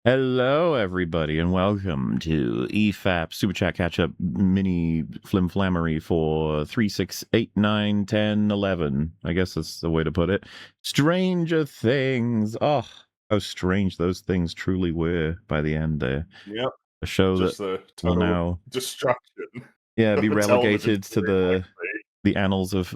Hello, everybody, and welcome to EFAP Super Chat Catch Up Mini Flimflammery for 3, 6, 8, 9, 10, 11. I guess that's the way to put it. Stranger Things. Oh, how strange those things truly were by the end there. Yep. A show Just that the will total now destruction be of the television relegated to series. the annals of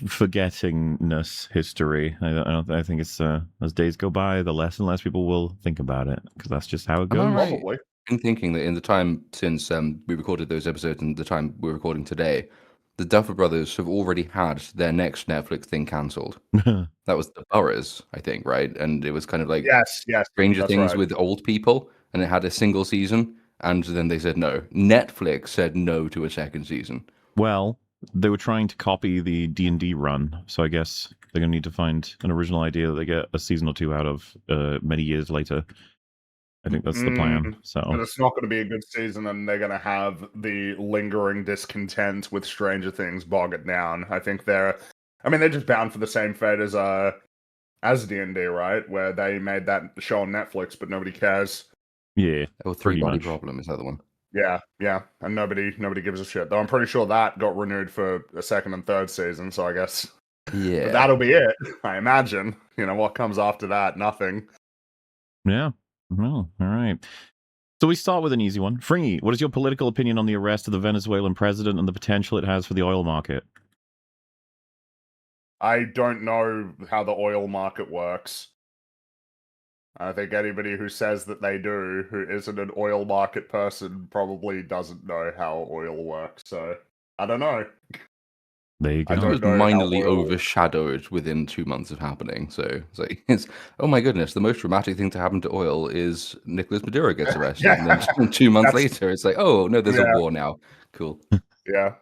forgettingness history. I think it's as days go by, the less and less people will think about it because that's just how it Am I goes. right Probably. in thinking that in the time since we recorded those episodes and the time we're recording today, the Duffer Brothers have already had their next Netflix thing cancelled? That was The Boroughs, I think, right? And it was kind of like Yes, Stranger that's Things right. with old people, and it had a single season, and then they said no. Netflix said no to a second season. Well, they were trying to copy the D&D run, so I guess they're going to need to find an original idea that they get a season or two out of many years later. I think that's the plan. So, But it's not going to be a good season, and they're going to have the lingering discontent with Stranger Things bog it down. I think they're just bound for the same fate as D&D, right? Where they made that show on Netflix, but nobody cares. yeah. Or Pretty Three Body much. Problem is the other one. Yeah, and nobody gives a shit. Though I'm pretty sure that got renewed for a second and third season, so I guess Yeah. that'll be it. I imagine. What comes after that? Nothing. Yeah. Well, all right. So we start with an easy one. Fringy, what is your political opinion on the arrest of the Venezuelan president and the potential it has for the oil market? I don't know how the oil market works. I think anybody who says that they do, who isn't an oil market person, probably doesn't know how oil works. So, I don't know. There you go. It don't was know how minorly oil- overshadowed within 2 months of happening. So it's oh my goodness, the most dramatic thing to happen to oil is Nicolas Maduro gets arrested, Yeah. and then 2 months That's- later, it's like, oh no, there's a Yeah. war now. Cool. Yeah.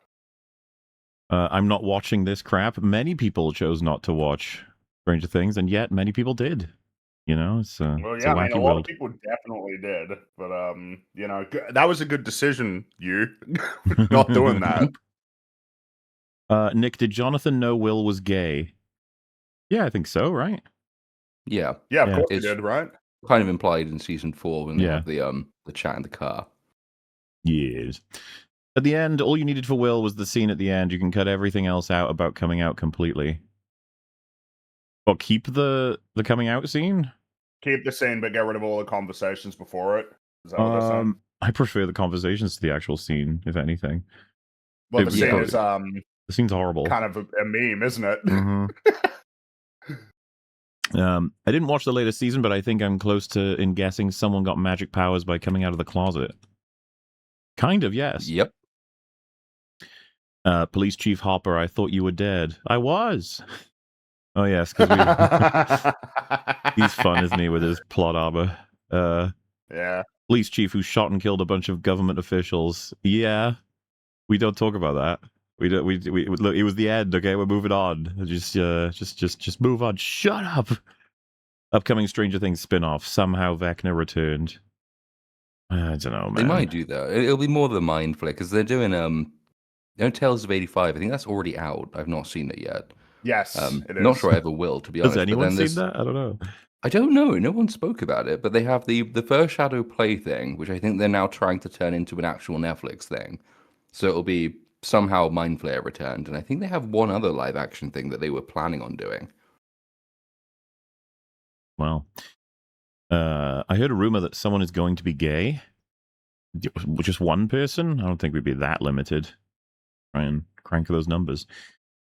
I'm not watching this crap. Many people chose not to watch Stranger Things, and yet many people did. It's Well, it's yeah, a wacky a lot world. of people definitely did, but that was a good decision. You not doing that. Nick, did Jonathan know Will was gay? Yeah, I think so, right? Yeah. Yeah, of Yeah. course he It's did, right? kind of implied in season 4 when they Yeah. have the chat in the car. Yes. At the end, all you needed for Will was the scene at the end. You can cut everything else out about coming out completely. Well, keep the coming out scene? Keep the scene, but get rid of all the conversations before it. Is that what they're saying? I prefer the conversations to the actual scene, if anything. Well, the It- scene yeah. is The scene's horrible. kind of a meme, isn't it? Mhm. I didn't watch the latest season, but I think I'm close to in guessing someone got magic powers by coming out of the closet. Kind of, yes. Yep. Police Chief Hopper, I thought you were dead. I was. Oh, yes, because he's fun, isn't he, with his plot armor? Yeah. Police Chief who shot and killed a bunch of government officials. Yeah. We don't talk about that. We don't. We look. It was the end. Okay, we're moving on. Just move on. Shut up. Upcoming Stranger Things spin-off. Somehow Vecna returned. I don't know, man. They might do that. It'll be more of the mind flick because they're doing Tales of 85. I think that's already out. I've not seen it yet. Yes, it is. Not sure I ever will, to be honest. Has anyone but then seen that? I don't know. I don't know. No one spoke about it, but they have the first Shadow Play thing, which I think they're now trying to turn into an actual Netflix thing. So it'll be somehow Mind Flayer returned, and I think they have one other live action thing that they were planning on doing. Well, I heard a rumor that someone is going to be gay. Just one person? I don't think we'd be that limited. Try and crank those numbers.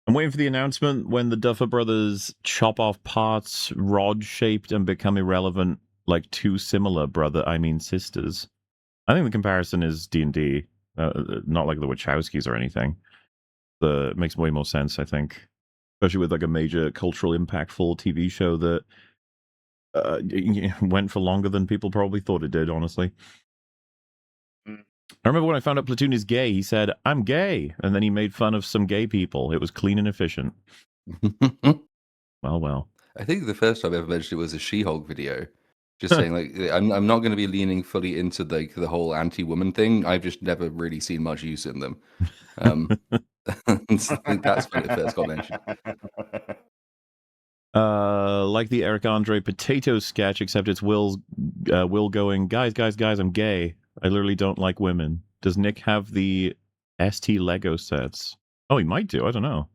I'm waiting for the announcement when the Duffer Brothers chop off parts rod-shaped and become irrelevant like two similar sisters. I think the comparison is D&D, not like the Wachowskis or anything. It makes way more sense, I think. Especially with like a major cultural impactful TV show that went for longer than people probably thought it did, honestly. I remember when I found out Platoon is gay, he said, "I'm gay." And then he made fun of some gay people. It was clean and efficient. Well. I think the first time I ever mentioned it was a She-Hulk video. Just saying, like, I'm not going to be leaning fully into the whole anti-woman thing. I've just never really seen much use in them. I think that's when it first got mentioned. Like the Eric Andre potato sketch, except it's Will's Will going, guys, I'm gay. I literally don't like women. Does Nick have the ST Lego sets? Oh, he might do. I don't know.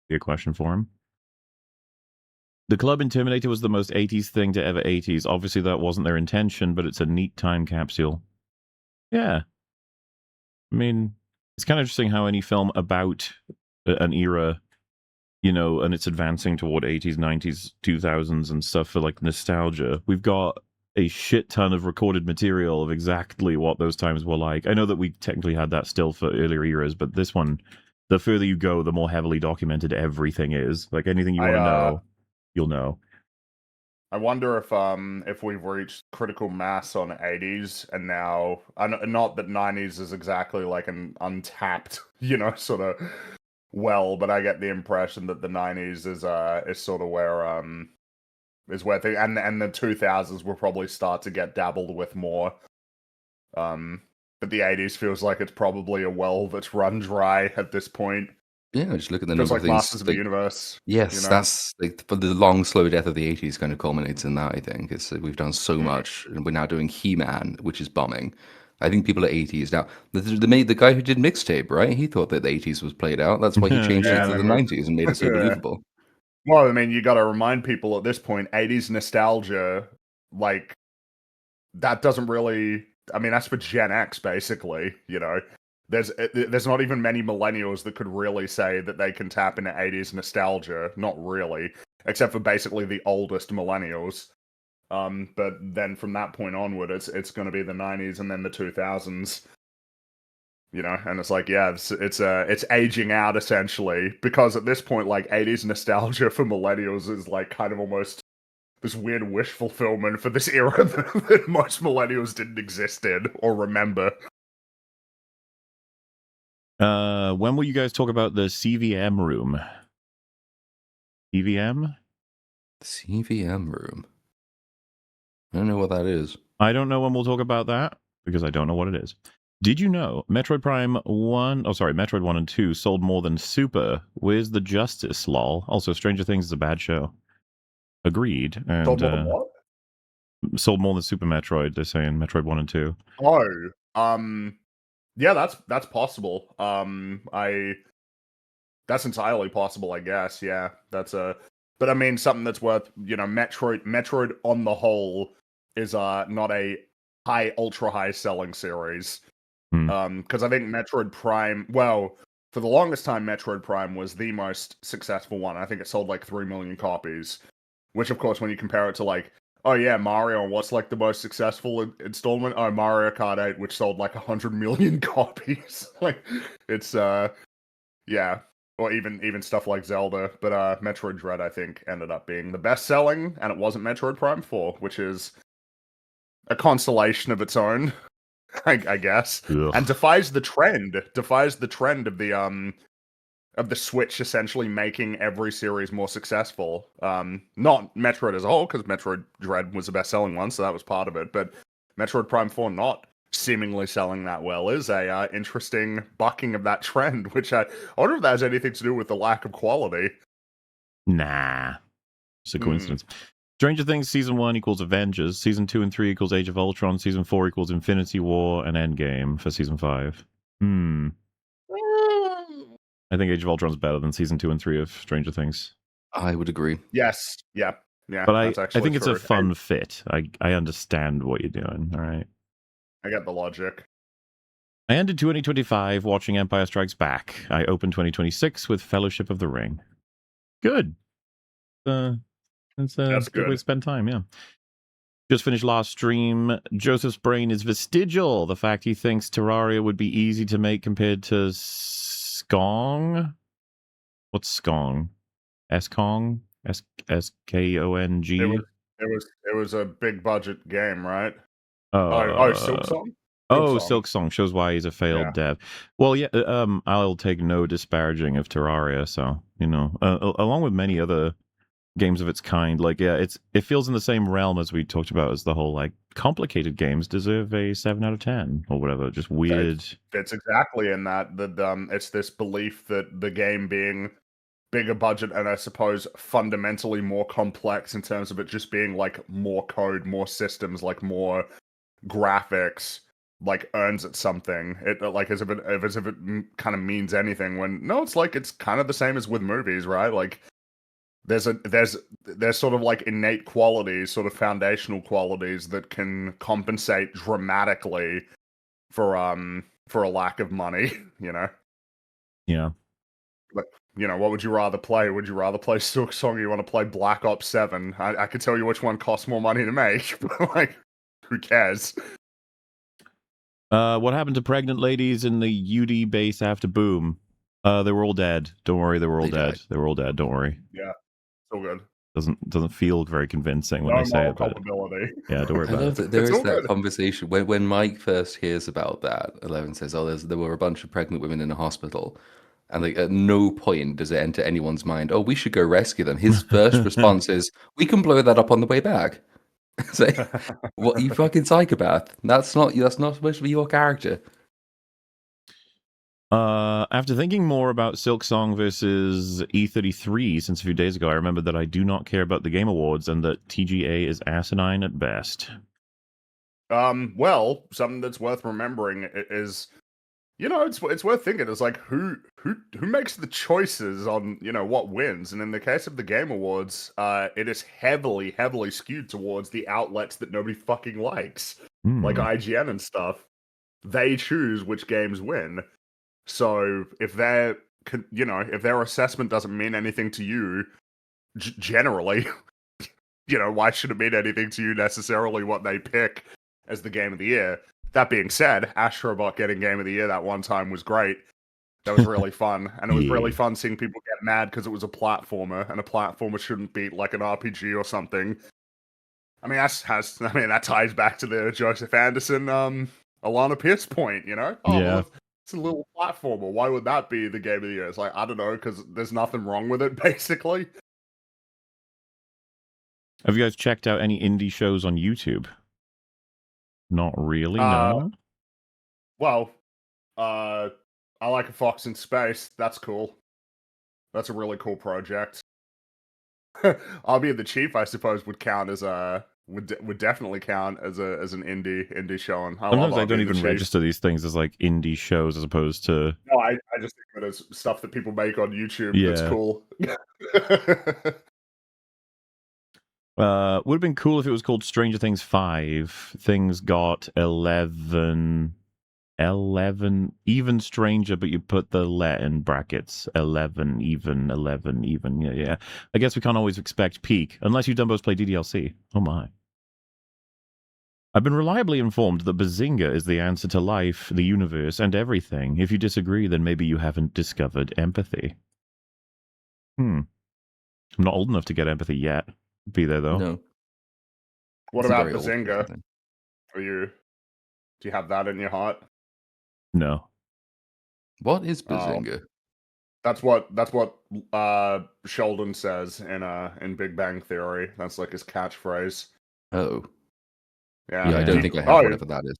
Be a question for him. The Club Intimidator was the most 80s thing to ever 80s. Obviously, that wasn't their intention, but it's a neat time capsule. Yeah. I mean, it's kind of interesting how any film about an era, you know, and it's advancing toward 80s, 90s, 2000s and stuff for like nostalgia. We've got a shit ton of recorded material of exactly what those times were like. I know that we technically had that still for earlier eras, but this one, the further you go, the more heavily documented everything is. Like anything you want to know, you'll know. I wonder if we've reached critical mass on 80s and now, not that 90s is exactly like an untapped, you know, sort of well, but I get the impression that the 90s is sort of where and the 2000s will probably start to get dabbled with more. But the 80s feels like it's probably a well that's run dry at this point. Yeah, just look at the Feels number like of things. Masters of the Universe. Yes, you know? that's like the long, slow death of the 80s kind of culminates in that, I think. It's we've done so much, and we're now doing He-Man, which is bombing. I think people are 80s now. The guy who did Mixtape, right? He thought that the 80s was played out. That's why he changed Yeah, it to the 90s and made it so Yeah. believable. Well, I mean, you got to remind people at this point, 80s nostalgia, like, that doesn't really... I mean, that's for Gen X, basically, you know? There's not even many millennials that could really say that they can tap into 80s nostalgia. Not really. Except for basically the oldest millennials. But then from that point onward, it's going to be the 90s and then the 2000s. You know, and it's like, yeah, it's aging out essentially, because at this point, like 80s nostalgia for millennials is like kind of almost this weird wish fulfillment for this era that most millennials didn't exist in or remember. When will you guys talk about the CVM room? CVM? CVM room. I don't know what that is. I don't know when we'll talk about that because I don't know what it is. Did you know Metroid 1 and 2 sold more than Super? Where's the justice, lol? Also, Stranger Things is a bad show. Agreed. And Sold more than what? Sold more than Super Metroid, they're saying Metroid 1 and 2. Oh, yeah, that's possible. That's entirely possible, I guess. Yeah, but I mean, something that's worth, you know, Metroid on the whole is not a ultra high selling series. Because I think Metroid Prime, well, for the longest time, Metroid Prime was the most successful one. I think it sold like 3 million copies, which of course, when you compare it to like, oh yeah, Mario, what's like the most successful installment? Oh, Mario Kart 8, which sold like 100 million copies. Like, it's yeah. Or even stuff like Zelda, but Metroid Dread, I think, ended up being the best selling, and it wasn't Metroid Prime 4, which is a constellation of its own, I guess. Ugh. And defies the trend of the Switch essentially making every series more successful. Not Metroid as a whole, because Metroid Dread was the best selling one, so that was part of it, but Metroid Prime 4 not seemingly selling that well is a interesting bucking of that trend, which I wonder if that has anything to do with the lack of quality. Nah. It's a coincidence. Stranger Things Season 1 equals Avengers, Season 2 and 3 equals Age of Ultron, Season 4 equals Infinity War and Endgame for Season 5. I think Age of Ultron's better than Season 2 and 3 of Stranger Things. I would agree. Yes. Yeah. But I that's actually think it's true. a fun fit. I understand what you're doing, all right? I get the logic. I ended 2025 watching Empire Strikes Back. I opened 2026 with Fellowship of the Ring. Good. That's a good way to spend time, yeah. Just finished last stream. Joseph's brain is vestigial. The fact he thinks Terraria would be easy to make compared to Skong. What's Skong? Skong? Skong? It was a big budget game, right? Silksong? Silksong shows why he's a failed dev. Well, yeah, I'll take no disparaging of Terraria, so, you know, along with many other games of its kind, like, yeah, it feels in the same realm as we talked about as the whole, like, complicated games deserve a 7 out of 10 or whatever, just weird. It's exactly in that it's this belief that the game being bigger budget and I suppose fundamentally more complex in terms of it just being like more code, more systems, like more graphics, like earns it something. It like as if it kind of means anything. When no, it's like it's kind of the same as with movies, right? Like there's sort of like innate qualities, sort of foundational qualities that can compensate dramatically for a lack of money, you know. Yeah. But you know, what would you rather play? Would you rather play Silk Song or you want to play Black Ops 7? I could tell you which one costs more money to make, but like, who cares? What happened to pregnant ladies in the UD base after Boom? They were all dead. Don't worry, they were all They dead. died. They were all dead. Don't worry. Yeah, so good. Doesn't feel very convincing when No they say moral it, but culpability. yeah, don't worry I about love it. that there It's is all that good. conversation when Mike first hears about that. 11 says, "Oh, there were a bunch of pregnant women in a hospital," and like at no point does it enter anyone's mind, "Oh, we should go rescue them." His first response is, "We can blow that up on the way back." It's like, what, you fucking psychopath? That's not supposed to be your character. After thinking more about Silk Song versus E33 since a few days ago, I remembered that I do not care about the Game Awards and that TGA is asinine at best. Well, something that's worth remembering is, you know, it's worth thinking. It's like who makes the choices on, you know, what wins. And in the case of the Game Awards, it is heavily skewed towards the outlets that nobody fucking likes, like IGN and stuff. They choose which games win. So if their assessment doesn't mean anything to you, generally, you know, why should it mean anything to you necessarily what they pick as the game of the year? That being said, Astrobot getting game of the year that one time was great. That was really fun. And it was really fun seeing people get mad because it was a platformer, and a platformer shouldn't beat like an RPG or something. I mean, that ties back to the Joseph Anderson, Alana Pierce point, you know? Oh, Yeah. well, it's a little platformer. Why would that be the game of the year? It's like, I don't know, because there's nothing wrong with it, basically. Have you guys checked out any indie shows on YouTube? Not really, no. Well, I like a Fox in Space. That's cool. That's a really cool project. I'll Be the Chief, I suppose, would count as would definitely count as an indie show. And Sometimes I don't even register these things as like indie shows as opposed to. No, I just think of it as stuff that people make on YouTube. Yeah. That's cool. Would have been cool if it was called Stranger Things 5. Things got 11 even stranger, but you put the let in brackets 11 even. Yeah. I guess we can't always expect peak unless you Dumbos play DDLC. Oh my. I've been reliably informed that Bazinga is the answer to life, the universe, and everything. If you disagree, then maybe you haven't discovered empathy. I'm not old enough to get empathy yet. Be there though. No. What It's a about very old Bazinga? thing. Do you have that in your heart? No. What is Bazinga? That's what Sheldon says in Big Bang Theory. That's like his catchphrase. Oh. Yeah, Yeah, I don't think I have whatever that is.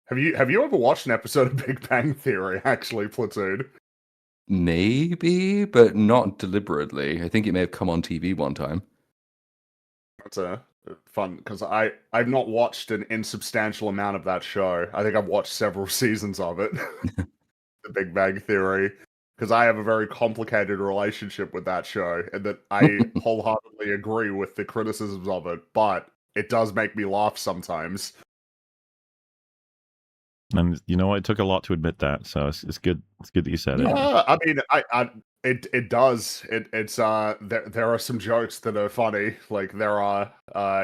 Have you ever watched an episode of Big Bang Theory, actually, Platoon? Maybe, but not deliberately. I think it may have come on TV one time. That's a fun, because I've not watched an insubstantial amount of that show. I think I've watched several seasons of it, The Big Bang Theory, because I have a very complicated relationship with that show, and that I wholeheartedly agree with the criticisms of it, but it does make me laugh sometimes. And you know, it took a lot to admit that, so it's good. It's good that you said it. I mean, it does. It's there are some jokes that are funny. Like there are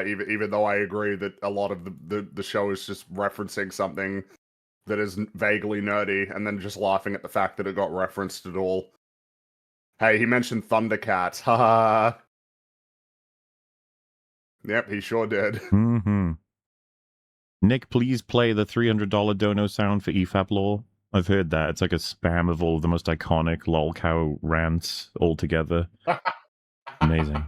even though I agree that a lot of the show is just referencing something that is vaguely nerdy, and then just laughing at the fact that it got referenced at all. Hey, he mentioned Thundercats. Ha. Yep, he sure did. Mm-hmm. Nick, please play the $300 dono sound for EFAP lore. I've heard that. It's like a spam of all of the most iconic lolcow rants all together. Amazing.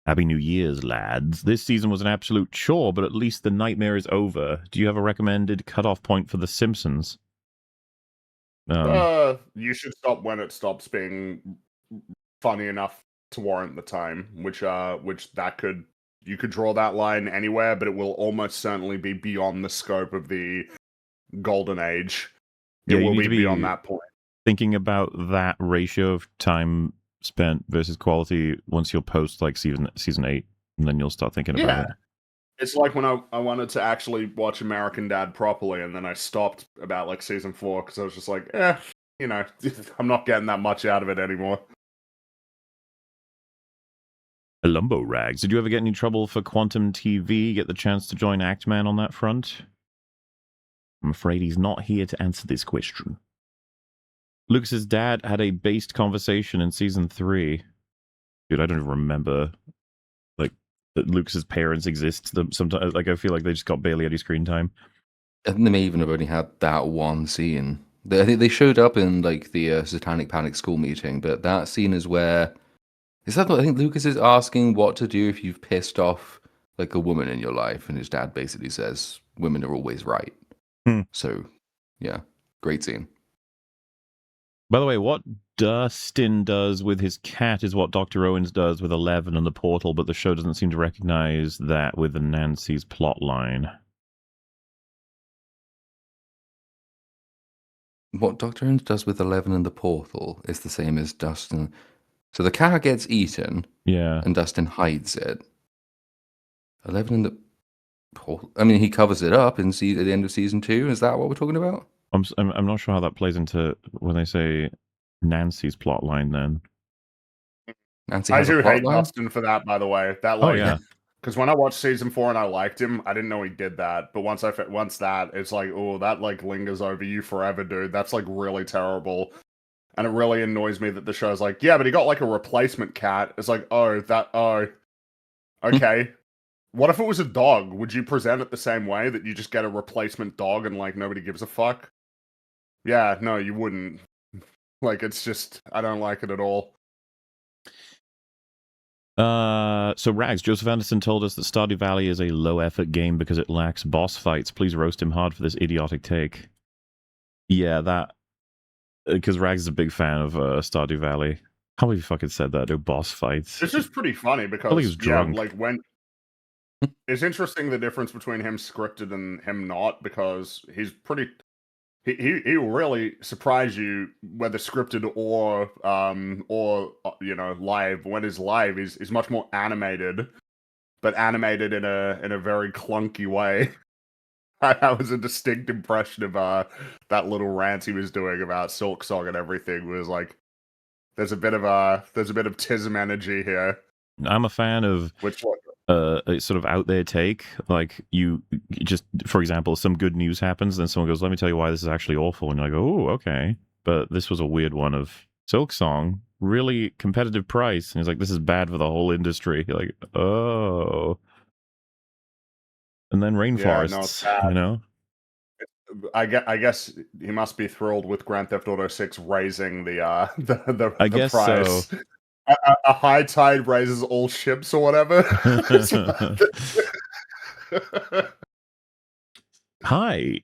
Happy New Year's, lads. This season was an absolute chore, but at least the nightmare is over. Do you have a recommended cutoff point for The Simpsons? You should stop when it stops being funny enough to warrant the time, which that could you could draw that line anywhere, but it will almost certainly be beyond the scope of the golden age. It Yeah, you will need be to be beyond that point. thinking about that ratio of time spent versus quality once you'll post like season 8, and then you'll start thinking about it. It's like when I wanted to actually watch American Dad properly, and then I stopped about like season 4 because I was just like, I'm not getting that much out of it anymore. Lumbo Rags, did you ever get any trouble for Quantum TV? Get the chance to join Actman on that front? I'm afraid he's not here to answer this question. Lucas's dad had a based conversation in season 3. Dude, I don't even remember like that Lucas's parents exist. Sometimes, like I feel like they just got barely any screen time. I think they may even have only had that one scene. I think they showed up in like the Satanic Panic school meeting, but that scene is where I think Lucas is asking what to do if you've pissed off like a woman in your life, and his dad basically says women are always right. So, yeah, great scene. By the way, what Dustin does with his cat is what Dr. Owens does with 11 and the portal, but the show doesn't seem to recognize that with the Nancy's plot line. What Dr. Owens does with 11 and the portal is the same as Dustin. So the cat gets eaten, Yeah, and Dustin hides it. 11 and the portal. I mean, he covers it up at the end of season 2. Is that what we're talking about? I'm not sure how that plays into when they say Nancy's plot line. Then Nancy I has do a plot hate line? Dustin for that, by the way. That oh like, yeah, because when I watched season 4 and I liked him, I didn't know he did that. But once that, it's like, oh, that like lingers over you forever, dude. That's like really terrible. And it really annoys me that the show's like, yeah, but he got like a replacement cat. It's like, okay. What if it was a dog? Would you present it the same way, that you just get a replacement dog and like nobody gives a fuck? Yeah, no, you wouldn't. Like, it's just, I don't like it at all. So Rags, Joseph Anderson told us that Stardew Valley is a low-effort game because it lacks boss fights. Please roast him hard for this idiotic take. Yeah, that... Because Rags is a big fan of Stardew Valley. How have you fucking said that? No boss fights. It's just pretty funny because, I think he's drunk. like when... It's interesting the difference between him scripted and him not, because he's pretty... He will really surprise you, whether scripted or live. When he's live, he's much more animated, but animated in a very clunky way. That was a distinct impression of that little rant he was doing about Silk Song and everything. Was like, there's a bit of Tism energy here. I'm a fan of a sort of out there take. Like, you just, for example, some good news happens, then someone goes, let me tell you why this is actually awful. And you're like, oh, okay. But this was a weird one of Silk Song, really competitive price. And he's like, this is bad for the whole industry. You're like, oh. And then rainforests, I guess he must be thrilled with Grand Theft Auto 6 raising the I guess price. so. A high tide raises all ships or whatever. Hi,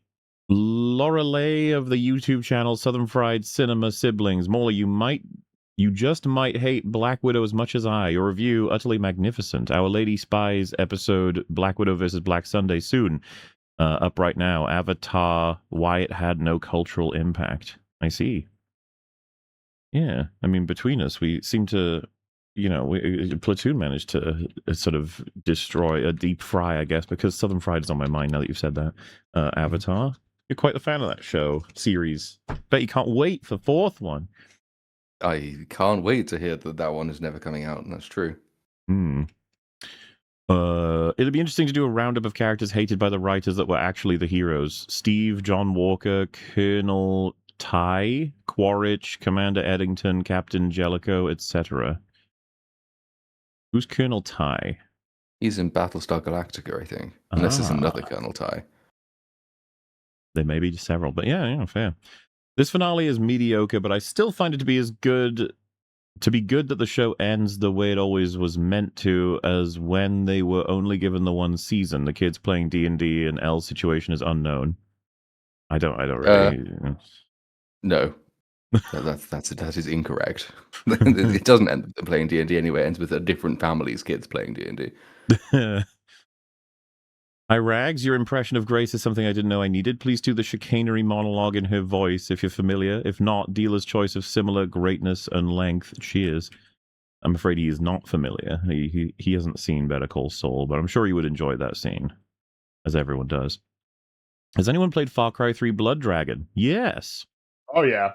Lorelei of the YouTube channel Southern Fried Cinema Siblings. Morley, you just might hate Black Widow as much as I. Your review, utterly magnificent. Our Lady Spies episode, Black Widow versus Black Sunday, soon. Up right now. Avatar, why it had no cultural impact. I see. Yeah, I mean, between us, we seem to, Platoon managed to sort of destroy a deep fry, I guess, because Southern Fried is on my mind now that you've said that. Avatar, you're quite the fan of that show series. Bet you can't wait for the 4th one. I can't wait to hear that one is never coming out, and that's true. It'd be interesting to do a roundup of characters hated by the writers that were actually the heroes. Steve, John Walker, Colonel Ty, Quaritch, Commander Eddington, Captain Jellicoe, etc. Who's Colonel Ty? He's in Battlestar Galactica, I think. Unless there's another Colonel Ty. There may be several, but yeah, fair. This finale is mediocre, but I still find it to be good that the show ends the way it always was meant to, as when they were only given the one season. The kids playing D&D and L's situation is unknown. I don't really... No, that is incorrect. It doesn't end with them playing D&D anyway. It ends with a different family's kids playing D&D. Hi, Rags. Your impression of Grace is something I didn't know I needed. Please do the chicanery monologue in her voice if you're familiar. If not, dealer's choice of similar greatness and length. Cheers. I'm afraid he is not familiar. He hasn't seen Better Call Saul, but I'm sure he would enjoy that scene, as everyone does. Has anyone played Far Cry 3 Blood Dragon? Yes. Oh yeah.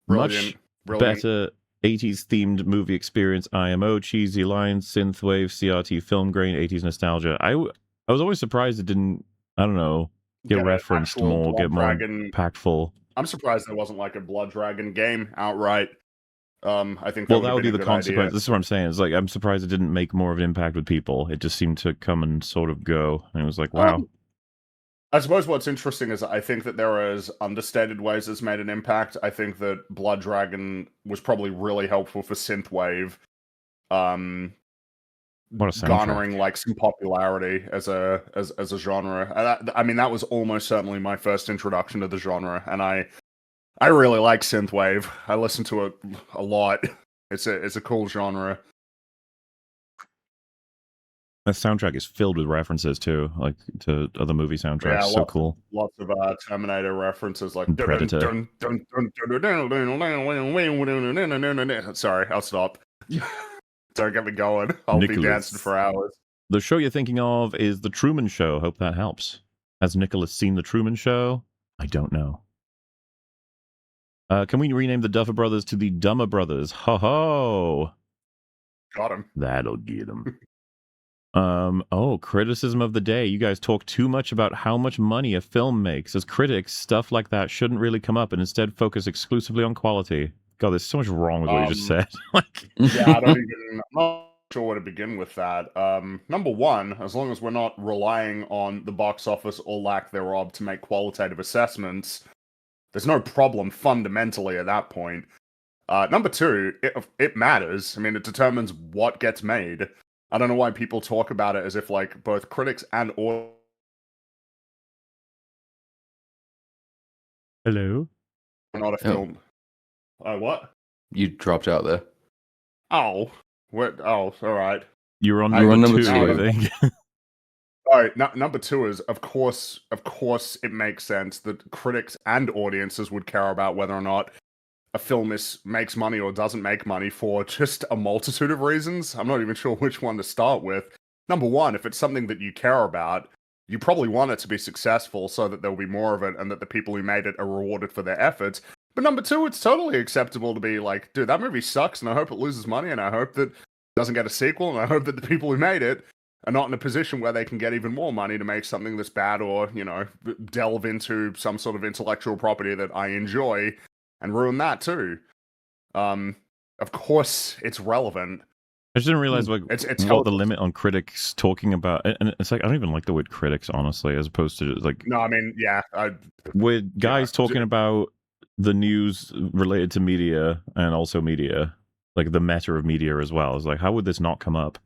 Much better 80s themed movie experience. IMO, cheesy lines, synthwave, CRT film grain, 80s nostalgia. I was always surprised it didn't, I don't know, get referenced more, get more impactful. I'm surprised there wasn't like a Blood Dragon game outright. I think that would be the consequence. This is what I'm saying. It's like I'm surprised it didn't make more of an impact with people. It just seemed to come and sort of go. And it was like, wow. I suppose what's interesting is I think that there is understated ways it's made an impact. I think that Blood Dragon was probably really helpful for synthwave, garnering like some popularity as a genre. I mean, that was almost certainly my first introduction to the genre, and I really like synthwave. I listen to it a lot. It's a cool genre. That soundtrack is filled with references too, like to other movie soundtracks. Yeah, so cool. Lots of Terminator references, like Predator. Sorry, I'll stop. Don't get me going. I'll be dancing for hours. The show you're thinking of is The Truman Show. Hope that helps. Has Nicholas seen The Truman Show? I don't know. Can we rename the Duffer Brothers to the Dumber Brothers? Ho ho! Got him. That'll get him. Criticism of the day. You guys talk too much about how much money a film makes. As critics, stuff like that shouldn't really come up and instead focus exclusively on quality. God, there's so much wrong with what you just said. Yeah, I'm not sure where to begin with that. Number one, as long as we're not relying on the box office or lack thereof to make qualitative assessments, there's no problem fundamentally at that point. Number two, it matters. I mean, it determines what gets made. I don't know why people talk about it as if like both critics and Hello? Not a film. What? You dropped out there. Oh. What? Oh, all right. You're on number two, I think. All right, number two is, of course, it makes sense that critics and audiences would care about whether or not a film makes money or doesn't make money for just a multitude of reasons. I'm not even sure which one to start with. Number one, if it's something that you care about, you probably want it to be successful so that there'll be more of it and that the people who made it are rewarded for their efforts. But number two, it's totally acceptable to be like, dude, that movie sucks and I hope it loses money and I hope that it doesn't get a sequel and I hope that the people who made it are not in a position where they can get even more money to make something that's bad or, delve into some sort of intellectual property that I enjoy and ruin that too. Of course, it's relevant. I just didn't realize it's what the limit on critics talking about, and it's like I don't even like the word critics, honestly, as opposed to like. No, I mean, yeah, with guys talking about the news related to media and also media, like the meta of media as well. It's like, how would this not come up?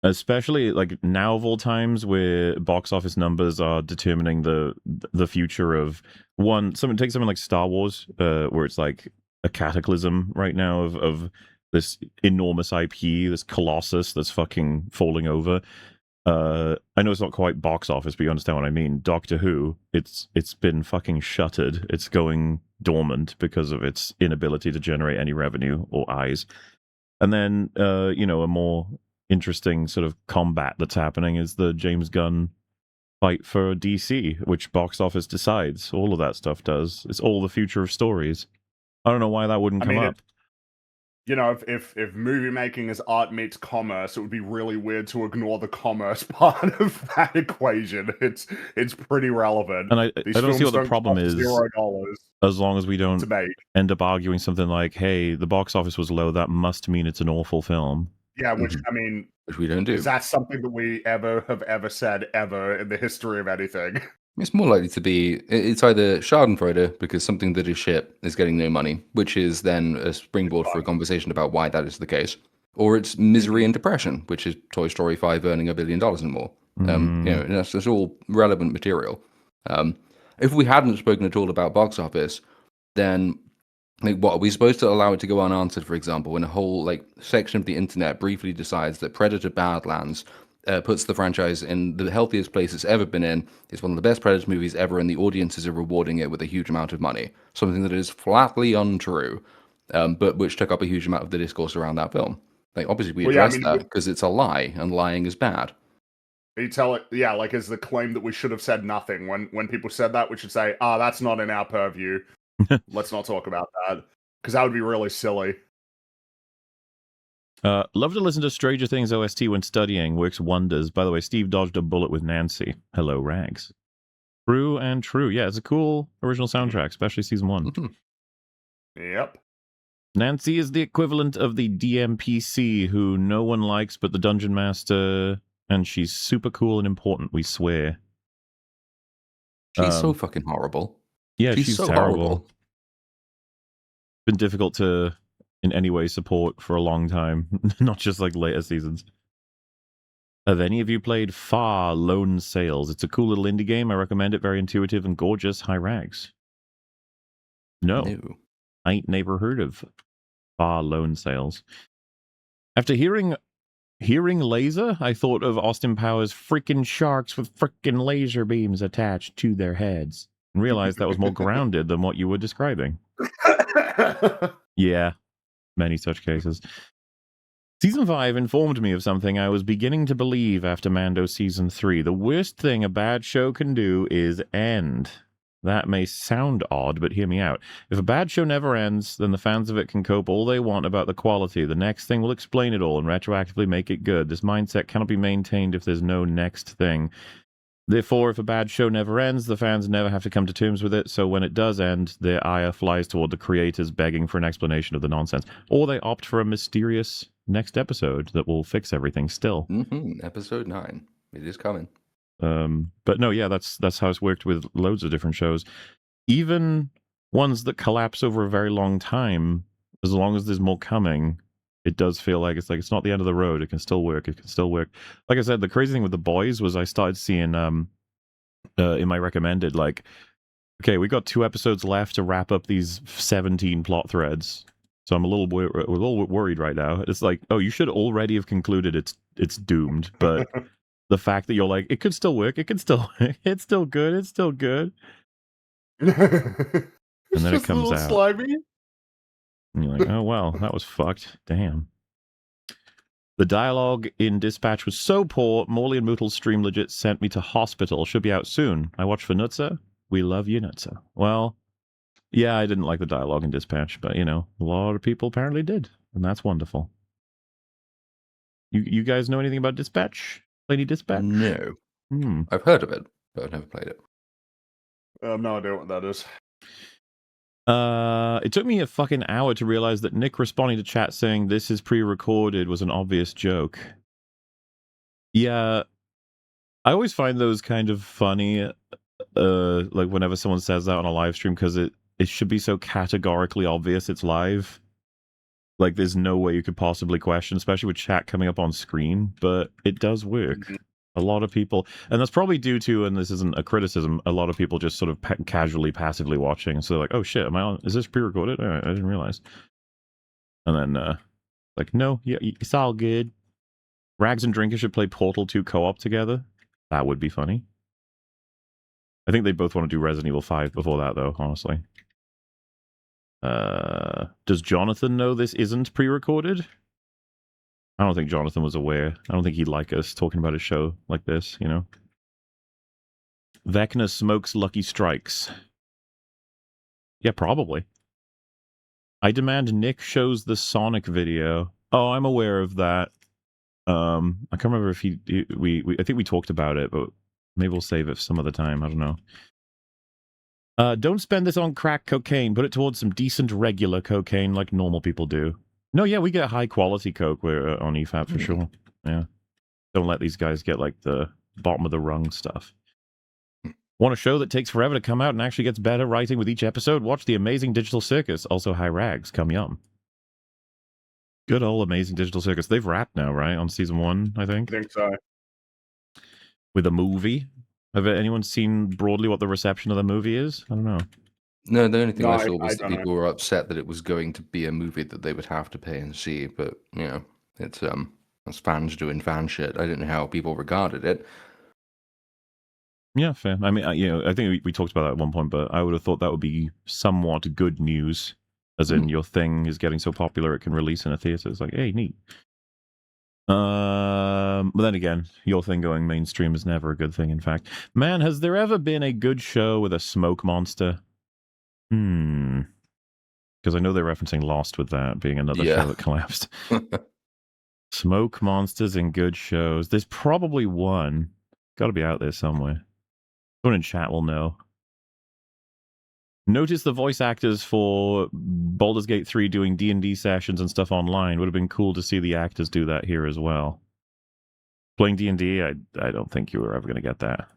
Especially like now of all times, where box office numbers are determining the future of take something like Star Wars, where it's like a cataclysm right now of this enormous IP, this colossus that's fucking falling over. I know it's not quite box office, but you understand what I mean. Doctor Who, it's been fucking shuttered. It's going dormant because of its inability to generate any revenue or eyes. And then, a more interesting sort of combat that's happening is the James Gunn fight for DC, which box office decides. All of that stuff does. It's all the future of stories. I don't know why that wouldn't come up. If movie making is art meets commerce, it would be really weird to ignore the commerce part of that equation. It's pretty relevant. And I don't see what the problem is. $0 as long as we don't end up arguing something like, hey, the box office was low, that must mean it's an awful film. Yeah, which I mean, which we don't do. Is that something that we have said ever in the history of anything? It's more likely to be, it's either Schadenfreude, because something that is shit is getting no money, which is then a springboard for a conversation about why that is the case. Or it's misery and depression, which is Toy Story 5 earning $1 billion and more. That's all relevant material. if we hadn't spoken at all about box office, then like, what are we supposed to allow it to go unanswered? For example, when a whole like section of the internet briefly decides that Predator Badlands puts the franchise in the healthiest place it's ever been in. It's one of the best Predator movies ever, and the audiences are rewarding it with a huge amount of money. Something that is flatly untrue, but which took up a huge amount of the discourse around that film. Like, obviously, we Well, yeah, I address mean, that because it's a lie, and lying is bad. You tell it, yeah, like is the claim that we should have said nothing. When people said that, we should say, that's not in our purview. Let's not talk about that. Because that would be really silly. Love to listen to Stranger Things OST when studying. Works wonders. By the way, Steve dodged a bullet with Nancy. Hello, Rags. True and true. Yeah, it's a cool original soundtrack, especially season 1. Yep. Nancy is the equivalent of the DMPC who no one likes but the Dungeon Master, and she's super cool and important, we swear. She's so fucking horrible. Yeah, she's so terrible. horrible. Been difficult to in any way support for a long time, not just like later seasons. Have any of you played Far Lone Sails? It's a cool little indie game. I recommend it. Very intuitive and gorgeous. High Rags. No. I ain't never heard of Far Lone Sails. After hearing laser, I thought of Austin Powers' freaking sharks with freaking laser beams attached to their heads, and realized that was more grounded than what you were describing. Yeah, many such cases. Season 5 informed me of something I was beginning to believe after Mando Season 3. The worst thing a bad show can do is end. That may sound odd, but hear me out. If a bad show never ends, then the fans of it can cope all they want about the quality. The next thing will explain it all and retroactively make it good. This mindset cannot be maintained if there's no next thing. Therefore, if a bad show never ends, the fans never have to come to terms with it, so when it does end, their ire flies toward the creators begging for an explanation of the nonsense. Or they opt for a mysterious next episode that will fix everything still. Episode 9. It is coming. But no, yeah, that's how it's worked with loads of different shows. Even ones that collapse over a very long time, as long as there's more coming, it does feel like it's not the end of the road. It can still work. It can still work. Like I said, the crazy thing with The Boys was I started seeing in my recommended, like, okay, we got 2 episodes left to wrap up these 17 plot threads. So I'm a little worried right now. It's like, oh, you should already have concluded it's doomed. But the fact that you're like, it could still work. It could still work. It's still good. It's still good. And then it comes out. Slimy. And you're like, oh, well, that was fucked. Damn. The dialogue in Dispatch was so poor, Morley and Mootl's stream legit sent me to hospital. Should be out soon. I watched for Nutza. We love you, Nutza. Well, yeah, I didn't like the dialogue in Dispatch, but, a lot of people apparently did, and that's wonderful. You guys know anything about Dispatch? Lady Dispatch? No. I've heard of it, but I've never played it. I have no idea what that is. It took me a fucking hour to realize that Nick responding to chat saying this is pre-recorded was an obvious joke. Yeah, I always find those kind of funny, like whenever someone says that on a live stream, because it should be so categorically obvious it's live. Like, there's no way you could possibly question, especially with chat coming up on screen, but it does work. A lot of people, and that's probably due to, and this isn't a criticism, a lot of people just sort of casually, passively watching. So they're like, oh shit, am I on? Is this pre-recorded? I didn't realize. And then, like, no, yeah, it's all good. Rags and Drinker should play Portal 2 co-op together. That would be funny. I think they both want to do Resident Evil 5 before that, though, honestly. Does Jonathan know this isn't pre-recorded? I don't think Jonathan was aware. I don't think he'd like us talking about a show like this, Vecna smokes Lucky Strikes. Yeah, probably. I demand Nick shows the Sonic video. Oh, I'm aware of that. I can't remember if I think we talked about it, but maybe we'll save it for some other time. I don't know. Don't spend this on crack cocaine. Put it towards some decent regular cocaine like normal people do. No, yeah, we get high quality coke on EFAP for sure. Yeah. Don't let these guys get like the bottom of the rung stuff. Want a show that takes forever to come out and actually gets better writing with each episode? Watch The Amazing Digital Circus. Also High Rags. Come yum. Good old Amazing Digital Circus. They've wrapped now, right? On season 1, I think. I think so. With a movie. Have anyone seen broadly what the reception of the movie is? I don't know. No, the only thing No, I I saw was that don't know. people were upset that it was going to be a movie that they would have to pay and see. But it's that's fans doing fan shit. I don't know how people regarded it. Yeah, fair. I mean, I think we talked about that at one point, but I would have thought that would be somewhat good news, as in your thing is getting so popular it can release in a theater. It's like, hey, neat. But then again, your thing going mainstream is never a good thing. In fact, man, has there ever been a good show with a smoke monster? Because I know they're referencing Lost with that being another show that collapsed. Smoke monsters in good shows. There's probably one. Got to be out there somewhere. Someone in chat will know. Notice the voice actors for Baldur's Gate 3 doing D&D sessions and stuff online. Would have been cool to see the actors do that here as well. Playing D&D, I don't think you were ever going to get that.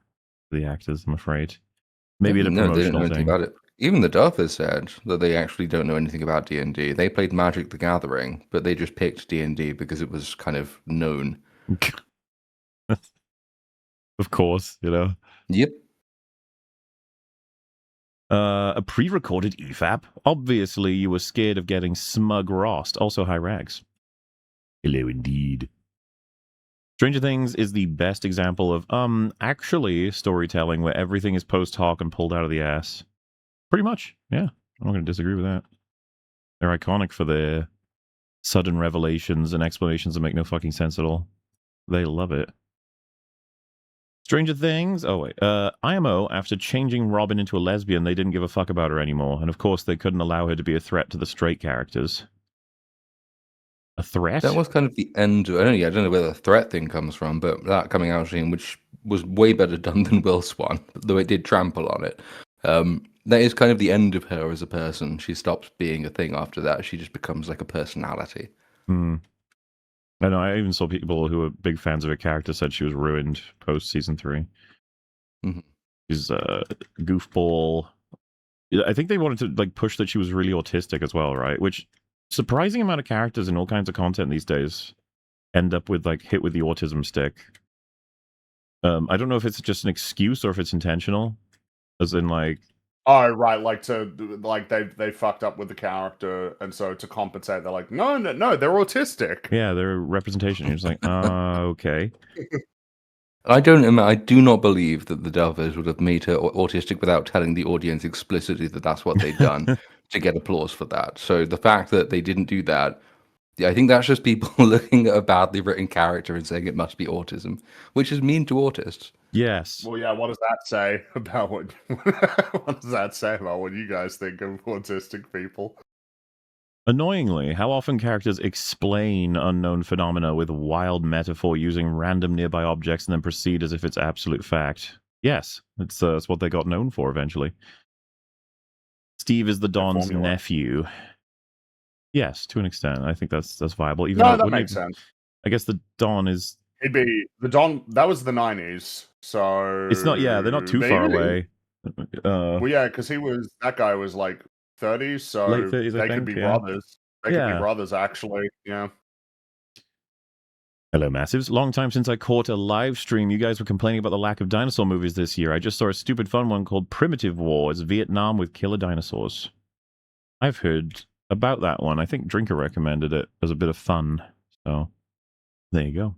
The actors, I'm afraid. Maybe at a promotional they didn't know anything thing. about it. Even the Duffers said that they actually don't know anything about D&D. They played Magic the Gathering, but they just picked D&D because it was kind of known. Of course, you know. Yep. A pre-recorded EFAP. Obviously, you were scared of getting smug Rost. Also, hi, Rags. Hello, indeed. Stranger Things is the best example of, actually storytelling where everything is post-hoc and pulled out of the ass. Pretty much, yeah. I'm not going to disagree with that. They're iconic for their sudden revelations and explanations that make no fucking sense at all. They love it. Stranger Things. Oh, wait. IMO, after changing Robin into a lesbian, they didn't give a fuck about her anymore. And of course, they couldn't allow her to be a threat to the straight characters. A threat? That was kind of the end. I don't know where the threat thing comes from, but that coming out scene, which was way better done than Will Swan, though it did trample on it. That is kind of the end of her as a person. She stops being a thing after that. She just becomes like a personality. I know. I even saw people who were big fans of her character said she was ruined post season 3. Mm-hmm. She's a goofball. I think they wanted to like push that she was really autistic as well, right? Which surprising amount of characters in all kinds of content these days end up with like hit with the autism stick. I don't know if it's just an excuse or if it's intentional, as in like. Oh right, they fucked up with the character, and so to compensate, they're like, no, they're autistic. Yeah, their representation. You're just like, okay. I do not believe that the Delvers would have made her autistic without telling the audience explicitly that that's what they'd done to get applause for that. So the fact that they didn't do that, I think that's just people looking at a badly written character and saying it must be autism, which is mean to autists. Yes. Well, yeah. What does that say about what? What does that say about what you guys think of autistic people? Annoyingly, how often characters explain unknown phenomena with wild metaphor using random nearby objects and then proceed as if it's absolute fact. Yes, it's what they got known for eventually. Steve is the Don's nephew. Yes, to an extent. I think that's viable. Even no, that makes sense. I guess the Don is... He'd be... The Don... That was the 90s, so... It's not... Yeah, they're not too far away. Well, yeah, because that guy was like 30s, so late 30s, they could be brothers. They could be brothers, actually, yeah. Hello, Massives. Long time since I caught a live stream. You guys were complaining about the lack of dinosaur movies this year. I just saw a stupid fun one called Primitive War. It's Vietnam with killer dinosaurs. I've heard about that one. I think Drinker recommended it as a bit of fun. So, there you go.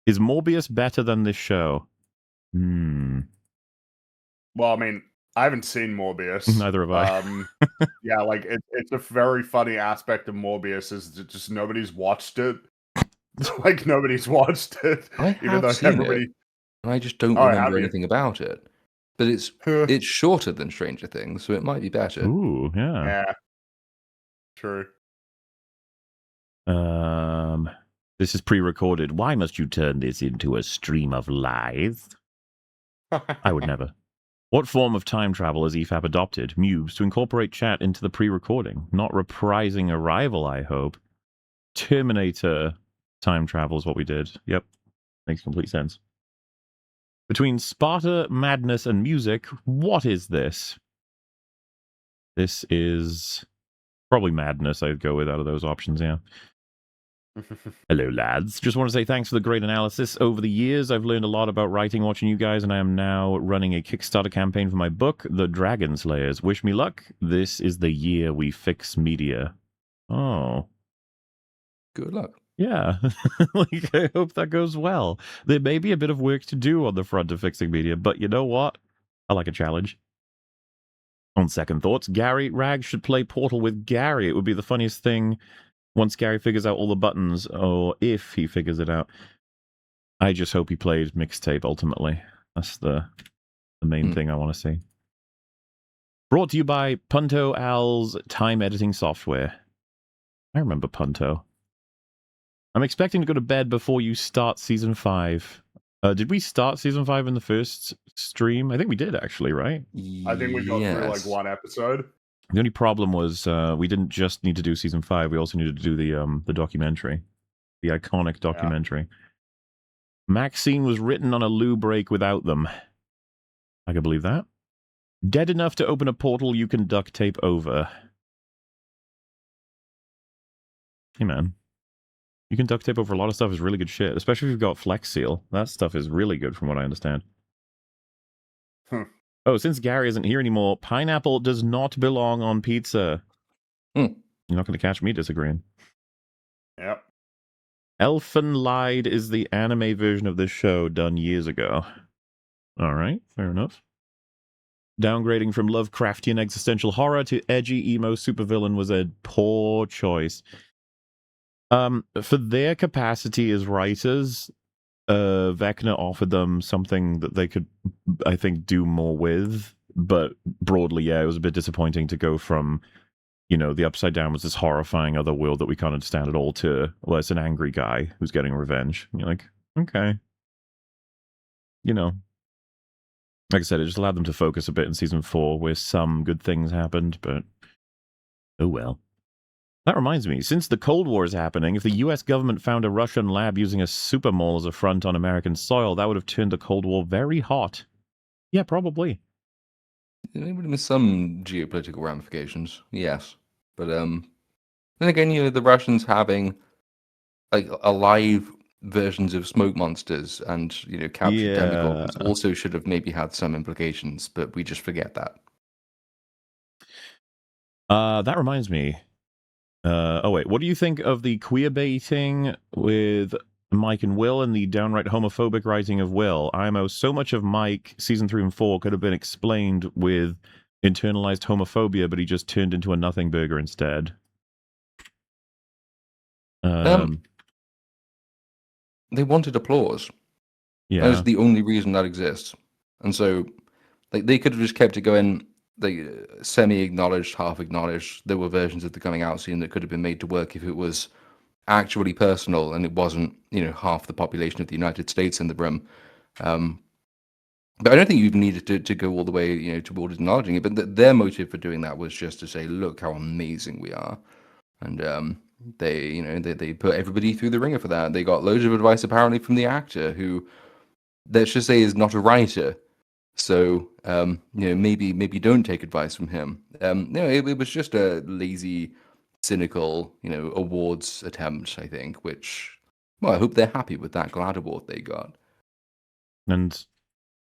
Is Morbius better than this show? Well, I mean, I haven't seen Morbius. Neither have I. Yeah, like, it's a very funny aspect of Morbius is that just nobody's watched it. Like, nobody's watched it. I have seen it. I just don't remember anything about it. But it's shorter than Stranger Things, so it might be better. Ooh, yeah. Yeah. True. This is pre-recorded. Why must you turn this into a stream of lies? I would never. What form of time travel has EFAP adopted? Mubes to incorporate chat into the pre-recording. Not reprising Arrival, I hope. Terminator time travel is what we did. Yep. Makes complete sense. Between Sparta, madness, and music, what is this? This is probably madness, I'd go with out of those options, yeah. Hello, lads. Just want to say thanks for the great analysis. Over the years, I've learned a lot about writing watching you guys, and I am now running a Kickstarter campaign for my book, The Dragon Slayers. Wish me luck. This is the year we fix media. Oh. Good luck. Yeah. Like, I hope that goes well. There may be a bit of work to do on the front of fixing media, but you know what? I like a challenge. On second thoughts, Gary Rag should play Portal with Gary. It would be the funniest thing once Gary figures out all the buttons, or if he figures it out. I just hope he played mixtape ultimately. That's the main thing I want to see. Brought to you by Punto Al's time editing software. I remember Punto. I'm expecting to go to bed before you start season 5. Did we start season 5 in the first stream? I think we did, actually, right? I think we got through like one episode. The only problem was we didn't just need to do season 5. We also needed to do the documentary, the iconic documentary. Yeah. Maxine was written on a loo break without them. I can believe that. Dead enough to open a portal you can duct tape over. Hey, man. You can duct tape over a lot of stuff. Is really good shit, especially if you've got Flex Seal. That stuff is really good from what I understand. Oh, since Gary isn't here anymore, pineapple does not belong on pizza. You're not going to catch me disagreeing. Yep. Elfen Lied is the anime version of this show done years ago. All right, fair enough. Downgrading from Lovecraftian existential horror to edgy emo supervillain was a poor choice. For their capacity as writers, Vecna offered them something that they could, I think, do more with. But broadly, yeah, it was a bit disappointing to go from, you know, the Upside Down was this horrifying other world that we can't understand at all to, well, it's an angry guy who's getting revenge. And you're like, okay. You know. Like I said, it just allowed them to focus a bit in season 4 where some good things happened, but oh well. That reminds me, since the Cold War is happening, if the US government found a Russian lab using a super mole as a front on American soil, that would have turned the Cold War very hot. Yeah, probably. There would have been some geopolitical ramifications, yes. But then again, you know, the Russians having like alive versions of smoke monsters and, you know, captured demigods also should have maybe had some implications, but we just forget that. That reminds me. Oh wait, what do you think of the queer baiting with Mike and Will and the downright homophobic writing of Will? IMO, so much of Mike, season 3 and 4, could have been explained with internalized homophobia, but he just turned into a nothing burger instead. They wanted applause. Yeah. That is the only reason that exists. And so like they could have just kept it going. They semi-acknowledged, half-acknowledged. There were versions of the coming out scene that could have been made to work if it was actually personal and it wasn't, you know, half the population of the United States in the room. But I don't think you even needed to go all the way, you know, towards acknowledging it. But their motive for doing that was just to say, look how amazing we are. And they, you know, they put everybody through the ringer for that. They got loads of advice apparently from the actor who, let's just say, is not a writer. So, you know, maybe don't take advice from him. No, it was just a lazy, cynical, you know, awards attempt, I think, which, well, I hope they're happy with that GLAAD award they got. And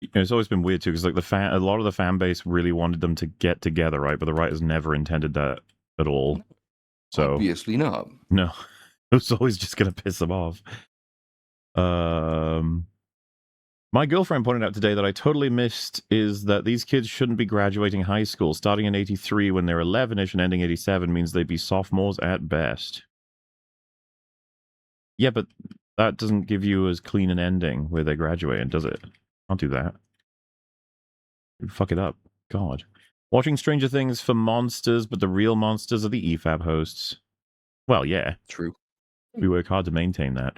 you know, it's always been weird, too, because like a lot of the fan base really wanted them to get together, right? But the writers never intended that at all. So obviously not. No, it was always just going to piss them off. My girlfriend pointed out today that I totally missed is that these kids shouldn't be graduating high school. Starting in 83 when they're 11-ish and ending 87 means they'd be sophomores at best. Yeah, but that doesn't give you as clean an ending where they graduate, does it? Can't do that. You'd fuck it up. God. Watching Stranger Things for monsters, but the real monsters are the EFAP hosts. Well, yeah. True. We work hard to maintain that.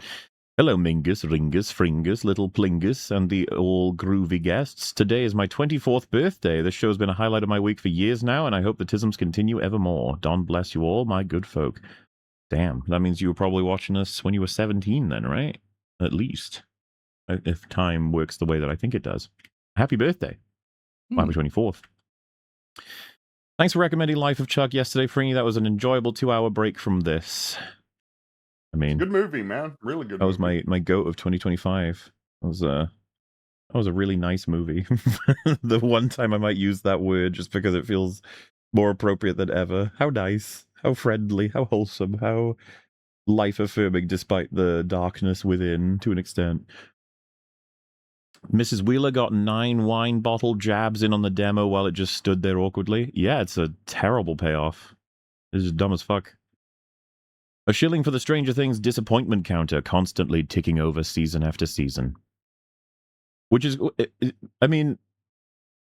Hello, Mingus, Ringus, Fringus, Little Plingus, and the all groovy guests. Today is my 24th birthday. This show's been a highlight of my week for years now, and I hope the tisms continue evermore. Don bless you all, my good folk. Damn, that means you were probably watching us when you were 17 then, right? At least. If time works the way that I think it does. Happy birthday. Happy 24th. Thanks for recommending Life of Chuck yesterday, Fringy. That was an enjoyable 2-hour break from this. I mean, Good movie, man. Really good. that was movie. my goat of 2025. That was a really nice movie. The one time I might use that word just because it feels more appropriate than ever. How nice, how friendly, how wholesome, how life affirming despite the darkness within to an extent. Mrs. Wheeler got 9 wine bottle jabs in on the demo while it just stood there awkwardly. Yeah, it's a terrible payoff. It's just dumb as fuck. A shilling for the Stranger Things disappointment counter constantly ticking over season after season. Which is, I mean,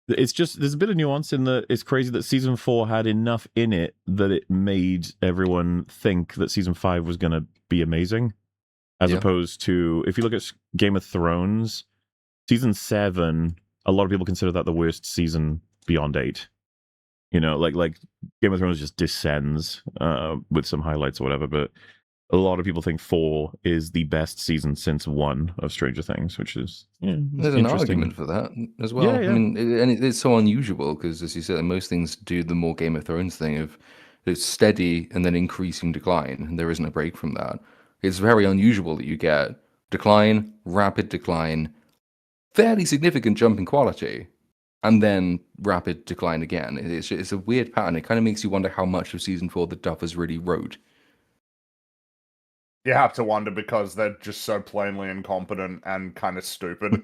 it's just, there's a bit of nuance in that it's crazy that season 4 had enough in it that it made everyone think that season 5 was going to be amazing. As opposed to, if you look at Game of Thrones, season 7, a lot of people consider that the worst season beyond 8. You know, like Game of Thrones just descends with some highlights or whatever, but a lot of people think 4 is the best season since 1 of Stranger Things, which is There's an argument for that as well. Yeah, yeah. I mean, it's so unusual because, as you said, most things do the more Game of Thrones thing of it's steady and then increasing decline, and there isn't a break from that. It's very unusual that you get decline, rapid decline, fairly significant jump in quality, and then rapid decline again. It's a weird pattern. It kind of makes you wonder how much of season 4 the Duffers really wrote. You have to wonder because they're just so plainly incompetent and kind of stupid.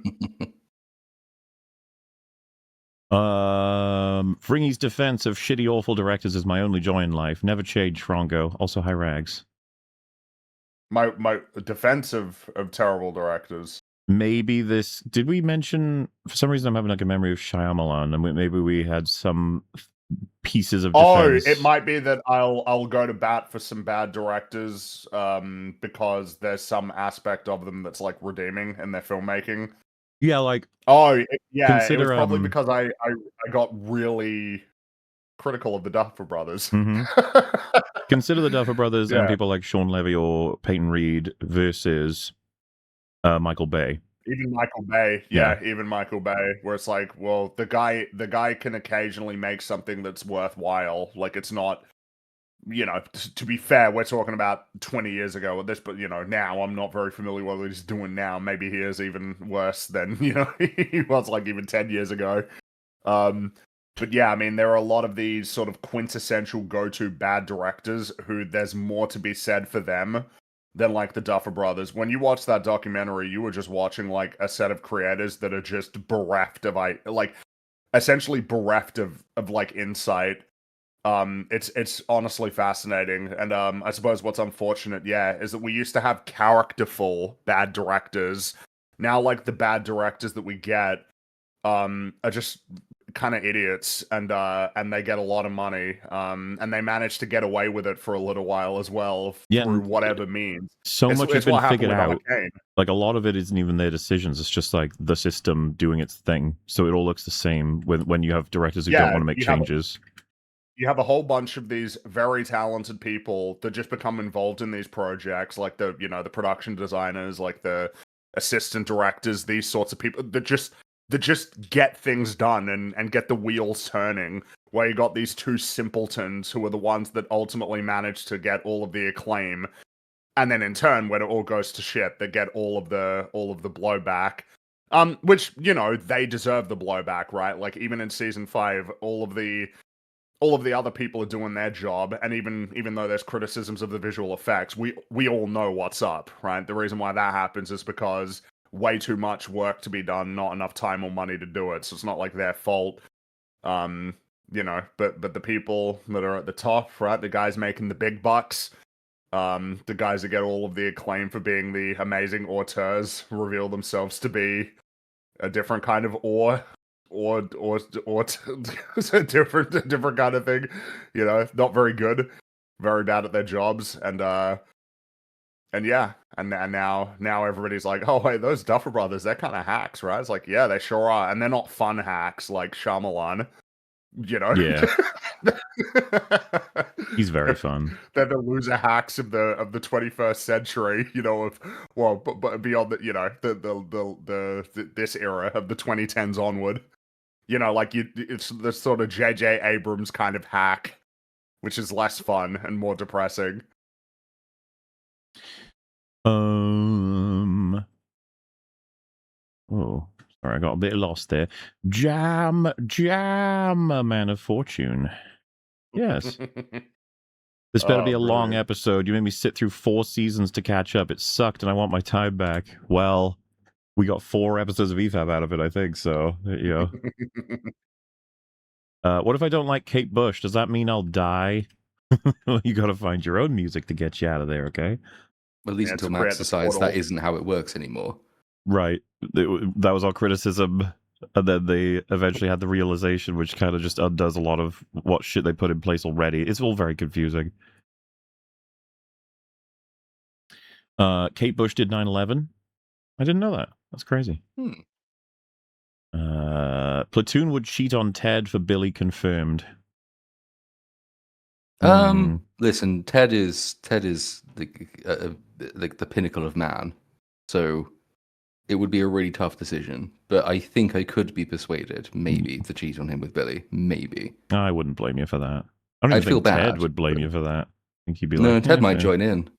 Fringy's defense of shitty, awful directors is my only joy in life. Never change, Frongo. Also, hi, Rags. My defense of terrible directors. Maybe this... Did we mention... For some reason, I'm having like a memory of Shyamalan, and maybe we had some pieces of defense. Oh, it might be that I'll go to bat for some bad directors because there's some aspect of them that's like redeeming in their filmmaking. Yeah, like... Oh, yeah, consider, it was probably because I got really critical of the Duffer Brothers. Mm-hmm. Consider the Duffer Brothers and people like Sean Levy or Peyton Reed versus Michael Bay. Even Michael Bay, even Michael Bay, where it's like, well, the guy can occasionally make something that's worthwhile. Like, it's not, you know, to be fair, we're talking about 20 years ago with this, but, you know, now I'm not very familiar with what he's doing now. Maybe he is even worse than, you know, he was like even 10 years ago. But yeah, I mean, there are a lot of these sort of quintessential go-to bad directors who there's more to be said for them than like the Duffer Brothers. When you watch that documentary, you were just watching like a set of creators that are just bereft of essentially bereft of like insight. It's honestly fascinating. And I suppose what's unfortunate, is that we used to have characterful bad directors. Now like the bad directors that we get are just kind of idiots, and they get a lot of money, and they manage to get away with it for a little while as well through whatever means. So much has been figured out. Like a lot of it isn't even their decisions; it's just like the system doing its thing. So it all looks the same when you have directors who don't want to make changes. You have a whole bunch of these very talented people that just become involved in these projects, like the production designers, like the assistant directors, these sorts of people that just get things done and get the wheels turning, where you got these two simpletons who are the ones that ultimately manage to get all of the acclaim, and then in turn, when it all goes to shit, they get all of the blowback. Which, you know, they deserve the blowback, right? Like, even in season 5, all of the other people are doing their job, and even though there's criticisms of the visual effects, we all know what's up, right? The reason why that happens is because way too much work to be done, not enough time or money to do it. So it's not like their fault. You know, but the people that are at the top, right? The guys making the big bucks, the guys that get all of the acclaim for being the amazing auteurs reveal themselves to be a different kind of or a different kind of thing. You know, not very good, very bad at their jobs, and yeah, and now everybody's like, oh wait, those Duffer Brothers, they're kind of hacks, right? It's like, yeah, they sure are, and they're not fun hacks like Shyamalan, you know. Yeah, he's very fun. They're the loser hacks of the 21st century, you know. But beyond that, you know, the this era of the 2010s onward, you know, like it's the sort of J.J. Abrams kind of hack, which is less fun and more depressing. Oh, sorry, I got a bit lost there. Jam, a man of fortune. Yes. This better be a long brilliant. episode. You made me sit through 4 seasons to catch up. It sucked, and I want my time back. Well, we got 4 episodes of EFAP out of it, I think. So, you know. What if I don't like Kate Bush? Does that mean I'll die? You got to find your own music to get you out of there, okay? At least Yeah, until to Max create the decides that portal. isn't how it works anymore. Right. That was all criticism. And then they eventually had the realization, which kind of just undoes a lot of what shit they put in place already. It's all very confusing. Kate Bush did 9/11. I didn't know that. That's crazy. Platoon would cheat on Ted for Billy confirmed. Listen, Ted is the pinnacle of man, so it would be a really tough decision. But I think I could be persuaded, maybe, to cheat on him with Billy. Maybe. I wouldn't blame you for that. I don't I'd even feel think Ted bad, would blame but- you for that. I think he'd be No, like, Ted might fair." join in.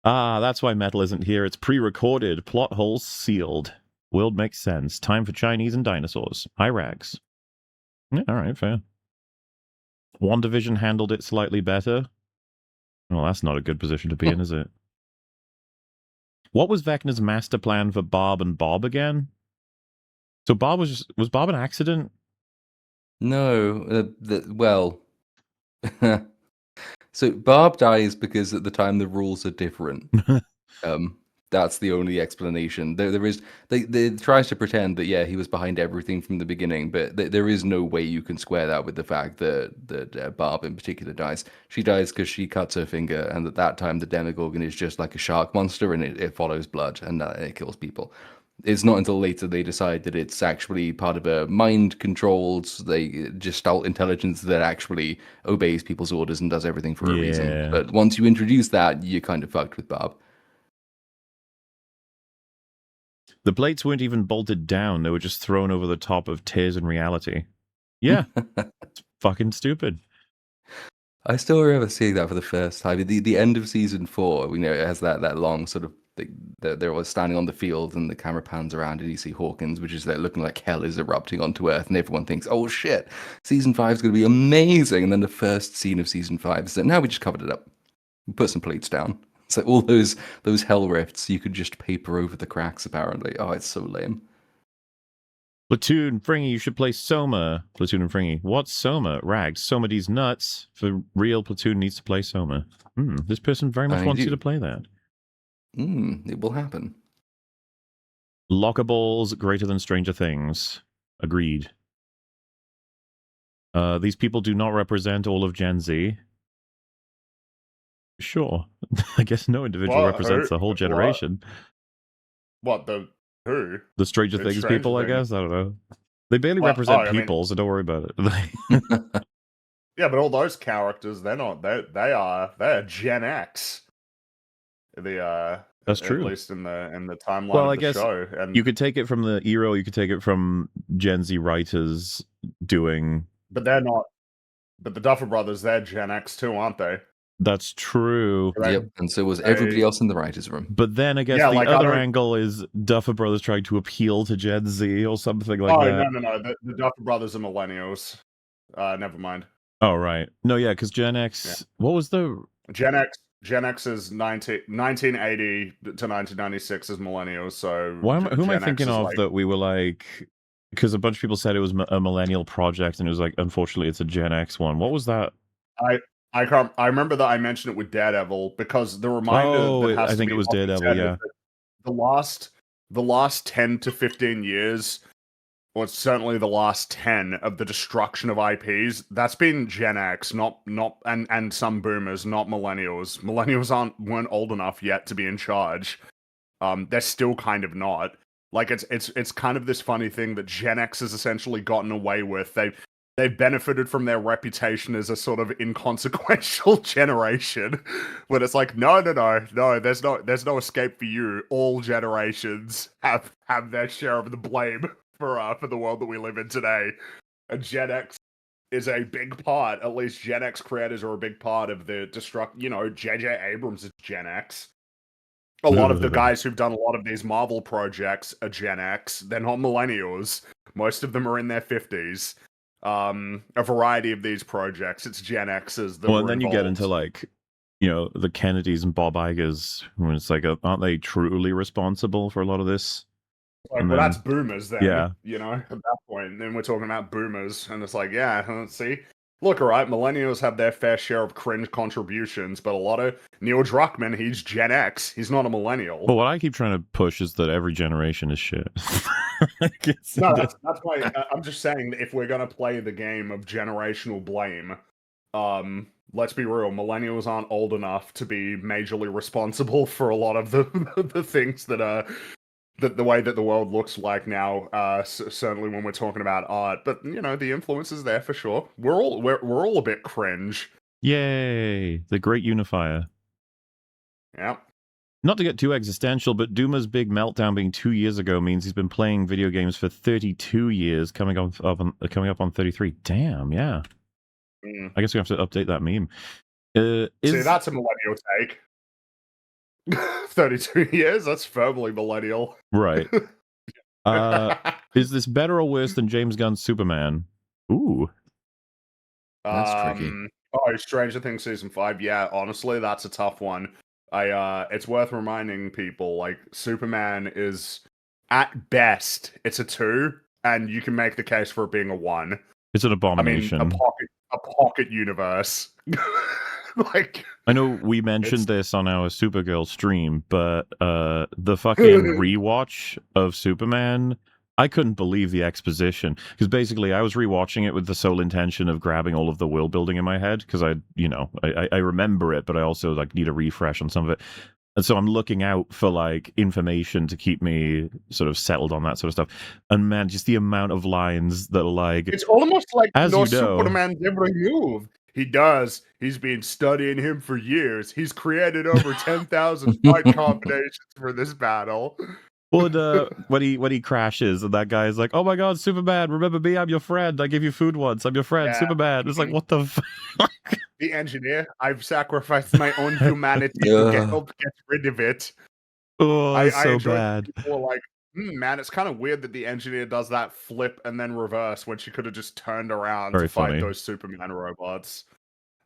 That's why Metal isn't here. It's pre-recorded. Plot holes sealed. World makes sense. Time for Chinese and dinosaurs. Hi, Rags. Yeah, all right, fair. WandaVision handled it slightly better. Well, that's not a good position to be in, is it? What was Vecna's master plan for Bob and Bob again? So Bob was Bob an accident? No, well, so Barb dies because at the time the rules are different. That's the only explanation. There is they tries to pretend that he was behind everything from the beginning, but there is no way you can square that with the fact that Barb in particular dies. She dies because she cuts her finger, and at that time the Demogorgon is just like a shark monster, and it follows blood and it kills people. It's not until later they decide that it's actually part of a mind-controlled, gestalt intelligence that actually obeys people's orders and does everything for a reason. But once you introduce that, you're kind of fucked with Barb. The plates weren't even bolted down. They were just thrown over the top of tears in reality. Yeah. It's fucking stupid. I still remember seeing that for the first time. The end of season 4, you know, it has that long sort of they're all standing on the field and the camera pans around and you see Hawkins, which is there looking like hell is erupting onto Earth, and everyone thinks, oh shit, season 5 is going to be amazing. And then the first scene of season 5 is that now we just covered it up. We put some plates down. So all those hell rifts, you could just paper over the cracks, apparently. Oh, it's so lame. Platoon, Fringy, you should play Soma. Platoon and Fringy. What's Soma? Rags. Soma D's nuts. For real, Platoon needs to play Soma. This person very much wants you to play that. It will happen. Lockables greater than Stranger Things. Agreed. These people do not represent all of Gen Z. Sure. I guess no individual represents the whole generation. What, who? The Stranger Things people, I guess? I don't know. They barely represent people, so don't worry about it. Yeah, but all those characters, they're not. They're Gen X. That's true. At least in the timeline well, of I the guess show. And you could take it from the era, or you could take it from Gen Z writers doing. But they're not. But the Duffer Brothers, they're Gen X too, aren't they? That's true. Yep, and so was everybody else in the writers' room. But then I guess the other angle is Duffer Brothers trying to appeal to Gen Z or something like that. Oh, no. The Duffer Brothers are millennials. Never mind. Oh, right. No, yeah, because Gen X... Yeah. What was the... Gen X is 1980 to 1996 is millennials, so... who am I thinking of that we were like... Because a bunch of people said it was a millennial project, and it was like, unfortunately, it's a Gen X one. What was that? I remember that I mentioned it with Daredevil, because the reminder that has I think it was Daredevil, yeah. The last 10 to 15 years, or certainly the last 10 of the destruction of IPs, that's been Gen X, and some boomers, not millennials. Millennials weren't old enough yet to be in charge. They're still kind of not. Like it's kind of this funny thing that Gen X has essentially gotten away with. They've benefited from their reputation as a sort of inconsequential generation, but it's like no, there's no escape for you. All generations have their share of the blame for the world that we live in today. And Gen X is a big part, at least Gen X creators are a big part of the J.J. Abrams is Gen X. A lot of the guys who've done a lot of these Marvel projects are Gen X. They're not millennials. Most of them are in their 50s. A variety of these projects, it's Gen X's that Well, were and then you get into involved. the Kennedys and Bob Igers, when it's like, aren't they truly responsible for a lot of this? Like, And well, then, that's boomers then. yeah. At that point, then we're talking about boomers, and it's like, yeah, see, look, all right, millennials have their fair share of cringe contributions, but a lot of Neil Druckmann, he's Gen X, he's not a millennial. But what I keep trying to push is that every generation is shit. No, that's why I'm just saying that if we're gonna play the game of generational blame, let's be real, millennials aren't old enough to be majorly responsible for a lot of the things that are the way that the world looks like now. Certainly when we're talking about art, but the influence is there for sure. We're all a bit cringe. Yay! The great unifier. Yeah. Not to get too existential, but Duma's big meltdown being 2 years ago means he's been playing video games for 32 years, coming up on 33. Damn, yeah. I guess we have to update that meme. See, that's a millennial take. 32 years? That's firmly millennial. Right. Is this better or worse than James Gunn's Superman? Ooh. That's tricky. Oh, Stranger Things Season 5. Yeah, honestly, that's a tough one. It's worth reminding people, like, Superman is, at best, it's a 2, and you can make the case for it being a 1. It's an abomination. I mean, a pocket universe. Like, I know we mentioned this on our Supergirl stream, but the fucking rewatch of Superman, I couldn't believe the exposition, because basically I was rewatching it with the sole intention of grabbing all of the world building in my head, because I remember it, but I also need a refresh on some of it. And so I'm looking out for information to keep me sort of settled on that sort of stuff. And man, just the amount of lines that are like, it's almost like as no you know, Superman's every move. He does. He's been studying him for years. He's created over 10,000 fight combinations for this battle. Well, when he crashes and that guy's like, "Oh my God, Superman! Remember me? I'm your friend. I gave you food once. I'm your friend, Yeah. Superman." It's like, what the fuck? The engineer. I've sacrificed my own humanity to help get rid of it. Oh, it's I so bad. People are like, man, it's kind of weird that the engineer does that flip and then reverse when she could have just turned around Very to fight funny. those Superman robots.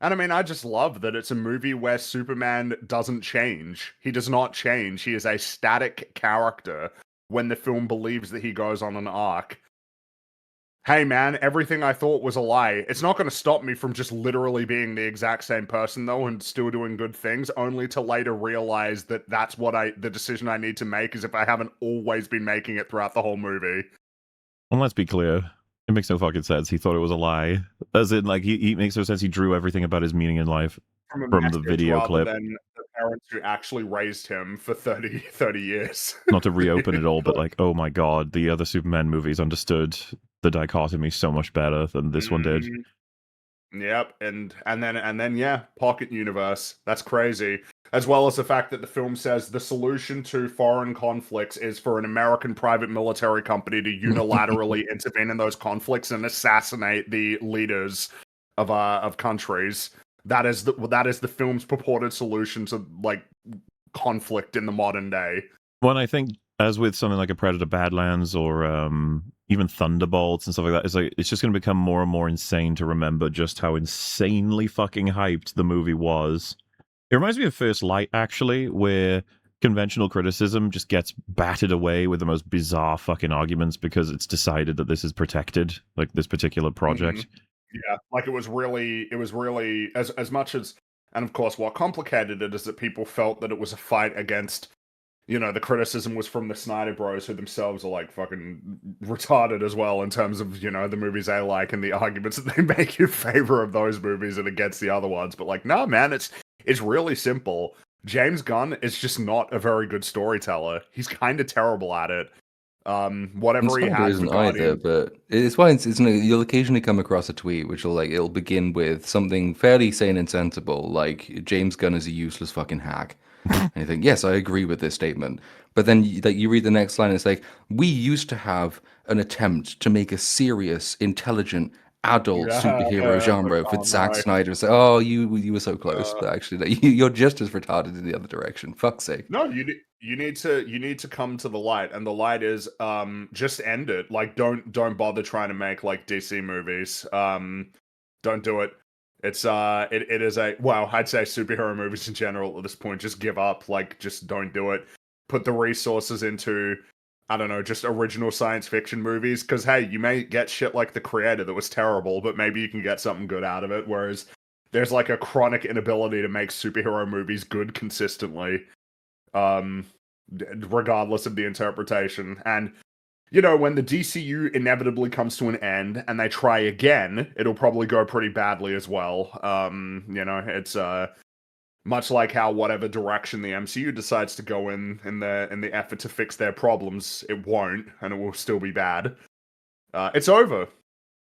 And I mean, I just love that it's a movie where Superman doesn't change. He does not change. He is a static character when the film believes that he goes on an arc. Hey man, everything I thought was a lie. It's not going to stop me from just literally being the exact same person though and still doing good things, only to later realize that that's the decision I need to make is if I haven't always been making it throughout the whole movie. Well, let's be clear. It makes no fucking sense. He thought it was a lie. As in, he makes no sense. He drew everything about his meaning in life from the video clip. Than the parents who actually raised him for 30 years. Not to reopen it all, but oh my God, the other Superman movies understood the dichotomy so much better than this one did. Yep, and then yeah, pocket universe. That's crazy. As well as the fact that the film says the solution to foreign conflicts is for an American private military company to unilaterally intervene in those conflicts and assassinate the leaders of countries. That is the film's purported solution to conflict in the modern day. Well, I think as with something like a Predator Badlands or even Thunderbolts and stuff like that, it's just going to become more and more insane to remember just how insanely fucking hyped the movie was. It reminds me of First Light, actually, where conventional criticism just gets batted away with the most bizarre fucking arguments because it's decided that this is protected, like this particular project. Yeah, it was really as much as, and of course what complicated it is that people felt that it was a fight against, the criticism was from the Snyder Bros, who themselves are fucking retarded as well in terms of, the movies they like and the arguments that they make in favor of those movies and against the other ones. But no, man, it's really simple. James Gunn is just not a very good storyteller. He's kind of terrible at it. Whatever he has isn't either, but it's why you'll occasionally come across a tweet which it'll begin with something fairly sane and sensible, like James Gunn is a useless fucking hack. And you think, yes, I agree with this statement. But then you read the next line, it's like, we used to have an attempt to make a serious, intelligent, adult superhero genre with Zack no. Snyder. So, oh, you were so close, but actually, like, you're just as retarded in the other direction. Fuck's sake. No, you need to come to the light, and the light is just end it. Like don't bother trying to make like DC movies. Don't do it. It's it is a well, I'd say superhero movies in general at this point. Just give up. Like just don't do it. Put the resources into I don't know, just original science fiction movies. Because hey, you may get shit like The Creator that was terrible, but maybe you can get something good out of it. Whereas there's like a chronic inability to make superhero movies good consistently. Regardless of the interpretation. And you know, when the DCU inevitably comes to an end and they try again, it'll probably go pretty badly as well. You know, it's much like how whatever direction the MCU decides to go in the effort to fix their problems, it won't, and it will still be bad. It's over.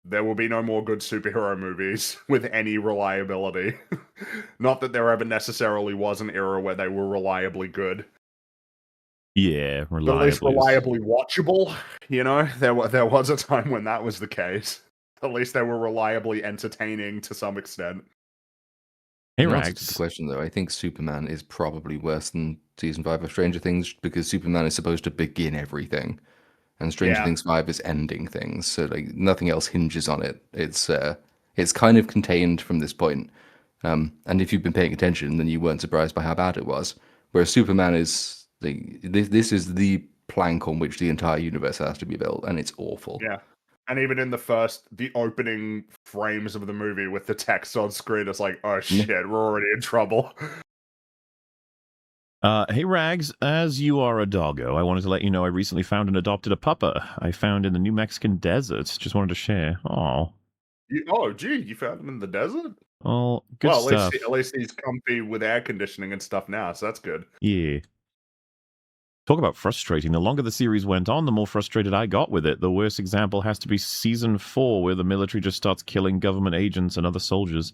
There will be no more good superhero movies with any reliability. Not that there ever necessarily was an era where they were reliably good. Yeah, But at least reliably watchable. You know, there was a time when that was the case. At least they were reliably entertaining to some extent. Hey, In answer to Rags. the question, though, I think Superman is probably worse than season 5 of Stranger Things because Superman is supposed to begin everything, and Stranger Things 5 is ending things. So like nothing else hinges on it. It's kind of contained from this point. And if you've been paying attention, then you weren't surprised by how bad it was. Whereas Superman is this is the plank on which the entire universe has to be built, and it's awful. Yeah. And even in the opening frames of the movie with the text on screen, it's like, oh shit, we're already in trouble. Hey, Rags, as you are a doggo, I wanted to let you know I recently found and adopted a puppa I found in the New Mexican desert. Just wanted to share. Oh, Gee, you found him in the desert? well, good stuff. At least he's comfy with air conditioning and stuff now, so that's good. Yeah. Talk about frustrating. The longer the series went on, the more frustrated I got with it. The worst example has to be season 4, where the military just starts killing government agents and other soldiers.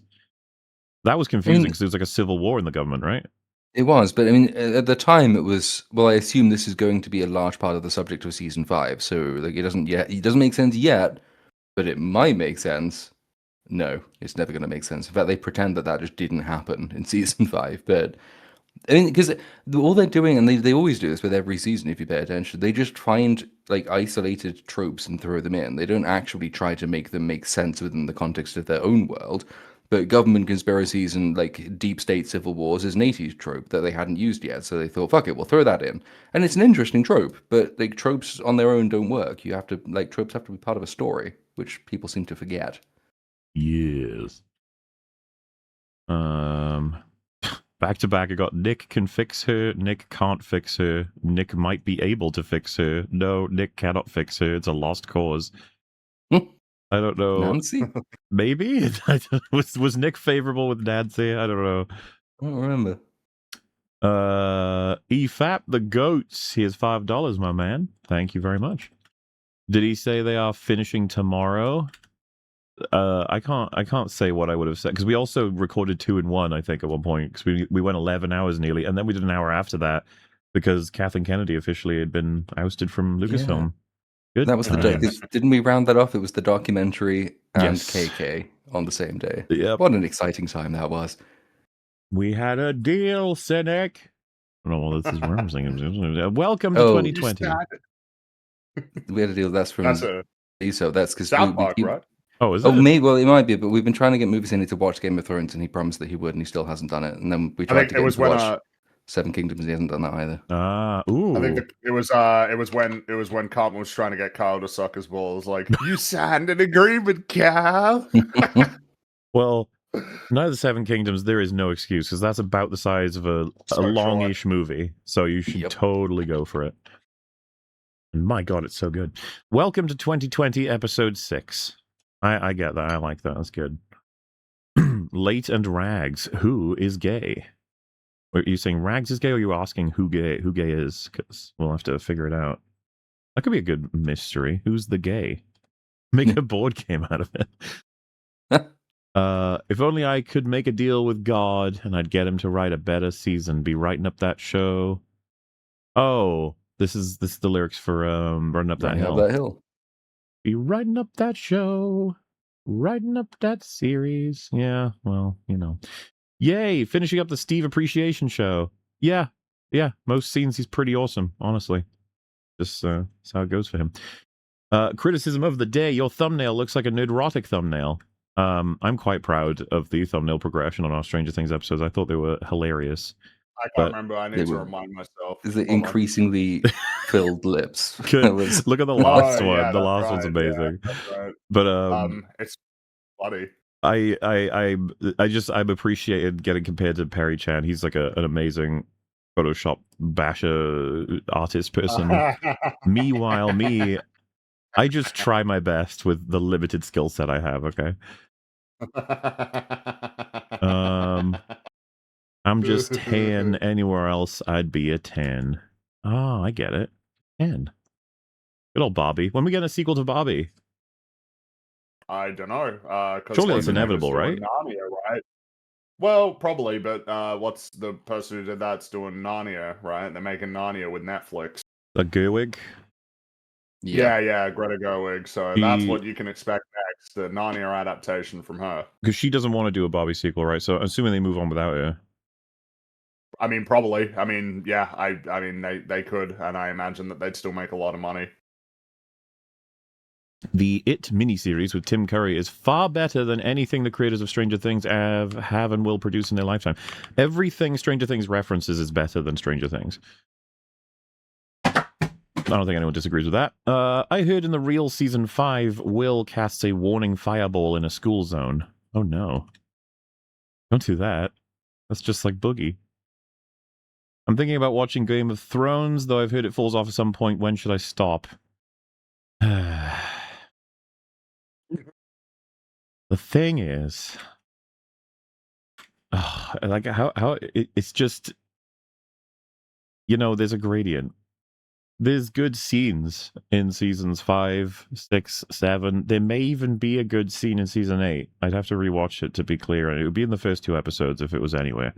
That was confusing because there was like a civil war in the government, right? It was, but I mean, at the time it was. Well, I assume this is going to be a large part of the subject of season 5. So like, it doesn't make sense yet, but it might make sense. No, it's never going to make sense. In fact, they pretend that just didn't happen in season 5, but. I mean, because all they're doing, and they always do this with every season, if you pay attention, they just find like isolated tropes and throw them in. They don't actually try to make them make sense within the context of their own world. But government conspiracies and like deep state civil wars is an 80s trope that they hadn't used yet. So they thought, fuck it, we'll throw that in. And it's an interesting trope, but like tropes on their own don't work. You have to, like, tropes have to be part of a story, which people seem to forget. Yes. Back to back, I got Nick can fix her, Nick can't fix her, Nick might be able to fix her. No, Nick cannot fix her. It's a lost cause. I don't know. Nancy? Maybe? was Nick favorable with Nancy? I don't know. I don't remember. EFAP the goats. Here's $5, my man. Thank you very much. Did he say they are finishing tomorrow? I can't say what I would have said because we also recorded 2 in 1, I think, at one point because we went 11 hours nearly, and then we did an hour after that because Kathleen Kennedy officially had been ousted from Lucasfilm. Good. That was didn't we round that off? It was the documentary and KK on the same day. Yep. What an exciting time that was. We had a deal, Cynic. I don't know what this is referencing. Welcome to 2020. We had a deal. That's from ESO. That's because South Park, right? Oh, is it? Maybe. Well, it might be, but we've been trying to get movies in to watch Game of Thrones, and he promised that he would, and he still hasn't done it. And then we tried to get him to watch Seven Kingdoms, and he hasn't done that either. Ooh. I think it was when Carlton was trying to get Kyle to suck his balls. Like, you signed an agreement, Kyle. Well, neither Seven Kingdoms. There is no excuse because that's about the size of a longish movie, so you should totally go for it. And my God, it's so good. Welcome to 2020, episode 6. I get that. I like that. That's good. Late and Rags. Who is gay? Are you saying Rags is gay, or are you asking who gay is? Because we'll have to figure it out. That could be a good mystery. Who's the gay? Make a board game out of it. If only I could make a deal with God, and I'd get him to write a better season. Be writing up that show. Oh, this is the lyrics for Running Up That Hill. That hill. Be writing up that show. writing up that series. Yeah, well, Yay, finishing up the Steve Appreciation Show. Yeah, most scenes he's pretty awesome, honestly. Just that's how it goes for him. Criticism of the day, your thumbnail looks like a nerdrotic thumbnail. I'm quite proud of the thumbnail progression on our Stranger Things episodes. I thought they were hilarious. I can't remember. I need to remind myself. Is it increasingly filled lips? Look at the last one. Yeah, the last one's amazing. Yeah, that's right. But it's bloody. I'm appreciated getting compared to Perry Chan. He's like an amazing Photoshop basher artist person. Meanwhile, I just try my best with the limited skill set I have, okay? I'm just 10. Anywhere else, I'd be a 10. Oh, I get it. 10. Good old Bobby. When we get a sequel to Bobby? I don't know. Surely that's inevitable, right? Narnia, right? Well, probably, but what's the person who did that's doing Narnia, right? They're making Narnia with Netflix. Gerwig? Yeah, Greta Gerwig. So that's what you can expect next, the Narnia adaptation from her. Because she doesn't want to do a Bobby sequel, right? So assuming they move on without her. I mean, probably. I mean, yeah, I mean, they could, and I imagine that they'd still make a lot of money. The It miniseries with Tim Curry is far better than anything the creators of Stranger Things have and will produce in their lifetime. Everything Stranger Things references is better than Stranger Things. I don't think anyone disagrees with that. I heard in the real season 5, Will casts a warning fireball in a school zone. Oh no. Don't do that. That's just like Boogie. I'm thinking about watching Game of Thrones, though I've heard it falls off at some point. When should I stop? The thing is, like how it's just, there's a gradient. There's good scenes in seasons 5, 6, 7. There may even be a good scene in season 8. I'd have to rewatch it to be clear, and it would be in the first 2 episodes if it was anywhere.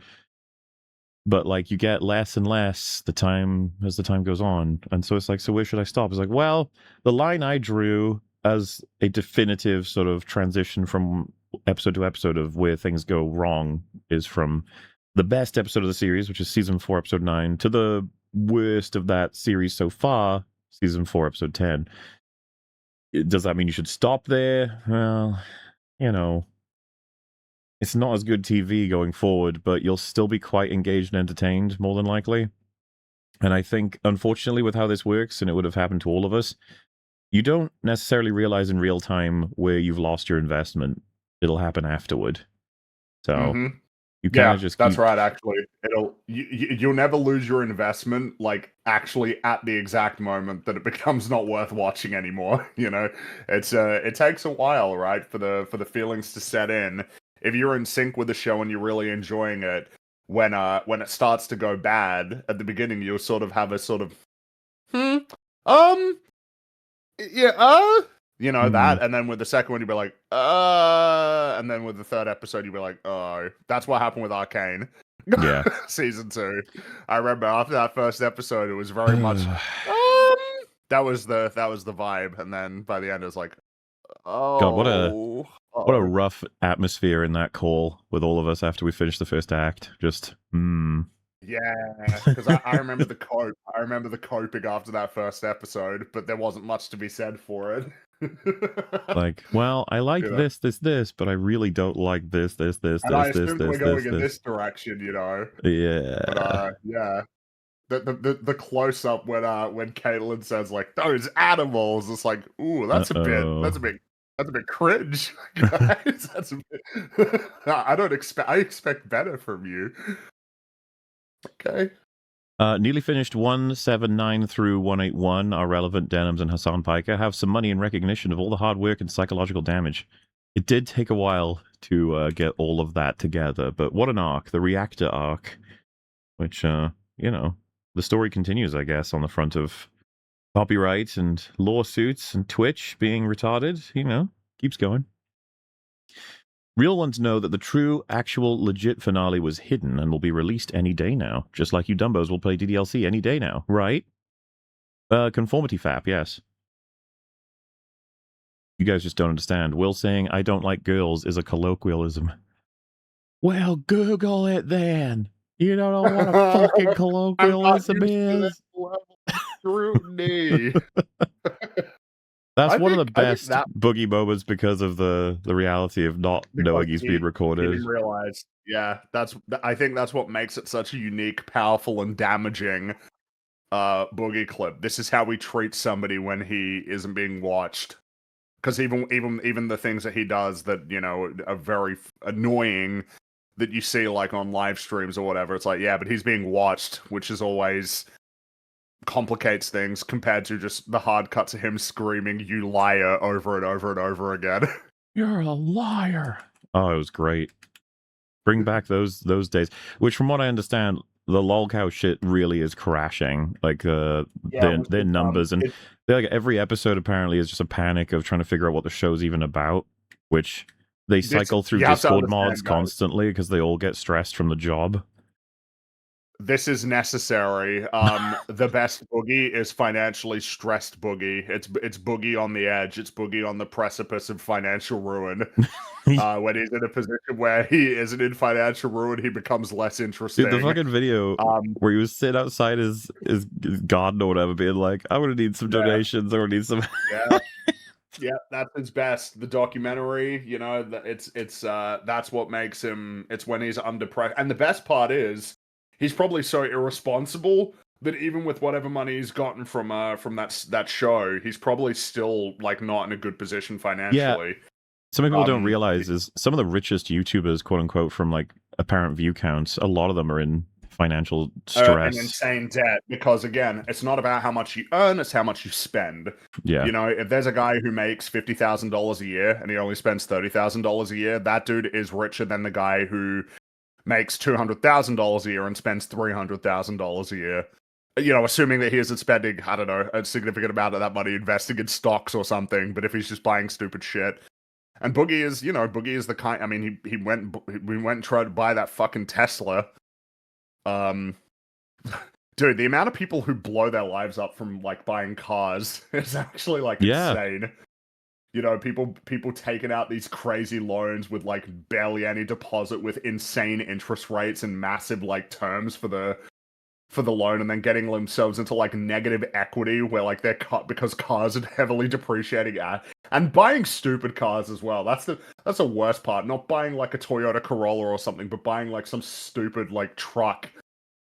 But like you get less and less as the time goes on, and so it's like, so where should I stop? It's like, well, the line I drew as a definitive sort of transition from episode to episode of where things go wrong is from the best episode of the series, which is season 4, episode 9, to the worst of that series so far, season 4, episode 10. Does that mean you should stop there? Well, it's not as good TV going forward, but you'll still be quite engaged and entertained, more than likely. And I think, unfortunately, with how this works, and it would have happened to all of us, you don't necessarily realize in real time where you've lost your investment. It'll happen afterward. So you kind of just that's right. Actually, you'll never lose your investment. Like actually, at the exact moment that it becomes not worth watching anymore. It takes a while, right, for the feelings to set in. If you're in sync with the show and you're really enjoying it, when it starts to go bad at the beginning, you'll sort of have a sort of that, and then with the second one you'll be like, and then with the third episode you'll be like, oh, that's what happened with Arcane. Yeah. Season 2. I remember after that first episode it was very much that was the vibe, and then by the end it was like, oh God, what a rough atmosphere in that call with all of us after we finished the first act. Just Yeah, because I remember the cope. I remember the coping after that first episode, but there wasn't much to be said for it. Like, well, I like this, but I really don't like this. And I assume we're going in this direction, Yeah. But yeah, the close up when Caitlin says like those animals, it's like, ooh, that's a bit cringe, guys. That's a bit. I expect better from you. Okay. Nearly finished 179 through 181. Our relevant Denims and Hassan Piker have some money in recognition of all the hard work and psychological damage. It did take a while to get all of that together, but what an arc, the reactor arc, which, the story continues, I guess, on the front of copyright and lawsuits and Twitch being retarded, keeps going. Real ones know that the true, actual, legit finale was hidden and will be released any day now, just like you Dumbos will play DDLC any day now, right? Conformity FAP, yes. You guys just don't understand. Will saying I don't like girls is a colloquialism. Well, Google it then. You don't know what a fucking I'm not colloquialism used to this is. level of scrutiny. That's I one of the think best that boogie moments because of the reality of not knowing he's being he recorded. didn't realize. Yeah, I think that's what makes it such a unique, powerful, and damaging boogie clip. This is how we treat somebody when he isn't being watched. Because even the things that he does that, you know, are very annoying that you see like on live streams or whatever, it's like, yeah, but he's being watched, which is always complicates things compared to just the hard cuts of him screaming "you liar" over and over and over again. You're a liar. Oh, it was great. Bring back those days. Which, from what I understand, the lolcow shit really is crashing. Like their numbers and like every episode apparently is just a panic of trying to figure out what the show's even about. Which they cycle through Discord mods constantly because they all get stressed from the job. This is necessary. The best boogie is financially stressed boogie. It's boogie on the edge. It's boogie on the precipice of financial ruin. When he's in a position where he isn't in financial ruin, he becomes less interesting. Dude, the fucking video where he was sitting outside his garden or whatever, being like, "I'm gonna need some donations. I'm gonna need some." Yeah, that's his best. The documentary, you know, it's that's what makes him. It's when he's under pressure, and the best part is, he's probably so irresponsible that even with whatever money he's gotten from that show, he's probably still like not in a good position financially. Yeah. Something people don't realize is some of the richest YouTubers, quote unquote, from like apparent view counts, a lot of them are in financial stress and insane debt, because again, it's not about how much you earn, it's how much you spend. Yeah. You know, if there's a guy who makes $50,000 a year and he only spends $30,000 a year, that dude is richer than the guy who makes $200,000 a year and spends $300,000 a year. You know, assuming that he isn't spending, I don't know, a significant amount of that money investing in stocks or something, but if he's just buying stupid shit. And Boogie is, you know, Boogie is the kind, I mean, we went and tried to buy that fucking Tesla. Dude, the amount of people who blow their lives up from, like, buying cars is actually, like, insane. You know, people taking out these crazy loans with, like, barely any deposit with insane interest rates and massive, like, terms for the loan, and then getting themselves into like negative equity where like they're cut because cars are heavily depreciating and buying stupid cars as well. That's the worst part. Not buying like a Toyota Corolla or something, but buying like some stupid like truck,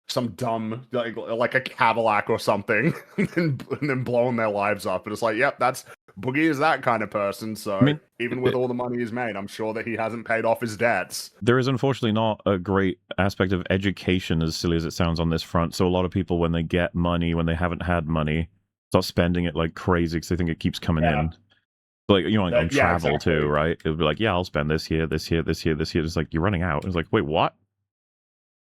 some dumb like a Cadillac or something, and then blowing their lives up. And it's like, yep, that's Boogie is that kind of person. So I mean, even with all the money he's made, I'm sure that he hasn't paid off his debts. There is unfortunately not a great aspect of education, as silly as it sounds, on this front. So a lot of people, when they get money, when they haven't had money, start spending it like crazy because they think it keeps coming in. Like, you know, like on travel too, right? It would be like, yeah, I'll spend this here, this here, this here, this here. It's like, you're running out. It's like, wait, what?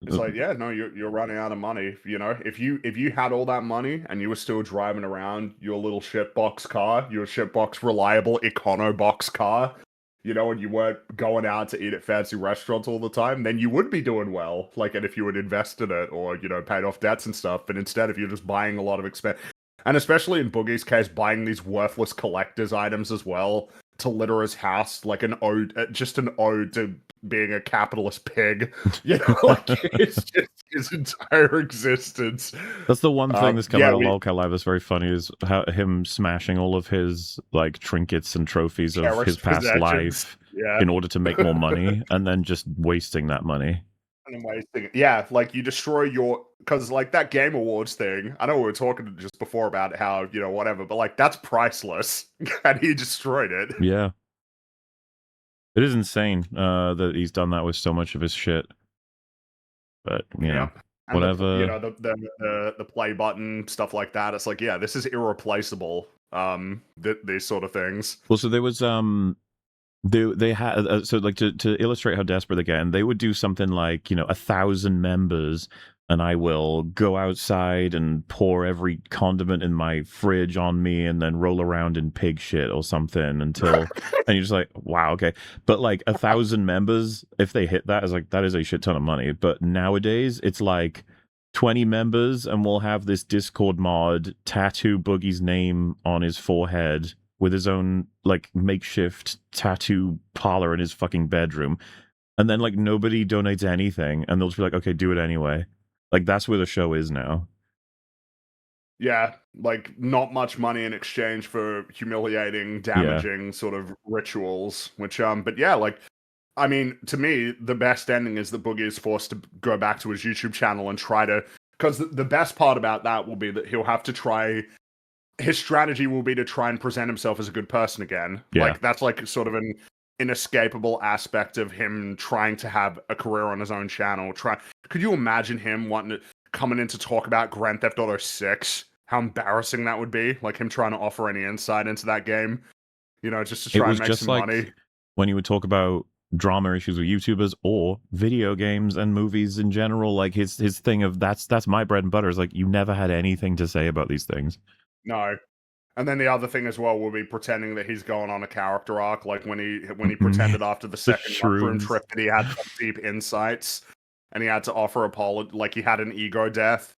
It's like, yeah, no, you're running out of money. You know, if you had all that money and you were still driving around your little shitbox car, your shitbox reliable econo box car, you know, and you weren't going out to eat at fancy restaurants all the time, then you would be doing well. Like, and if you had invested it or, you know, paid off debts and stuff. But instead, if you're just buying a lot of expense, and especially in Boogie's case, buying these worthless collector's items as well to litter his house, like an ode to being a capitalist pig, you know, like it's just his entire existence. That's the one thing that's coming out of Lolcow Live that's very funny, is how him smashing all of his like trinkets and trophies of his past life in order to make more money, and then just wasting that money. And wasting it. Yeah, like you destroy your, because like that Game Awards thing, I know we were talking just before about how, you know, whatever, but like that's priceless, and he destroyed it. Yeah. It is insane that he's done that with so much of his shit. But, you know, whatever. You know, the play button, stuff like that. It's like, yeah, this is irreplaceable. These sort of things. Well, so there was they had so like to illustrate how desperate they get, and they would do something like, you know, 1,000 members, and I will go outside and pour every condiment in my fridge on me and then roll around in pig shit or something until, and you're just like, wow, okay. But like 1,000 members, if they hit that, is like, that is a shit ton of money. But nowadays it's like 20 members and we'll have this Discord mod tattoo Boogie's name on his forehead with his own like makeshift tattoo parlor in his fucking bedroom, and then like nobody donates anything, and they'll just be like, okay, do it anyway. Like that's where the show is now. Yeah, like not much money in exchange for humiliating, damaging sort of rituals. Which, but yeah, like, I mean, to me, the best ending is that Boogie is forced to go back to his YouTube channel and try to. Because the best part about that will be that he'll have to try. His strategy will be to try and present himself as a good person again. Yeah. Like that's like sort of an inescapable aspect of him trying to have a career on his own channel. Could you imagine him wanting to coming in to talk about Grand Theft Auto 6? How embarrassing that would be, like him trying to offer any insight into that game, just to try and make some money. When you would talk about drama issues with YouTubers or video games and movies in general, like his thing of that's my bread and butter is like you never had anything to say about these things. No. And then the other thing as well will be pretending that he's going on a character arc, like when he pretended after the second mushroom trip that he had some deep insights and he had to offer apology, like he had an ego death.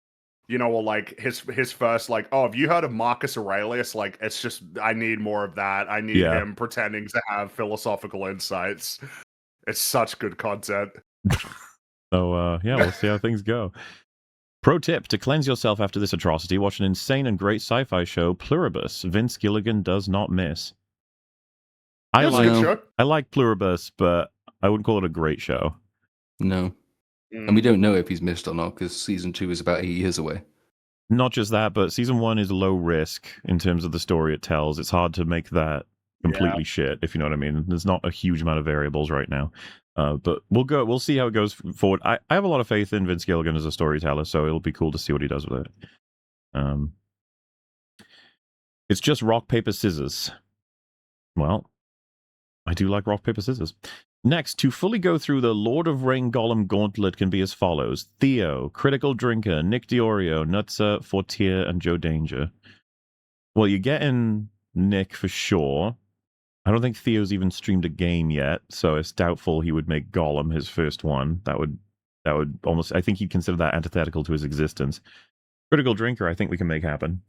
Or like his first, like, oh, have you heard of Marcus Aurelius? Like, it's just, I need more of that. I need him pretending to have philosophical insights. It's such good content. So, we'll see how things go. Pro tip, to cleanse yourself after this atrocity, watch an insane and great sci-fi show, Pluribus. Vince Gilligan does not miss. I like Pluribus, but I wouldn't call it a great show. No. And we don't know if he's missed or not, because season 2 is about 8 years away. Not just that, but season 1 is low risk in terms of the story it tells. It's hard to make that completely shit, if you know what I mean. There's not a huge amount of variables right now. But we'll see how it goes forward. I have a lot of faith in Vince Gilligan as a storyteller, so it'll be cool to see what he does with it. It's just rock, paper, scissors. Well, I do like rock, paper, scissors. Next, to fully go through the Lord of Rain Golem gauntlet can be as follows. Theo, Critical Drinker, Nick Diorio, Nutzer, Fortier, and Joe Danger. Well, you're getting Nick for sure. I don't think Theo's even streamed a game yet, so it's doubtful he would make Golem his first one. That would almost, I think he'd consider that antithetical to his existence. Critical Drinker, I think we can make happen.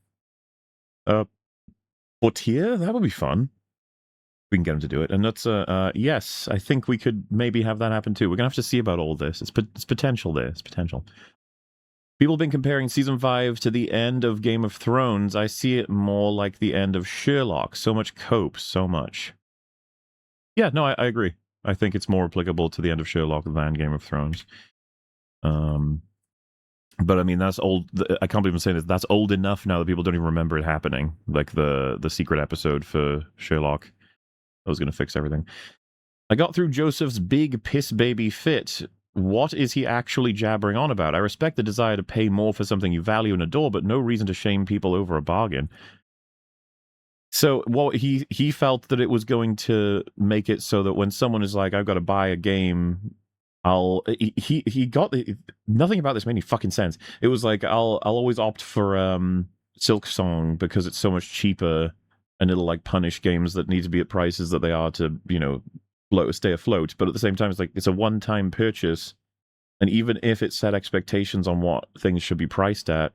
Fortier, that would be fun. We can get him to do it. And that's yes, I think we could maybe have that happen too. We're gonna have to see about all this. It's potential there. It's potential. People have been comparing season 5 to the end of Game of Thrones. I see it more like the end of Sherlock. So much cope, so much. Yeah, no, I agree. I think it's more applicable to the end of Sherlock than Game of Thrones. But I mean, that's old. I can't believe I'm saying this. That's old enough now that people don't even remember it happening. Like the secret episode for Sherlock. I was going to fix everything. I got through Joseph's big piss baby fit. What is he actually jabbering on about? I respect the desire to pay more for something you value and adore, but no reason to shame people over a bargain. So, well, he felt that it was going to make it so that when someone is like, I've got to buy a game, he got nothing about this made any fucking sense. It was like, I'll always opt for Silk Song because it's so much cheaper. And it'll like punish games that need to be at prices that they are to, stay afloat. But at the same time, it's like it's a one-time purchase. And even if it set expectations on what things should be priced at,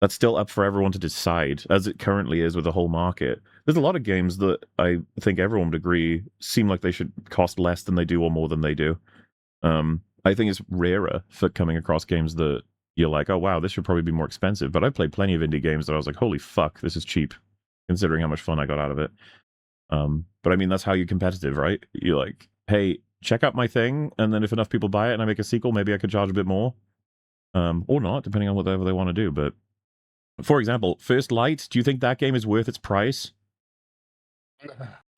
that's still up for everyone to decide, as it currently is with the whole market. There's a lot of games that I think everyone would agree seem like they should cost less than they do or more than they do. I think it's rarer for coming across games that you're like, oh, wow, this should probably be more expensive. But I've played plenty of indie games that I was like, holy fuck, this is cheap, considering how much fun I got out of it. But I mean, that's how you're competitive, right? You're like, hey, check out my thing, and then if enough people buy it and I make a sequel, maybe I could charge a bit more. Or not, depending on whatever they want to do. But, for example, First Light, do you think that game is worth its price?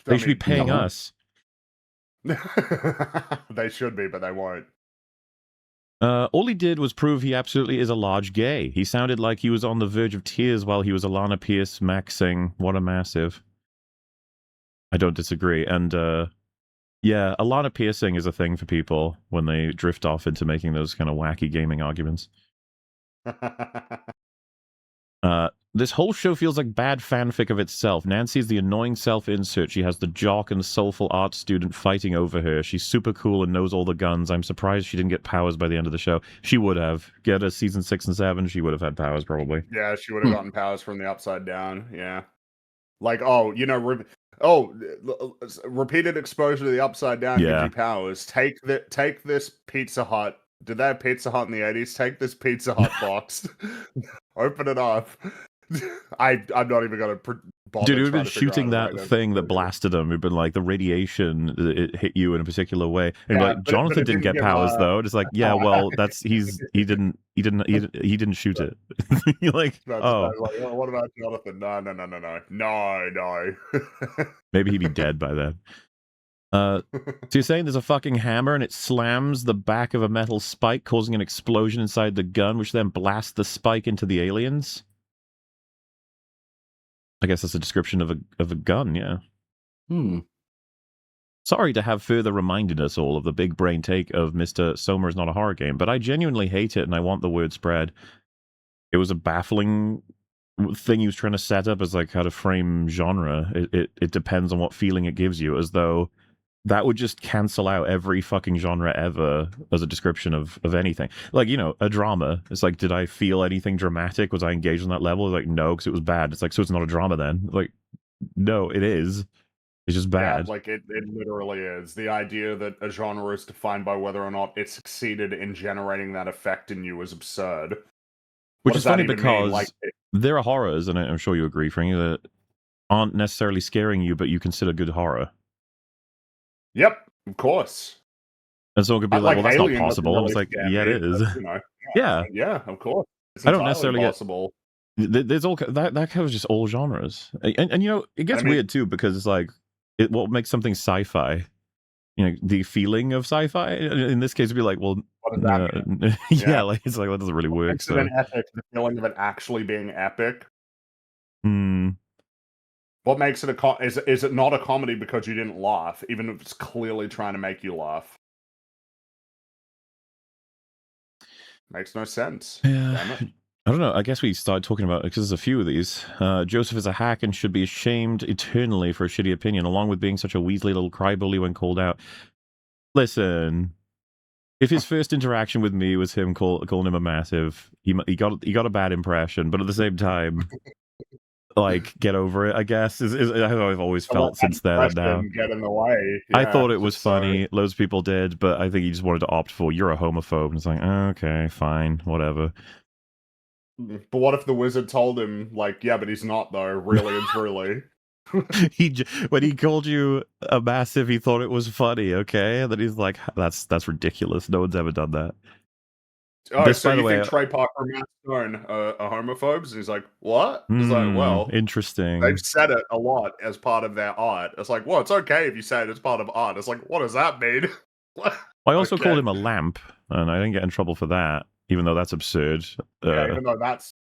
They should be paying us. They should be, but they won't. All he did was prove he absolutely is a large gay. He sounded like he was on the verge of tears while he was Alana Pierce maxing. What a massive. I don't disagree. And, yeah, Alana piercing is a thing for people when they drift off into making those kind of wacky gaming arguments. This whole show feels like bad fanfic of itself. Nancy's the annoying self-insert. She has the jock and soulful art student fighting over her. She's super cool and knows all the guns. I'm surprised she didn't get powers by the end of the show. She would have. Get a season 6 and 7, she would have had powers probably. Yeah, she would have gotten powers from the Upside Down, yeah. Like, repeated exposure to the upside down gives Yeah. you powers. Take this Pizza Hut. Did they have Pizza Hut in the 80s? Take this Pizza Hut box, open it up. I'm not even gonna bother Dude, it would have trying been to figure out shooting a that right answer thing for that it. blasted him. It'd been like the radiation, it hit you in a particular way. And Yeah, like, but Jonathan it didn't didn't get give powers though. Just like, yeah, well, that's he didn't shoot it. You're like, That's oh, like, oh, what about Jonathan? No. maybe he'd be dead by then. So you're saying there's a fucking hammer and it slams the back of a metal spike, causing an explosion inside the gun, which then blasts the spike into the aliens? I guess that's a description of a gun, yeah. Sorry to have further reminded us all of the big brain take of Mr. Somer is not a horror game, but I genuinely hate it and I want the word spread. It was a baffling thing he was trying to set up as like how to frame genre. It depends on what feeling it gives you, as though that would just cancel out every fucking genre ever as a description of anything. Like, a drama. It's like, did I feel anything dramatic? Was I engaged on that level? Like, no, because it was bad. It's like, so it's not a drama then? Like, no, it is. It's just bad. Yeah, like it literally is. The idea that a genre is defined by whether or not it succeeded in generating that effect in you is absurd. Which is funny because there are horrors, and I'm sure you agree, Frankie, that aren't necessarily scaring you, but you consider good horror. Yep, of course. And someone could be like, well, that's Alien not possible. And it's like, yeah, it is. Yeah. Yeah, of course. It's I don't necessarily possible. There's all that covers just all genres. And it gets weird too, because it's like, what makes something sci-fi? The feeling of sci-fi in this case would be like, well, what does that mean? Yeah, like it's like that doesn't really work. So an epic, the feeling of it actually being epic. What makes it is it not a comedy because you didn't laugh, even if it's clearly trying to make you laugh? Makes no sense. Yeah. I don't know. I guess we started talking about, because there's a few of these. Joseph is a hack and should be ashamed eternally for a shitty opinion, along with being such a Weasley little crybaby when called out. Listen, if his first interaction with me was him calling him a massive, he got a bad impression. But at the same time, like, get over it, I guess. Is how I've always felt since then. And now get in the way. I thought it was funny. Loads of people did, but I think he just wanted to opt for, you're a homophobe. And it's like, okay, fine, whatever. But what if the wizard told him, like, yeah, but he's not, though, really and truly? When he called you a massive, he thought it was funny, okay? And then he's like, that's ridiculous. No one's ever done that. Oh, so you think Trey Parker and Matt Stone are homophobes? And he's like, what? It's like, well, interesting. They've said it a lot as part of their art. It's like, well, it's okay if you say it as part of art. It's like, what does that mean? I also called him a lamp, and I didn't get in trouble for that, even though that's absurd. Yeah, even though that's,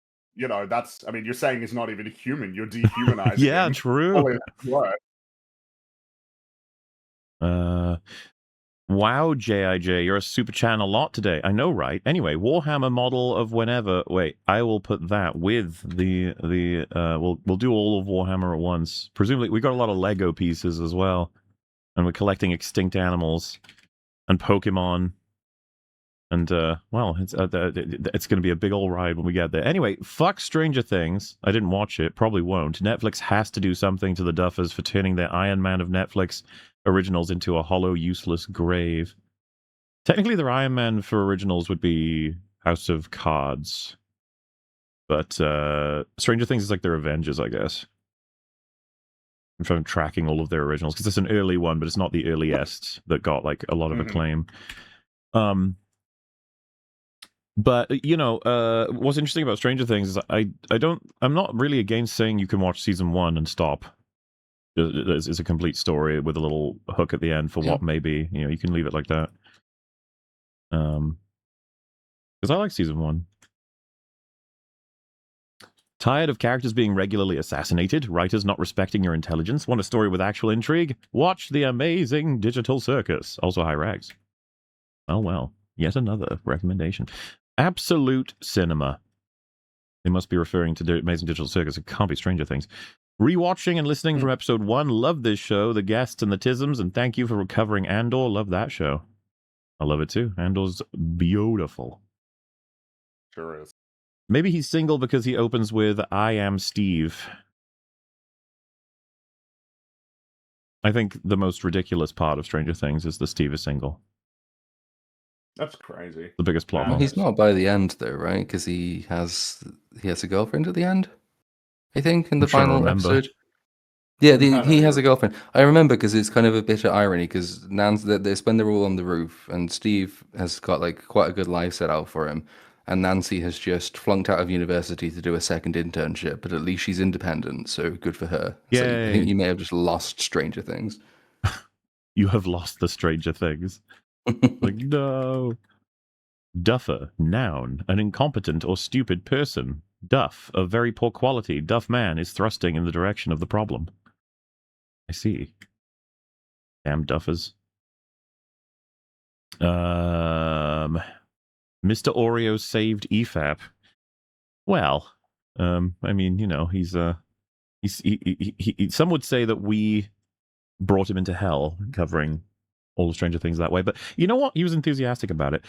I mean, you're saying he's not even a human. You're dehumanizing yeah, him. true. Wow, JIJ, you're a super chan a lot today. I know, right? Anyway, Warhammer model of whenever. Wait, I will put that with the we'll do all of Warhammer at once. Presumably, we got a lot of Lego pieces as well, and we're collecting extinct animals and Pokemon. And, well, it's going to be a big old ride when we get there. Anyway, fuck Stranger Things. I didn't watch it. Probably won't. Netflix has to do something to the Duffers for turning their Iron Man of Netflix originals into a hollow, useless grave. Technically, their Iron Man for originals would be House of Cards. But Stranger Things is like their Avengers, I guess. If I'm tracking all of their originals, because it's an early one, but it's not the earliest that got like a lot of acclaim. But what's interesting about Stranger Things is I'm not really against saying you can watch season 1 and stop. It's a complete story with a little hook at the end for what may be. You can leave it like that. Because I like season 1. Tired of characters being regularly assassinated, writers not respecting your intelligence, want a story with actual intrigue? Watch The Amazing Digital Circus. Also, High Rags. Oh well, yet another recommendation. Absolute Cinema. They must be referring to the Amazing Digital Circus. It can't be Stranger Things. Rewatching and listening from episode 1. Love this show, the guests and the tisms, and thank you for recovering Andor. Love that show. I love it too. Andor's beautiful. Sure is. Maybe he's single because he opens with, I am Steve. I think the most ridiculous part of Stranger Things is that Steve is single. That's crazy. The biggest plot Well, hole. He's not by the end though, right? Because he has a girlfriend at the end. I think in the I'm trying to final remember. episode. Yeah, don't he has a even- girlfriend. I remember because it's kind of a bitter irony because it's when they're all on the roof and Steve has got like quite a good life set out for him, and Nancy has just flunked out of university to do a second internship, but at least she's independent, so good for her. So I Yay. think you may have just lost Stranger Things. You have lost the Stranger Things. Like, no. Duffer, noun, an incompetent or stupid person. Duff, of very poor quality. Duff man is thrusting in the direction of the problem. I see. Damn duffers. Mr. Oreo saved EFAP. Well, I mean, you know, he's some would say that we brought him into hell, covering all the Stranger Things that way. But you know what? He was enthusiastic about it.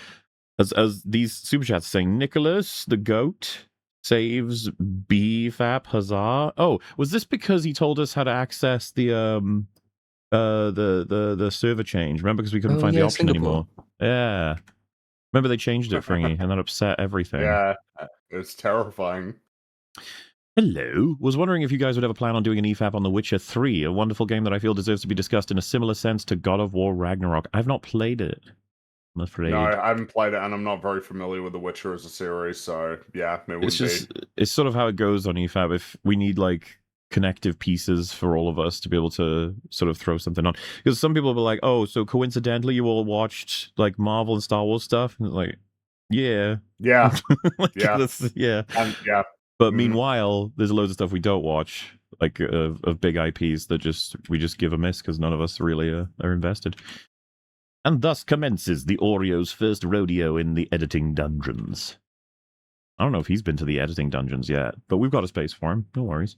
As these super chats saying, Nicholas the goat saves BFAP huzzah. Oh, was this because he told us how to access the server change? Remember, because we couldn't find the option Singapore. anymore. Yeah. Remember they changed it, Fringy, and that upset everything. Yeah, it's terrifying. Hello. Was wondering if you guys would ever plan on doing an EFAP on The Witcher 3, a wonderful game that I feel deserves to be discussed in a similar sense to God of War Ragnarok. I've not played it, I'm afraid. No, I haven't played it, and I'm not very familiar with The Witcher as a series, so yeah, it wouldn't It's just, be. it's sort of how it goes on EFAP. If we need like connective pieces for all of us to be able to sort of throw something on, because some people will be like, oh, so coincidentally you all watched like Marvel and Star Wars stuff, and it's like, yeah, Yeah, like, Yeah. yeah. and yeah, But Mhm. meanwhile, there's loads of stuff we don't watch, like of big IPs that we just give a miss because none of us really are invested. And thus commences the Oreo's first rodeo in the editing dungeons. I don't know if he's been to the editing dungeons yet, but we've got a space for him. No worries.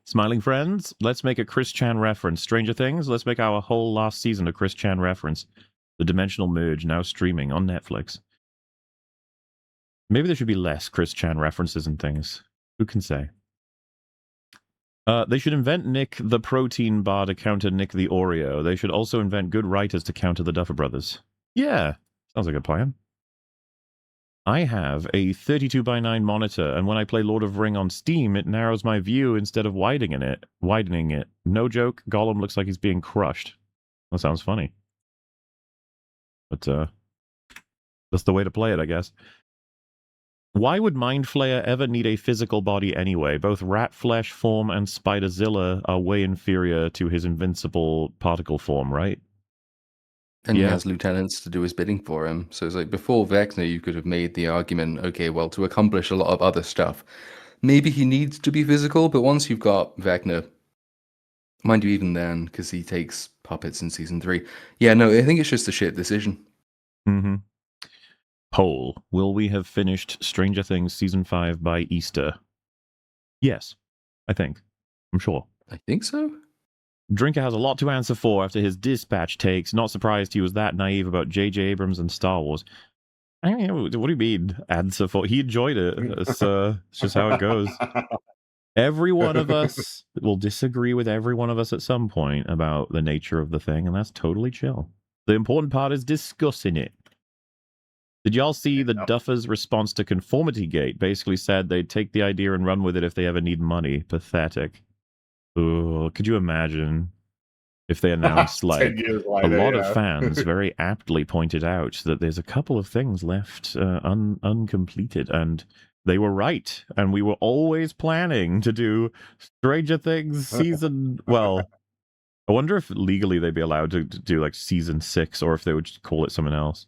Smiling friends, let's make a Chris Chan reference. Stranger Things, let's make our whole last season a Chris Chan reference. The Dimensional Merge, now streaming on Netflix. Maybe there should be less Chris Chan references and things. Who can say? They should invent Nick the protein bar to counter Nick the Oreo. They should also invent good writers to counter the Duffer Brothers. Yeah, sounds like a plan. I have a 32:9 monitor, and when I play Lord of Ring on Steam, it narrows my view instead of widening it. No joke, Gollum looks like he's being crushed. That sounds funny. But that's the way to play it, I guess. Why would Mind Flayer ever need a physical body anyway? Both rat flesh form and Spiderzilla are way inferior to his invincible particle form, right? And he Yeah. has lieutenants to do his bidding for him. So it's like before Vecna, you could have made the argument, okay, well, to accomplish a lot of other stuff, maybe he needs to be physical, but once you've got Vecna, mind you, even then, because he takes puppets in season 3. Yeah, no, I think it's just a shit decision. Mm-hmm. Poll. Will we have finished Stranger Things Season 5 by Easter? Yes, I think. I'm sure. I think so. Drinker has a lot to answer for after his dispatch takes. Not surprised he was that naive about J.J. Abrams and Star Wars. I mean, what do you mean, answer for? He enjoyed it. It's just how it goes. Every one of us will disagree with every one of us at some point about the nature of the thing, and that's totally chill. The important part is discussing it. Did y'all see the Duffers' response to Conformity Gate? Basically said they'd take the idea and run with it if they ever need money. Pathetic. Ooh, could you imagine if they announced, 10 like, years a later, lot of yeah. fans very aptly pointed out that there's a couple of things left uncompleted, and they were right. And we were always planning to do Stranger Things season... Well, I wonder if legally they'd be allowed to do, like, season 6, or if they would just call it something else.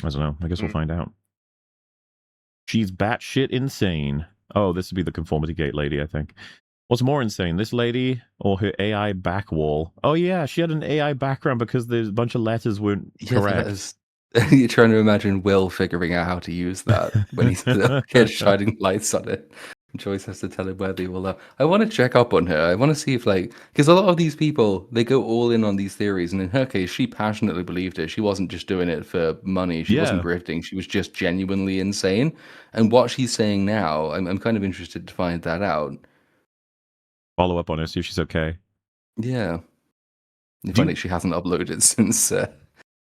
I don't know. I guess we'll find out. She's batshit insane. Oh, this would be the Conformity Gate lady, I think. What's more insane, this lady or her AI back wall? Oh, yeah, she had an AI background because there's a bunch of letters weren't correct. You're trying to imagine Will figuring out how to use that when he's shining lights on it. Joyce has to tell him where they will are. I want to check up on her. I want to see if, like, because a lot of these people, they go all in on these theories. And in her case, she passionately believed it. She wasn't just doing it for money. She wasn't grifting. She was just genuinely insane. And what she's saying now, I'm kind of interested to find that out. Follow up on her, see if she's okay. Yeah. You Do find you- out she hasn't uploaded since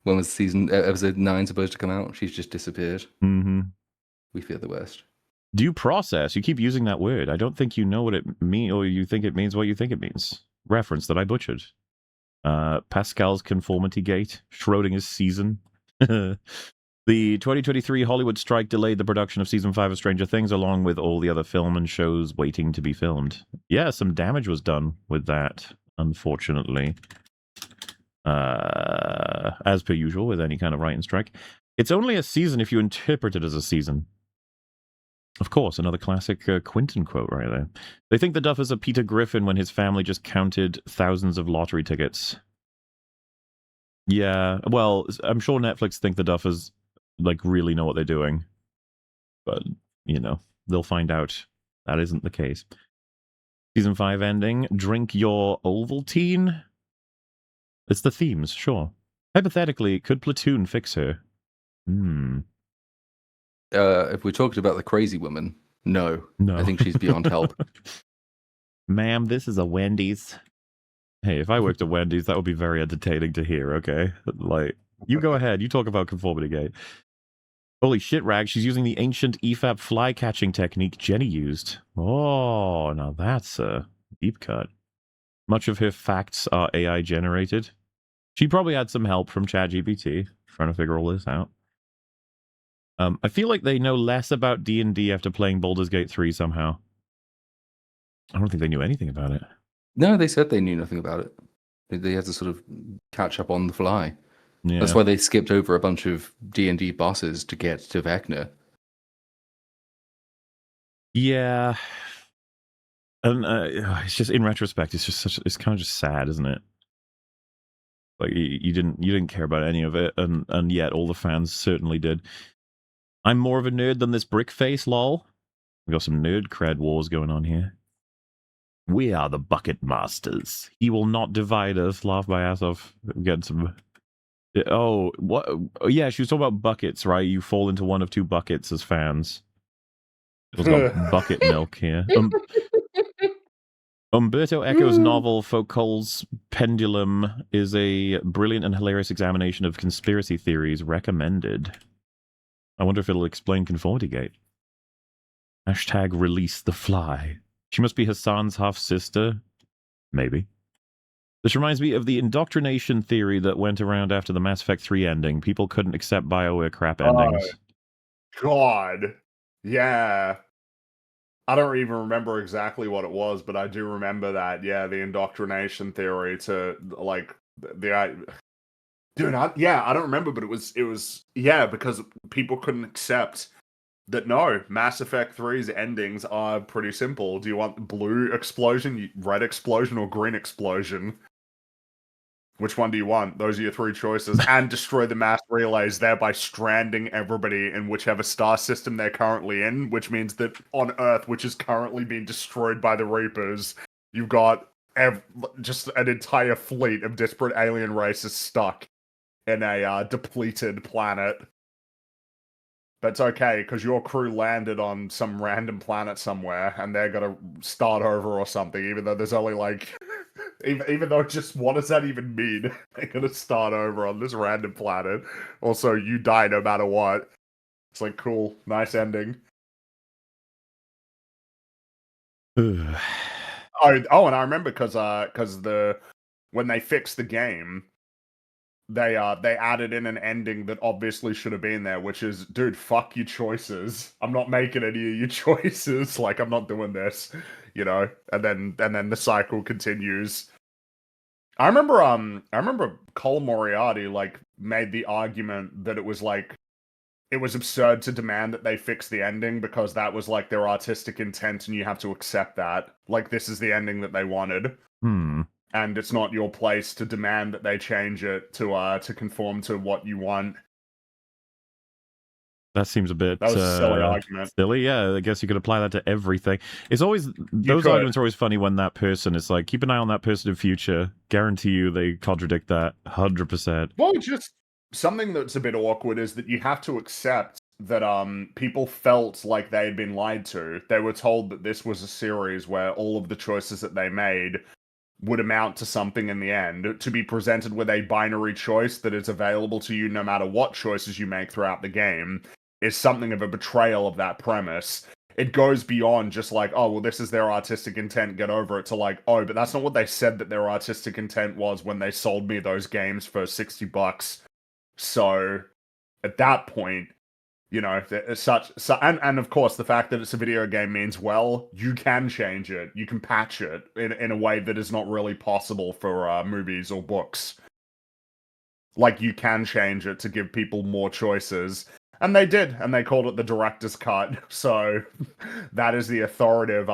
when was episode 9 supposed to come out? She's just disappeared. Mm-hmm. We fear the worst. Do you process? You keep using that word. I don't think you know what it means, or you think it means what you think it means. Reference that I butchered. Pascal's conformity gate. Schrodinger's season. The 2023 Hollywood strike delayed the production of season 5 of Stranger Things, along with all the other film and shows waiting to be filmed. Yeah, some damage was done with that, unfortunately. As per usual with any kind of writing strike. It's only a season if you interpret it as a season. Of course, another classic Quentin quote right there. They think the Duffers are Peter Griffin when his family just counted thousands of lottery tickets. Yeah, well, I'm sure Netflix think the Duffers like really know what they're doing, but you know they'll find out that isn't the case. Season 5 ending. Drink your Ovaltine. It's the themes, sure. Hypothetically, could Platoon fix her? If we talked about the crazy woman, no. No. I think she's beyond help. Ma'am, this is a Wendy's. Hey, if I worked at Wendy's, that would be very entertaining to hear, okay? Like, you go ahead. You talk about conformity gate. Holy shit, Rag. She's using the ancient EFAP fly catching technique Jenny used. Oh, now that's a deep cut. Much of her facts are AI generated. She probably had some help from ChatGPT trying to figure all this out. I feel like they know less about D&D after playing Baldur's Gate 3 somehow. I don't think they knew anything about it. No, they said they knew nothing about it. They had to sort of catch up on the fly. Yeah. That's why they skipped over a bunch of D&D bosses to get to Vecna. Yeah. And it's just, in retrospect, it's just it's kind of just sad, isn't it? Like you didn't care about any of it, and yet all the fans certainly did. I'm more of a nerd than this brick face, lol. We got some nerd cred wars going on here. We are the bucket masters. He will not divide us. Laugh my ass off. Get some. Oh, what? Oh, yeah, she was talking about buckets, right? You fall into one of two buckets as fans. We've got bucket milk here. Umberto Eco's novel Foucault's Pendulum is a brilliant and hilarious examination of conspiracy theories. Recommended. I wonder if it'll explain conformity gate. Hashtag release the fly. She must be Hassan's half-sister. Maybe. This reminds me of the indoctrination theory that went around after the Mass Effect 3 ending. People couldn't accept BioWare crap endings. God. Yeah. I don't even remember exactly what it was, but I do remember that. Yeah, the indoctrination theory to, like, dude, I don't remember, but it was because people couldn't accept that. No, Mass Effect 3's endings are pretty simple. Do you want blue explosion, red explosion, or green explosion? Which one do you want? Those are your three choices. And destroy the mass relays, thereby stranding everybody in whichever star system they're currently in, which means that on Earth, which is currently being destroyed by the Reapers, you've got just an entire fleet of disparate alien races stuck in a depleted planet. That's okay, because your crew landed on some random planet somewhere, and they're gonna start over or something, even though there's only, like... even though just, what does that even mean? They're gonna start over on this random planet. Also, you die no matter what. It's like, cool, nice ending. Ugh. Oh, and I remember because when they fixed the game, they added in an ending that obviously should have been there, which is, dude, fuck your choices. I'm not making any of your choices. Like, I'm not doing this, you know. And then the cycle continues. I remember Cole Moriarty like made the argument that it was absurd to demand that they fix the ending because that was like their artistic intent and you have to accept that. Like, this is the ending that they wanted. And it's not your place to demand that they change it to conform to what you want. That seems a bit That was a silly argument. Silly, yeah. I guess you could apply that to everything. It's always those arguments are always funny when that person is like, keep an eye on that person in future. Guarantee you they contradict that 100%. Well, just something that's a bit awkward is that you have to accept that people felt like they had been lied to. They were told that this was a series where all of the choices that they made would amount to something in the end. To be presented with a binary choice that is available to you no matter what choices you make throughout the game is something of a betrayal of that premise. It goes beyond just like, oh, well, this is their artistic intent, get over it, to like, oh, but that's not what they said that their artistic intent was when they sold me those games for $60. So at that point, you know, and of course, the fact that it's a video game means, well, you can change it, you can patch it in a way that is not really possible for movies or books. Like, you can change it to give people more choices, and they did, and they called it the director's cut. So that is the authoritative,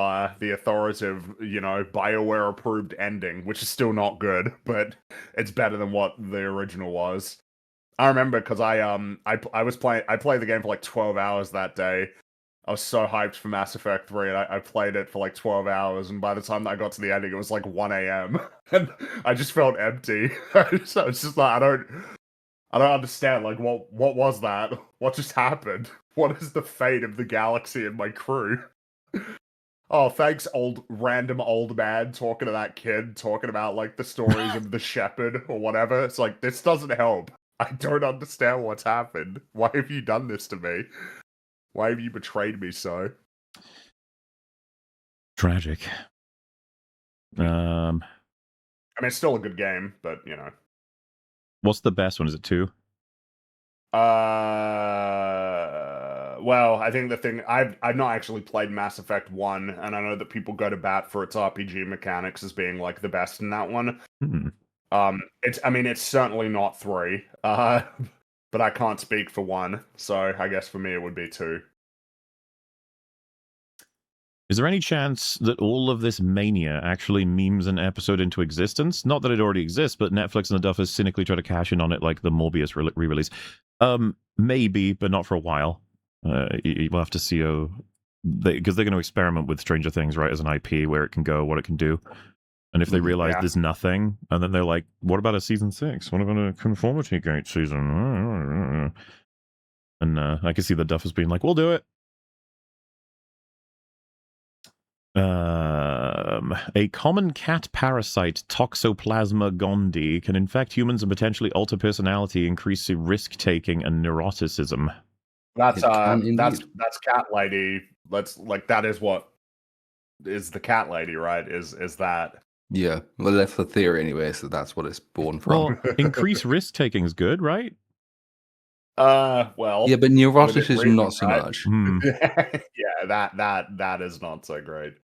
you know, BioWare approved ending, which is still not good, but it's better than what the original was. I remember because I played the game for like 12 hours that day. I was so hyped for Mass Effect 3, and I played it for like 12 hours, and by the time that I got to the ending, it was like 1 a.m. and I just felt empty. So it's just like, I don't understand, like, what was that? What just happened? What is the fate of the galaxy and my crew? Oh, thanks, random old man talking to that kid, talking about like the stories of the shepherd or whatever. It's like, this doesn't help. I don't understand what's happened. Why have you done this to me? Why have you betrayed me so? Tragic. I mean, it's still a good game, but you know. What's the best one? Is it 2? Well, I think the thing I've not actually played Mass Effect 1, and I know that people go to bat for its RPG mechanics as being like the best in that one. It's certainly not 3. But I can't speak for 1, so I guess for me it would be 2. Is there any chance that all of this mania actually memes an episode into existence? Not that it already exists, but Netflix and the Duffers cynically try to cash in on it like the Morbius re-release. Maybe, but not for a while. We'll have to see because they're going to experiment with Stranger Things, right, as an IP, where it can go, what it can do. And if they realize there's nothing, and then they're like, what about a season 6? What about a conformity gate season? And I can see the Duffers being like, we'll do it. A common cat parasite, Toxoplasma gondii, can infect humans and potentially alter personality, increase risk-taking and neuroticism. That's Cat Lady. That is what is the Cat Lady, right? Is that? Yeah, well, that's the theory anyway, so that's what it's born from. Well, increased risk-taking is good, right? Well, yeah, but neuroticism not so much. Yeah, that is not so great.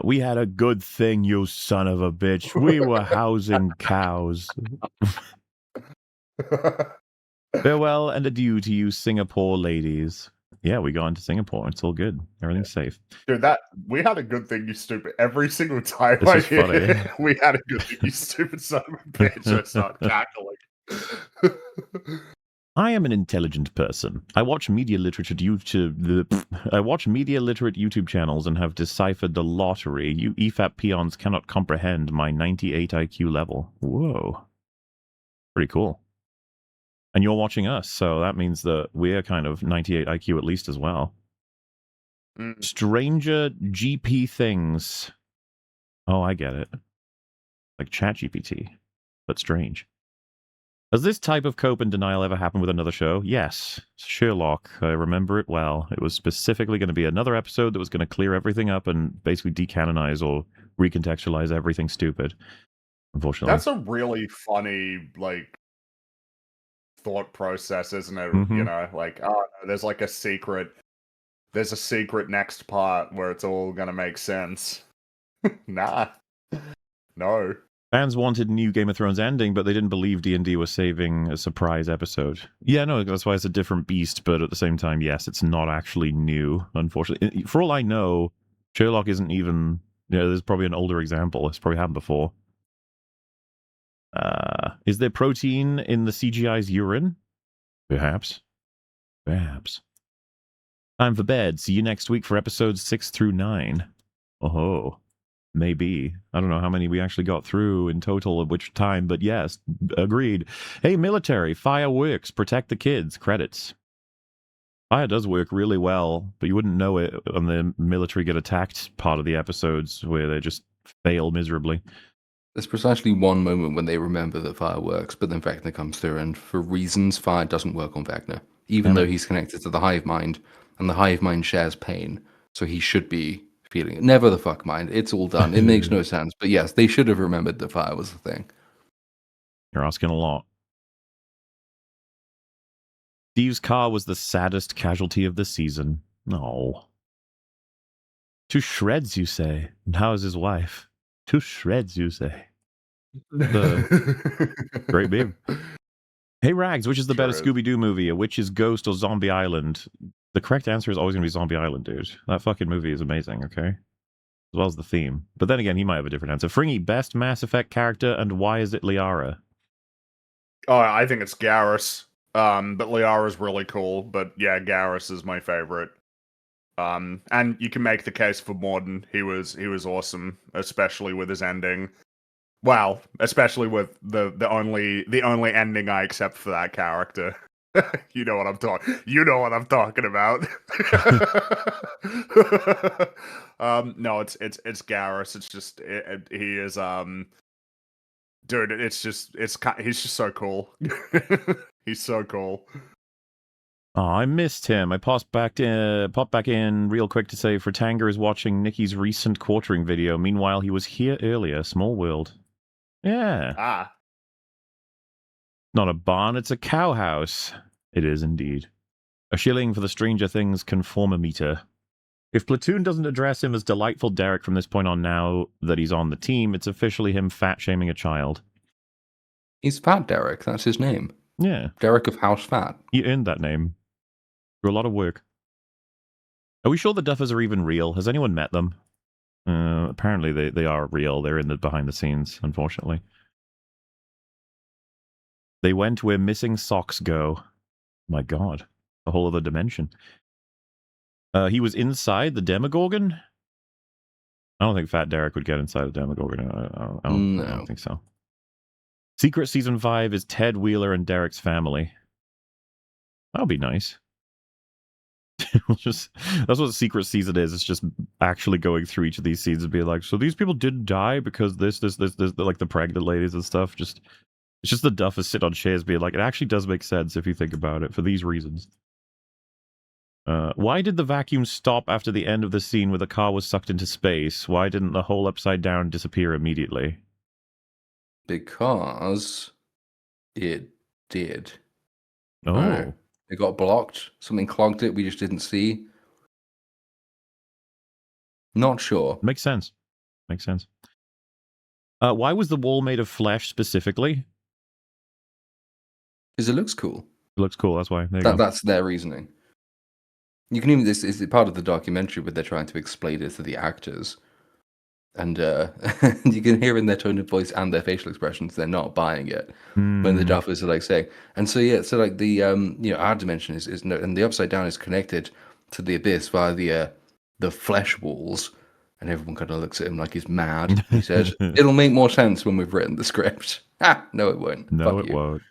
We had a good thing, you son of a bitch. We were housing cows. Farewell and adieu to you, Singapore ladies. Yeah, we go into Singapore. It's all good. Everything's safe. Dude, we had a good thing, you stupid. Every single time this is funny. We had a good thing, you stupid son of a bitch. I start cackling. I am an intelligent person. I watch media literate YouTube channels and have deciphered the lottery. You EFAP peons cannot comprehend my 98 IQ level. Whoa. Pretty cool. And you're watching us, so that means that we're kind of 98 IQ at least as well. Stranger GP things. Oh, I get it. Like ChatGPT, but strange. Has this type of cope and denial ever happened with another show? Yes. Sherlock. I remember it well. It was specifically going to be another episode that was going to clear everything up and basically decanonize or recontextualize everything stupid. Unfortunately. That's a really funny, like, thought process, isn't it? You know, like, oh, no, there's a secret next part where it's all going to make sense. Nah. No. Fans wanted new Game of Thrones ending, but they didn't believe D&D was saving a surprise episode. Yeah, no, that's why it's a different beast, but at the same time, yes, it's not actually new, unfortunately. For all I know, Sherlock isn't even... there's probably an older example. It's probably happened before. Is there protein in the CGI's urine? Perhaps. Perhaps. Time for bed. See you next week for episodes 6 through 9. Oh-ho. Maybe. I don't know how many we actually got through in total at which time, but yes, agreed. Hey, military, fire works, protect the kids, credits. Fire does work really well, but you wouldn't know it on the military get attacked part of the episodes where they just fail miserably. There's precisely one moment when they remember that fire works, but then Vecna comes through, and for reasons, fire doesn't work on Vecna. Even though he's connected to the hive mind, and the hive mind shares pain, so he should be feeling it. Never the fuck mind. It's all done. It makes no sense. But yes, they should have remembered that fire was the thing. You're asking a lot. Steve's car was the saddest casualty of the season. No. To shreds, you say. And how is his wife? To shreds, you say. Great meme. Hey, Rags, which is the better Scooby-Doo movie? A Witch's Ghost or Zombie Island? The correct answer is always going to be Zombie Island, dude. That fucking movie is amazing, okay? As well as the theme. But then again, he might have a different answer. Fringy, best Mass Effect character, and why is it Liara? Oh, I think it's Garrus. But Liara's really cool. But yeah, Garrus is my favorite. And you can make the case for Morden. He was awesome, especially with his ending. Well, especially with the only ending I accept for that character. You know what I'm talking. You know what I'm talking about. No, it's Garrus. It's just he is dude. It's just he's just so cool. He's so cool. Oh, I missed him. I popped back in real quick to say Fratanga is watching Nikki's recent quartering video. Meanwhile, he was here earlier. Small world. Yeah. Ah. Not a barn, it's a cow house. It is indeed. A shilling for the Stranger Things conformometer. If Platoon doesn't address him as delightful Derek from this point on now that he's on the team, it's officially him fat-shaming a child. He's Fat Derek, that's his name. Yeah. Derek of House Fat. He earned that name. Through a lot of work. Are we sure the Duffers are even real? Has anyone met them? Apparently they are real. They're in the behind the scenes, unfortunately. They went where missing socks go. My God. A whole other dimension. He was inside the Demogorgon? I don't think Fat Derek would get inside the Demogorgon. I don't think so. Secret Season 5 is Ted Wheeler and Derek's family. That'll be nice. That's what Secret Season is. It's just actually going through each of these scenes and being like, so these people didn't die because this, like the pregnant ladies and stuff. It's just the Duffers sit on chairs being like, it actually does make sense if you think about it for these reasons. Why did the vacuum stop after the end of the scene where the car was sucked into space? Why didn't the whole upside down disappear immediately? Because it did. Oh. It got blocked. Something clogged it. We just didn't see. Not sure. Makes sense. Makes sense. Why was the wall made of flesh specifically? Because it looks cool. It looks cool. That's why. That's their reasoning. You can even, this is part of the documentary where they're trying to explain it to the actors. And you can hear in their tone of voice and their facial expressions, they're not buying it when the Duffers are like saying. And so, yeah, so like the, our dimension is no, and the upside down is connected to the abyss via the flesh walls. And everyone kind of looks at him like he's mad. He says, it'll make more sense when we've written the script. No, it won't. No, it won't.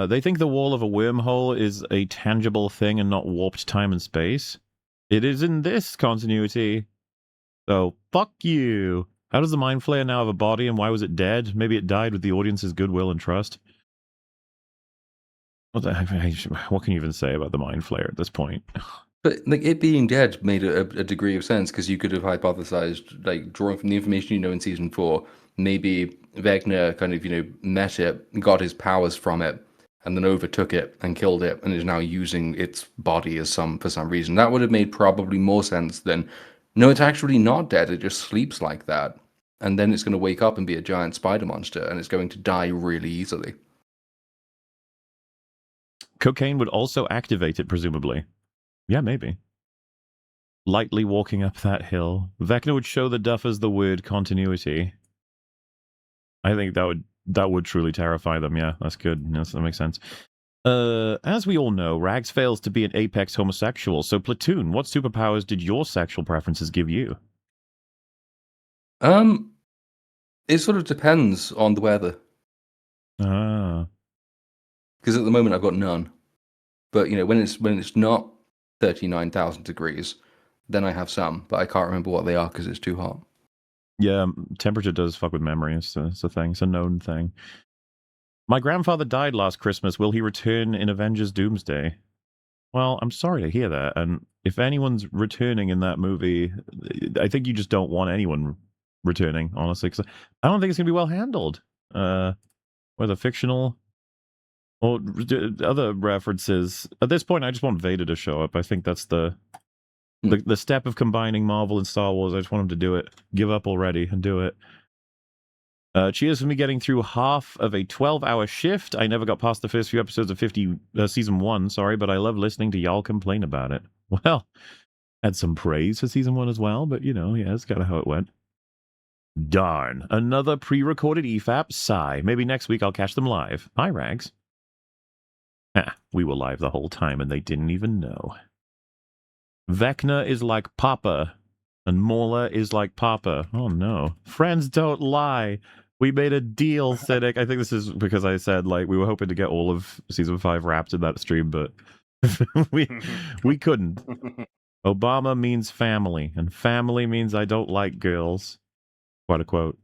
They think the wall of a wormhole is a tangible thing and not warped time and space. It is in this continuity. So, fuck you. How does the Mind Flayer now have a body and why was it dead? Maybe it died with the audience's goodwill and trust. What can you even say about the Mind Flayer at this point? But like it being dead made a degree of sense because you could have hypothesized, like drawing from the information you know in season 4, maybe Vecna kind of met it, got his powers from it, and then overtook it and killed it, and is now using its body as for some reason. That would have made probably more sense than no, it's actually not dead. It just sleeps like that, and then it's going to wake up and be a giant spider monster, and it's going to die really easily. Cocaine would also activate it, presumably. Yeah, maybe. Lightly walking up that hill. Vecna would show the Duffers the word continuity. I think that would truly terrify them. Yeah, that's good. Yes, that makes sense. As we all know, Rags fails to be an apex homosexual. So, Platoon, what superpowers did your sexual preferences give you? It sort of depends on the weather. Ah. Because at the moment I've got none. But when it's not 39,000 degrees, then I have some, but I can't remember what they are because it's too hot. Yeah, temperature does fuck with memory. It's a thing. It's a known thing. My grandfather died last Christmas. Will he return in Avengers Doomsday? Well, I'm sorry to hear that. And if anyone's returning in that movie, I think you just don't want anyone returning, honestly, because I don't think it's going to be well handled. Whether fictional or other references. At this point, I just want Vader to show up. I think that's the step of combining Marvel and Star Wars. I just want him to do it. Give up already and do it. Cheers for me getting through half of a 12-hour shift. I never got past the first few episodes of season 1, sorry, but I love listening to y'all complain about it. Well, had some praise for season 1 as well, but yeah, that's kind of how it went. Darn. Another pre-recorded EFAP. Sigh. Maybe next week I'll catch them live. Hi, Rags. We were live the whole time and they didn't even know. Vecna is like Papa, and Mola is like Papa. Oh no. Friends don't lie. We made a deal, Cynic. I think this is because I said, we were hoping to get all of Season 5 wrapped in that stream, but we couldn't. Obama means family, and family means I don't like girls. Quite a quote.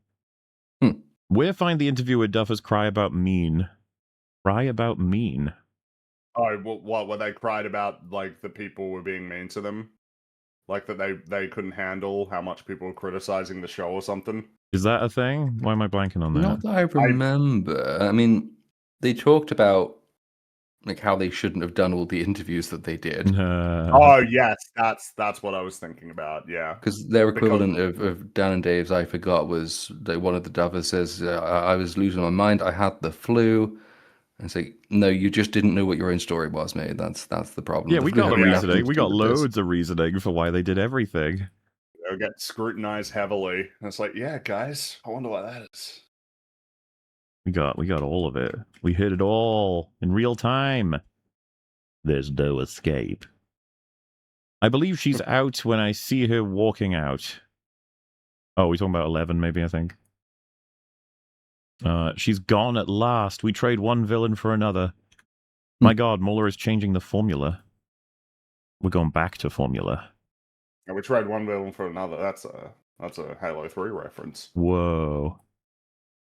Where find the interview where Duffers cry about mean? Cry about mean? Oh, what? Where they cried about, the people were being mean to them? Like that they couldn't handle how much people were criticizing the show or something? Is that a thing? Why am I blanking on that? Not that I remember. I mean, they talked about how they shouldn't have done all the interviews that they did. Oh yes, that's what I was thinking about. Yeah, because their equivalent of Dan and Dave's "I forgot" was one of the Duffers says, "I was losing my mind. I had the flu." And it's like, no, you just didn't know what your own story was, mate. That's the problem. Yeah, we got reasoning. We got loads of reasoning for why they did everything. They'll get scrutinized heavily. And it's like, yeah, guys, I wonder why that is. We got all of it. We hit it all in real time. There's no escape. I believe she's out when I see her walking out. Oh, we're talking about 11, maybe, I think. She's gone at last. We trade one villain for another. My God, Muller is changing the formula. We're going back to formula. Yeah, we trade one villain for another. That's a Halo 3 reference. Whoa.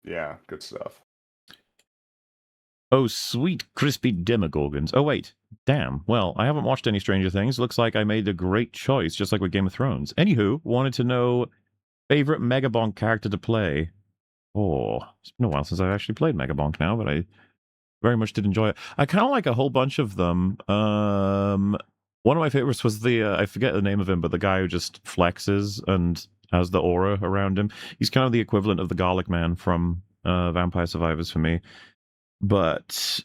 Yeah, good stuff. Oh, sweet crispy demogorgons. Oh, wait. Damn. Well, I haven't watched any Stranger Things. Looks like I made a great choice, just like with Game of Thrones. Anywho, wanted to know favorite Megabonk character to play. Oh, it's been a while since I've actually played Megabonk now, but I very much did enjoy it. I kind of like a whole bunch of them. One of my favorites was the, I forget the name of him, but the guy who just flexes and has the aura around him. He's kind of the equivalent of the Garlic Man from Vampire Survivors for me. But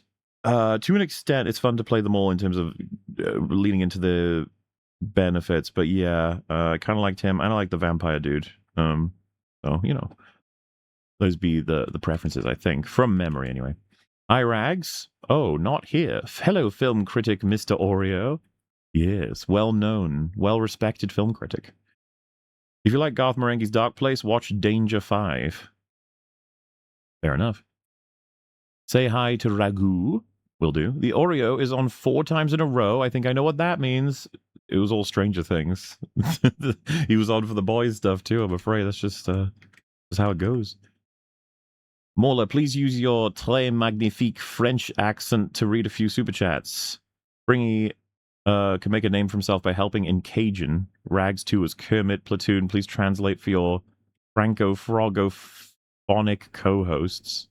to an extent, it's fun to play them all in terms of leaning into the benefits. But yeah, I kind of liked him. I like the vampire dude. So, those be the preferences, I think, from memory anyway. Irags? Oh, not here. Fellow film critic Mr. Oreo. Yes, well-known, well-respected film critic. If you like Garth Marenghi's Dark Place, watch Danger 5. Fair enough. Say hi to Ragu. Will do. The Oreo is on 4 times in a row. I think I know what that means. It was all Stranger Things. He was on for the boys stuff too, I'm afraid. That's just how it goes. Mola, please use your très magnifique French accent to read a few super chats. Springy can make a name for himself by helping in Cajun. Rags 2 is Kermit. Platoon, please translate for your Franco-Frogophonic co-hosts.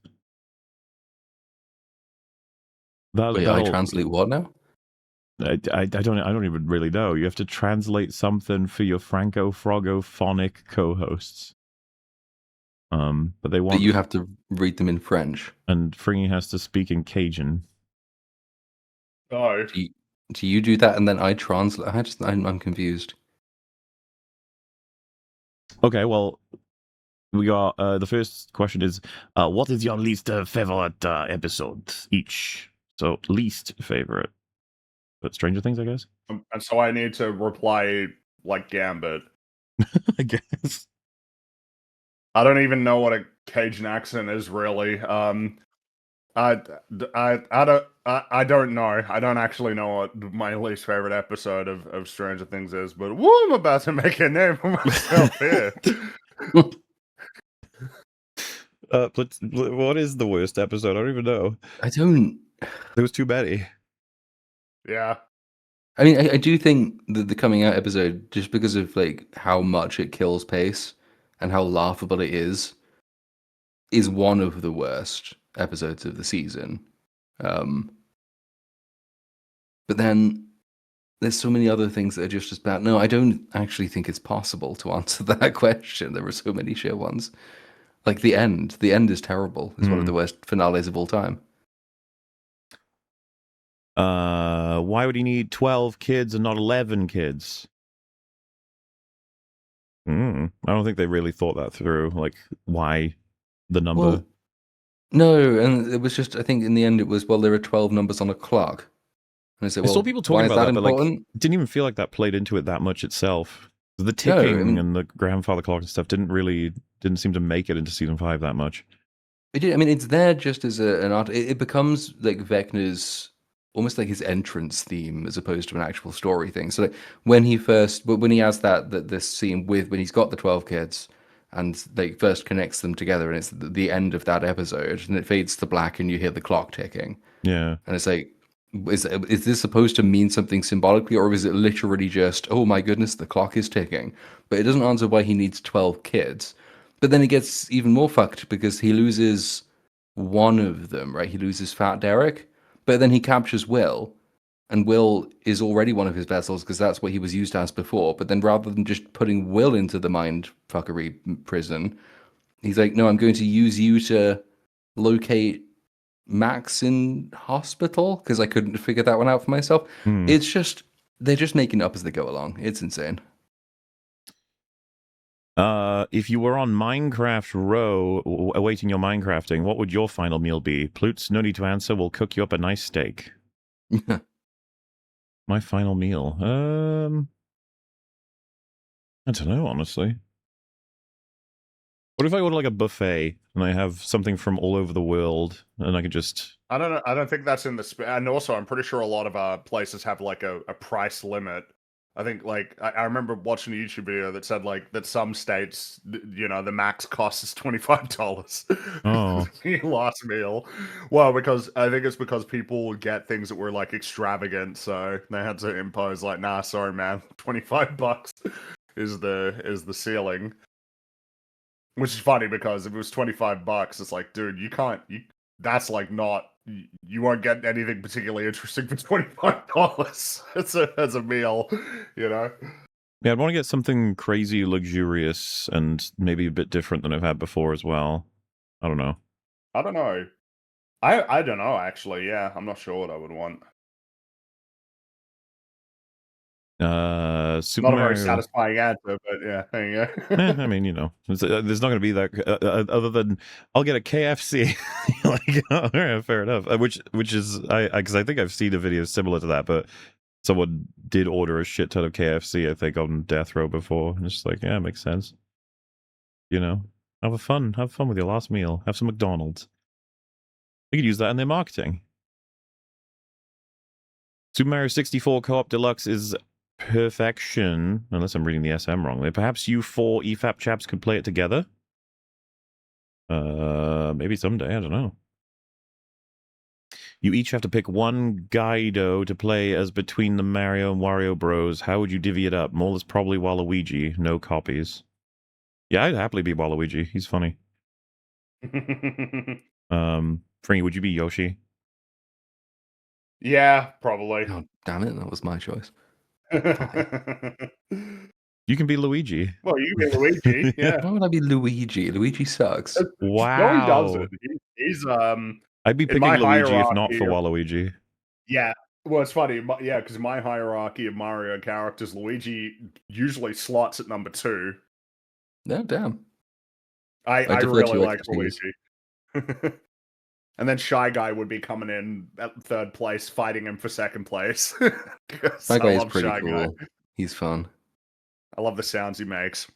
Wait, I translate what now? I don't even really know. You have to translate something for your Franco-Frogophonic co-hosts. But they want. But you have to read them in French, and Fringy has to speak in Cajun. Oh. Do you do that and then I translate? I'm confused. Okay, well, we got the first question is, what is your least favorite episode each? So least favorite, but Stranger Things, I guess. And so I need to reply like Gambit. I guess. I don't even know what a Cajun accent is really. I don't know. I don't actually know what my least favorite episode of Stranger Things is, but woo, I'm about to make a name for myself here. What is the worst episode? I don't even know. I don't. There was too many. Yeah. I mean, I do think that the coming out episode, just because of like how much it kills pace and how laughable it is one of the worst episodes of the season. But then there's so many other things that are just as bad. No, I don't actually think it's possible to answer that question. There are so many shit ones. Like the end. The end is terrible. It's one of the worst finales of all time. Why would he need 12 kids and not 11 kids? I don't think they really thought that through. Like, why the number? Well, no, and it was just, I think in the end it was, well, there are 12 numbers on a clock. And I said, I well, saw people talking why about is that that, but like, important? it didn't even feel like that played into it that much itself. The ticking and the grandfather clock and stuff didn't seem to make it into season 5 that much. It did. I mean, it's there just as an art. It becomes like Vecna's, almost like his entrance theme as opposed to an actual story thing. So like when he has this scene with when he's got the 12 kids and like first connects them together, and it's the end of that episode, and it fades to black, and you hear the clock ticking. Yeah, and it's like, is this supposed to mean something symbolically, or is it literally just, oh my goodness, the clock is ticking? But it doesn't answer why he needs 12 kids. But then it gets even more fucked because he loses one of them, right? He loses Fat Derek, but then he captures Will, and Will is already one of his vessels because that's what he was used as before. But then rather than just putting Will into the mind fuckery prison, he's like, no, I'm going to use you to locate Max in hospital because I couldn't figure that one out for myself. It's just, they're just making it up as they go along. It's insane. If you were on Minecraft Row awaiting your Minecrafting, what would your final meal be? Ploots, no need to answer. We'll cook you up a nice steak. My final meal. I don't know, honestly. What if I order like a buffet and I have something from all over the world and I could just... I don't know. I don't think that's in the... And also, I'm pretty sure a lot of places have like a price limit. I think like I remember watching a YouTube video that said like that some states, you know, the max cost is $25. Oh. Your last meal. Well, because I think it's because people get things that were like extravagant, so they had to impose like, nah, sorry, man, $25 is the ceiling. Which is funny because if it was $25, it's like, dude, that's like not, you won't get anything particularly interesting for $25 as a meal, you know? Yeah, I'd want to get something crazy luxurious and maybe a bit different than I've had before as well. I don't know. I don't know. I don't know, actually, yeah. I'm not sure what I would want. Super Not a Mario... very satisfying answer, but yeah, there you go. I mean, you know, there's not going to be that other than I'll get a KFC. Like, oh, yeah, fair enough. Which is because I think I've seen a video similar to that, but someone did order a shit ton of KFC. I think on death row before, and it's just like, yeah, it makes sense. You know, have fun with your last meal. Have some McDonald's. They could use that in their marketing. Super Mario 64 Co-op Deluxe is perfection, unless I'm reading the SM wrongly. Perhaps you 4 EFAP chaps could play it together? Maybe someday, I don't know. You each have to pick one Guido to play as between the Mario and Wario Bros. How would you divvy it up? Mole is probably Waluigi, no copies. Yeah, I'd happily be Waluigi, he's funny. Fringy, would you be Yoshi? Yeah, probably. Oh, damn it, that was my choice. You can be Luigi. Well, you can be Luigi, yeah. Why would I be Luigi? Luigi sucks. Wow. No, he doesn't. He's I'd be picking Luigi if not for Waluigi. Yeah. Well, it's funny. Yeah, because my hierarchy of Mario characters, Luigi usually slots at number 2. No, damn. I really like Luigi. And then Shy Guy would be coming in at 3rd place, fighting him for 2nd place. Shy Guy is pretty cool. He's fun. I love the sounds he makes.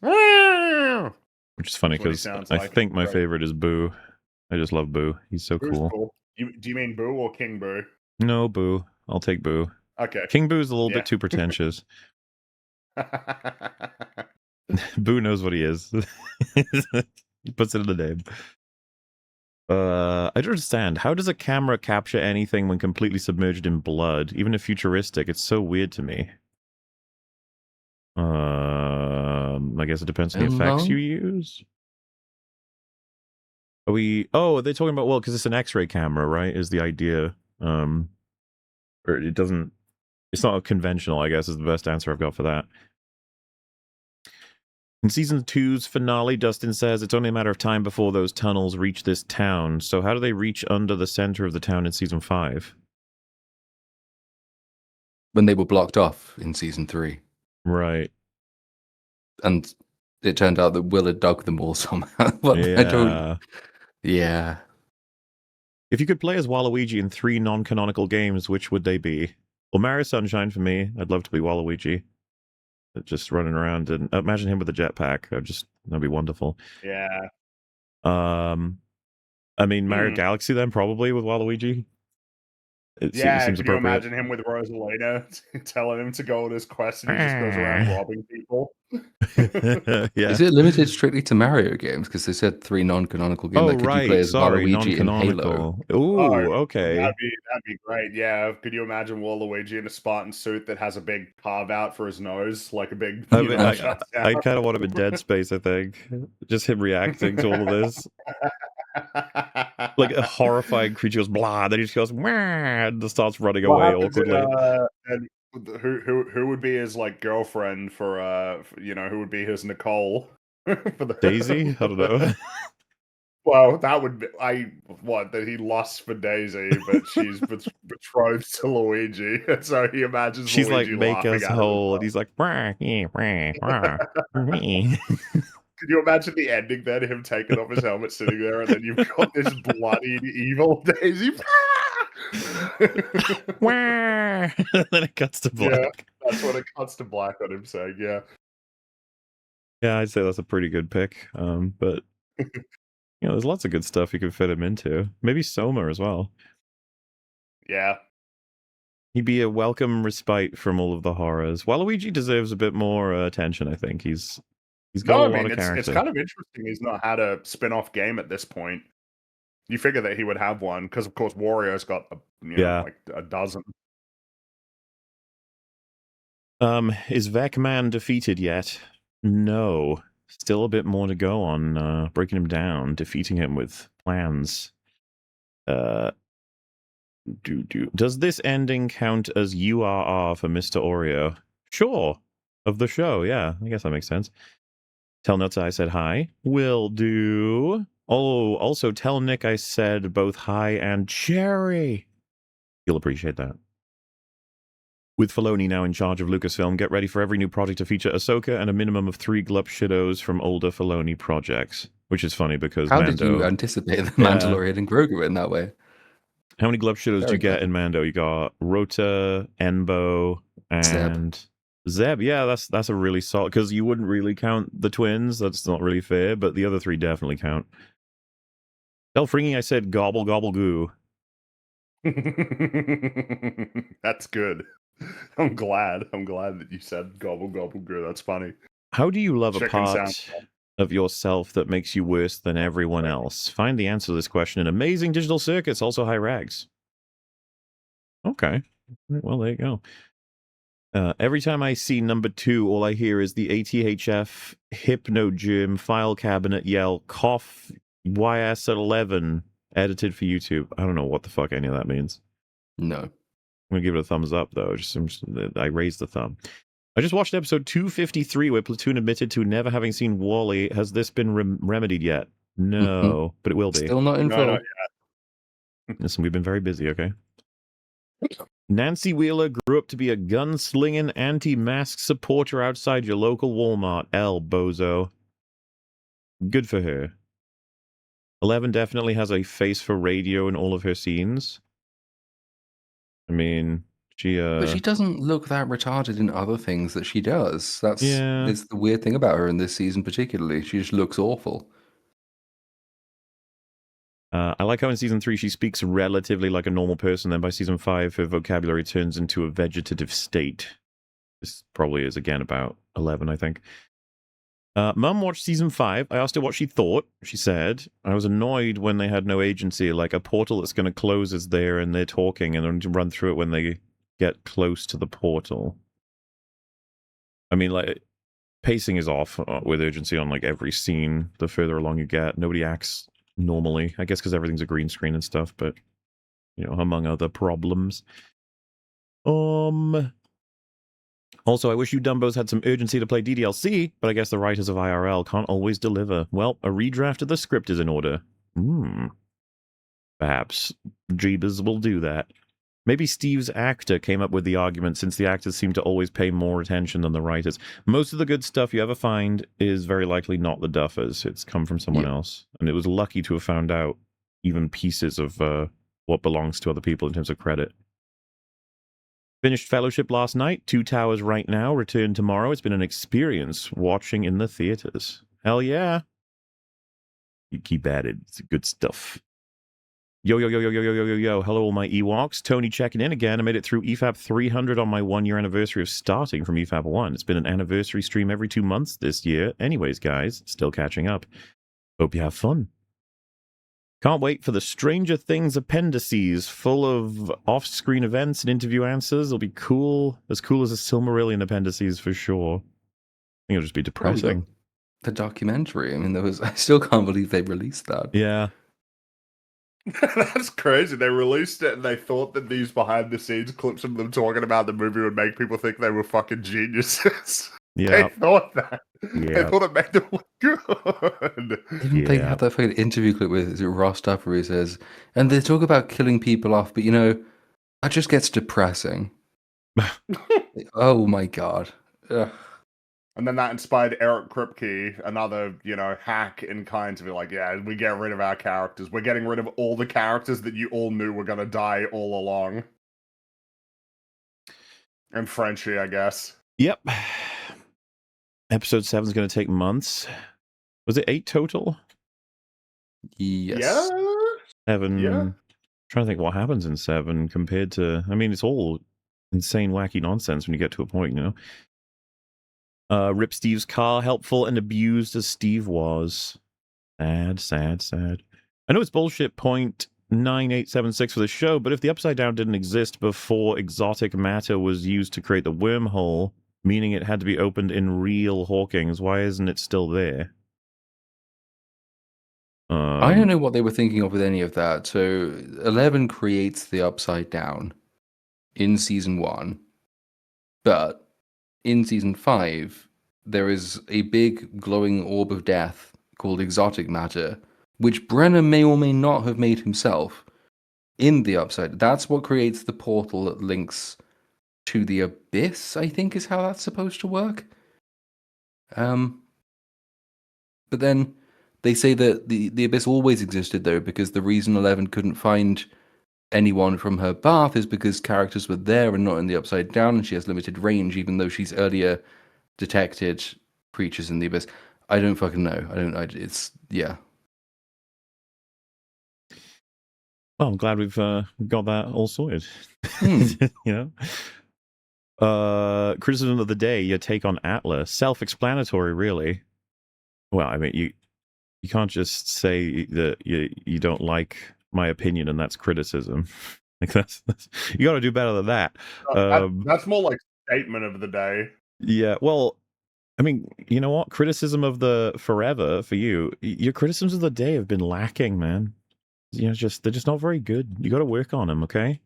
which is funny That's what he because sounds I like. think my Right. favorite is Boo. I just love Boo. He's so Boo's cool. cool. Do you mean Boo or King Boo? No, Boo. I'll take Boo. Okay. King Boo's a little Yeah. bit too pretentious. Boo knows what he is. He puts it in the name. I don't understand. How does a camera capture anything when completely submerged in blood? Even if futuristic, it's so weird to me. I guess it depends on the effects you use. Are we? Oh, they're talking about, well, because it's an X-ray camera, right? Is the idea? Or it doesn't. It's not conventional, I guess, is the best answer I've got for that. In season 2's finale, Dustin says it's only a matter of time before those tunnels reach this town. So how do they reach under the center of the town in season 5? When they were blocked off in season 3. Right. And it turned out that Will had dug them all somehow. But I don't. Yeah. Yeah. If you could play as Waluigi in 3 non-canonical games, which would they be? Well, Mario Sunshine for me. I'd love to be Waluigi. Just running around, and imagine him with a jetpack. That'd be wonderful. Yeah. I mean, Mario Galaxy then, probably, with Waluigi. It seems could you appropriate. imagine him with Rosalina telling him to go on his quest and he just goes around robbing people? Yeah. Is it limited strictly to Mario games? Because they said 3 non-canonical games. Oh, Like, could you play as Waluigi in Halo? non-canonical. Ooh, okay. That'd be great. Yeah. Could you imagine Waluigi in a Spartan suit that has a big carve out for his nose, like a big? I kind of want him in Dead Space. I think just him reacting to all of this, like a horrifying creature goes blah, then he just goes wah, and just starts running away awkwardly. And who would be his like girlfriend for who would be his Nicole for the Daisy? I don't know. Well, that would be that he lost for Daisy, but she's betrothed to Luigi, and so he imagines She's Luigi like, make us whole, and he's like, wah, yeah, wah, wah, wah. Could you imagine the ending then? Him taking off his helmet, sitting there, and then you've got this bloody evil Daisy. Wah! Then it cuts to black. Yeah, that's when it cuts to black on him saying, "Yeah." Yeah, I'd say that's a pretty good pick. But there's lots of good stuff you could fit him into. Maybe Soma as well. Yeah. He'd be a welcome respite from all of the horrors. Waluigi deserves a bit more attention, I think. He's got a lot of character. It's kind of interesting he's not had a spin-off game at this point. You figure that he would have one, because of course Wario's got like a dozen. Is Vecman defeated yet? No. Still a bit more to go on breaking him down, defeating him with plans. Does this ending count as URR for Mr. Oreo? Sure. Of the show, yeah. I guess that makes sense. Tell Nuts I said hi. Will do. Oh, also tell Nick I said both hi and cherry. You'll appreciate that. With Filoni now in charge of Lucasfilm, get ready for every new project to feature Ahsoka and a minimum of 3 Glup Shadows from older Filoni projects. Which is funny because How did you anticipate the Mandalorian and Grogu in that way? How many Glup Shadows do you get in Mando? You got Rota, Enbo, and Zeb. Yeah, that's a really solid, because you wouldn't really count the twins. That's not really fair, but the other 3 definitely count. Tell Fringy I said gobble gobble goo. That's good. I'm glad that you said gobble gobble goo. That's funny. How do you love a part of yourself that makes you worse than everyone else? Find the answer to this question in Amazing Digital Circuits, also High Rags. Okay. Well, there you go. Every time I see number 2, all I hear is the ATHF Hypnogerm file cabinet yell, cough YS at 11, edited for YouTube. I don't know what the fuck any of that means. No. I'm going to give it a thumbs up, though. I raised the thumb. I just watched episode 253 where Platoon admitted to never having seen Wally. Has this been remedied yet? No, but it will be. Still not in full. Not yet. Listen, we've been very busy, okay? Nancy Wheeler grew up to be a gunslinging anti-mask supporter outside your local Walmart. L, bozo. Good for her. 11 definitely has a face for radio in all of her scenes. I mean, But she doesn't look that retarded in other things that she does. That's the weird thing about her in this season particularly. She just looks awful. I like how in season 3 she speaks relatively like a normal person, then by season 5 her vocabulary turns into a vegetative state. This probably is again about 11, I think. Mum watched season 5. I asked her what she thought. She said, I was annoyed when they had no agency, like a portal that's going to close is there and they're talking and they're going to run through it when they get close to the portal. I mean, like, pacing is off with urgency on like every scene the further along you get. Nobody acts normally, I guess because everything's a green screen and stuff, but, you know, among other problems. Also, I wish you Dumbos had some urgency to play DDLC, but I guess the writers of IRL can't always deliver. Well, a redraft of the script is in order. Perhaps Jeebus will do that. Maybe Steve's actor came up with the argument, since the actors seem to always pay more attention than the writers. Most of the good stuff you ever find is very likely not the Duffers. It's come from someone else. And it was lucky to have found out even pieces of what belongs to other people in terms of credit. Finished Fellowship last night. 2 Towers right now. Return tomorrow. It's been an experience watching in the theaters. Hell yeah. You keep at it. It's good stuff. Yo. Hello, all my Ewoks. Tony checking in again. I made it through EFAP 300 on my 1-year anniversary of starting from EFAP 1. It's been an anniversary stream every 2 months this year. Anyways, guys, still catching up. Hope you have fun. Can't wait for the Stranger Things appendices full of off-screen events and interview answers. It'll be cool. As cool as the Silmarillion appendices for sure. I think it'll just be depressing. The documentary. I mean, I still can't believe they released that. Yeah. That's crazy. They released it and they thought that these behind-the-scenes clips of them talking about the movie would make people think they were fucking geniuses. Yeah. They thought that. Yeah. They thought it made them look good. Didn't they have that fucking interview clip with Ross Duffer who says, and they talk about killing people off, but you know, that just gets depressing. Oh my god. Ugh. And then that inspired Eric Kripke, another, hack in kind, to be like, yeah, we get rid of our characters. We're getting rid of all the characters that you all knew were going to die all along. And Frenchie, I guess. Yep. Episode 7 is going to take months. Was it 8 total? Yes. Yeah. 7. Yeah. I'm trying to think what happens in 7 compared to... I mean, it's all insane, wacky nonsense when you get to a point, you know? Rip Steve's car, helpful and abused as Steve was. Sad. I know it's bullshit point 9876 for the show, but if the Upside Down didn't exist before exotic matter was used to create the wormhole, meaning it had to be opened in real Hawkins, why isn't it still there? I don't know what they were thinking of with any of that. So 11 creates the Upside Down in season 1, but in season 5 there is a big glowing orb of death called exotic matter, which Brenner may or may not have made himself in the Upside. That's what creates the portal that links to the Abyss, I think is how that's supposed to work. But then they say that the Abyss always existed, though, because the reason 11 couldn't find anyone from her bath is because characters were there and not in the Upside Down, and she has limited range, even though she's earlier detected creatures in the Abyss. I don't fucking know. Yeah. Well, I'm glad we've got that all sorted. You know? Criticism of the day, your take on Atlas. Self-explanatory, really. Well, I mean, you can't just say that you don't like my opinion and that's criticism. Like that's you got to do better than that. That's more like statement of the day. Yeah, well, I mean, you know what? Criticism of the forever for you. Your criticisms of the day have been lacking, man. You know, they're just not very good. You got to work on them, okay?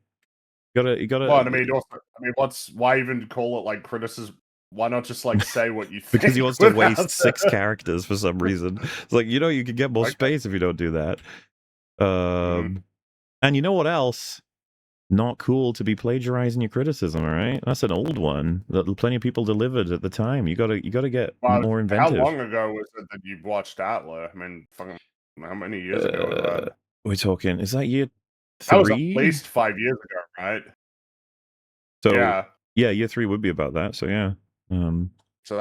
You gotta. Well, why even call it like criticism? Why not just like say what you think? Because he wants to waste 6 characters for some reason. It's like, you could get more space if you don't do that. And you know what else? Not cool to be plagiarizing your criticism, all right? That's an old one that plenty of people delivered at the time. You gotta get more inventive. How long ago was it that you watched Atlas? I mean, fucking, how many years ago was that? We're talking, is that year 3? That was at least 5 years ago, right? So yeah. year 3 would be about that. So yeah. So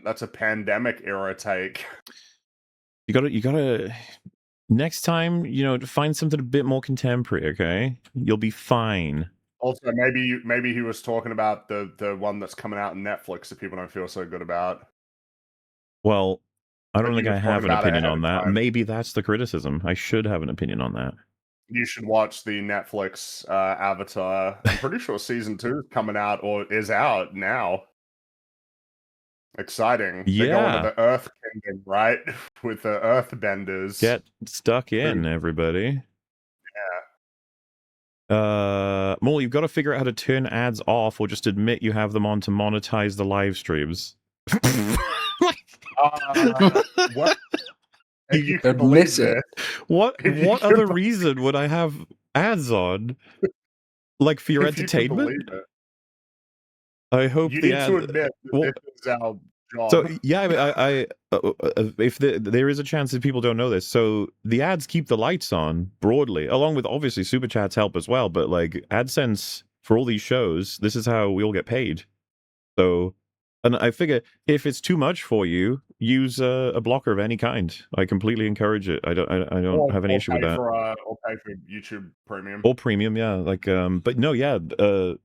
that's a pandemic era take. You gotta next time, find something a bit more contemporary, okay? You'll be fine. Also, maybe he was talking about the one that's coming out on Netflix that people don't feel so good about. Well, I But don't he think was I talking have an about it opinion ahead on of that. time. Maybe that's the criticism. I should have an opinion on that. You should watch the Netflix Avatar. I'm pretty sure season 2 is coming out or is out now. Exciting. They're going to Yeah. the Earth Kingdom, right? With the Earthbenders. Get stuck in, everybody. Well, you've got to figure out how to turn ads off or just admit you have them on to monetize the live streams. What? If you can Admit believe it. this. What If you can other believe- reason would I have ads on? Like for your if you can entertainment? believe it. I hope You the need ad. to admit that Well, this is our job. so yeah, if there is a chance that people don't know this, so the ads keep the lights on broadly, along with obviously super chats help as well. But like AdSense for all these shows, this is how we all get paid. So, and I figure if it's too much for you, use a blocker of any kind. I completely encourage it. I don't have any issue with that. Or pay for YouTube Premium. Or premium, yeah. Like, but no, yeah.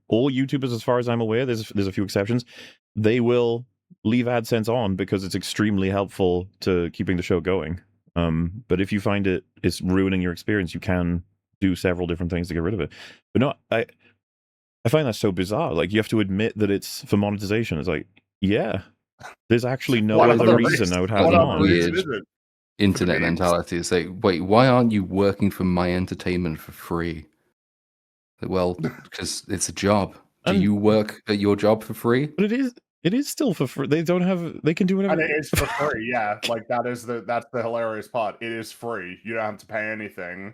All YouTubers, as far as I'm aware, there's a few exceptions. They will leave AdSense on because it's extremely helpful to keeping the show going. But if you find it's ruining your experience, you can do several different things to get rid of it. But no, I find that so bizarre. Like you have to admit that it's for monetization. It's like, yeah, there's actually no What other other reason I would have what them other on. reason is it? Internet memes. mentality. It's like, wait, why aren't you working for my entertainment for free? Like, well, because it's a job. Do And- you work at your job for free? But it is still for free. They can do whatever. And it is for free, yeah. Like that's the hilarious part. It is free. You don't have to pay anything.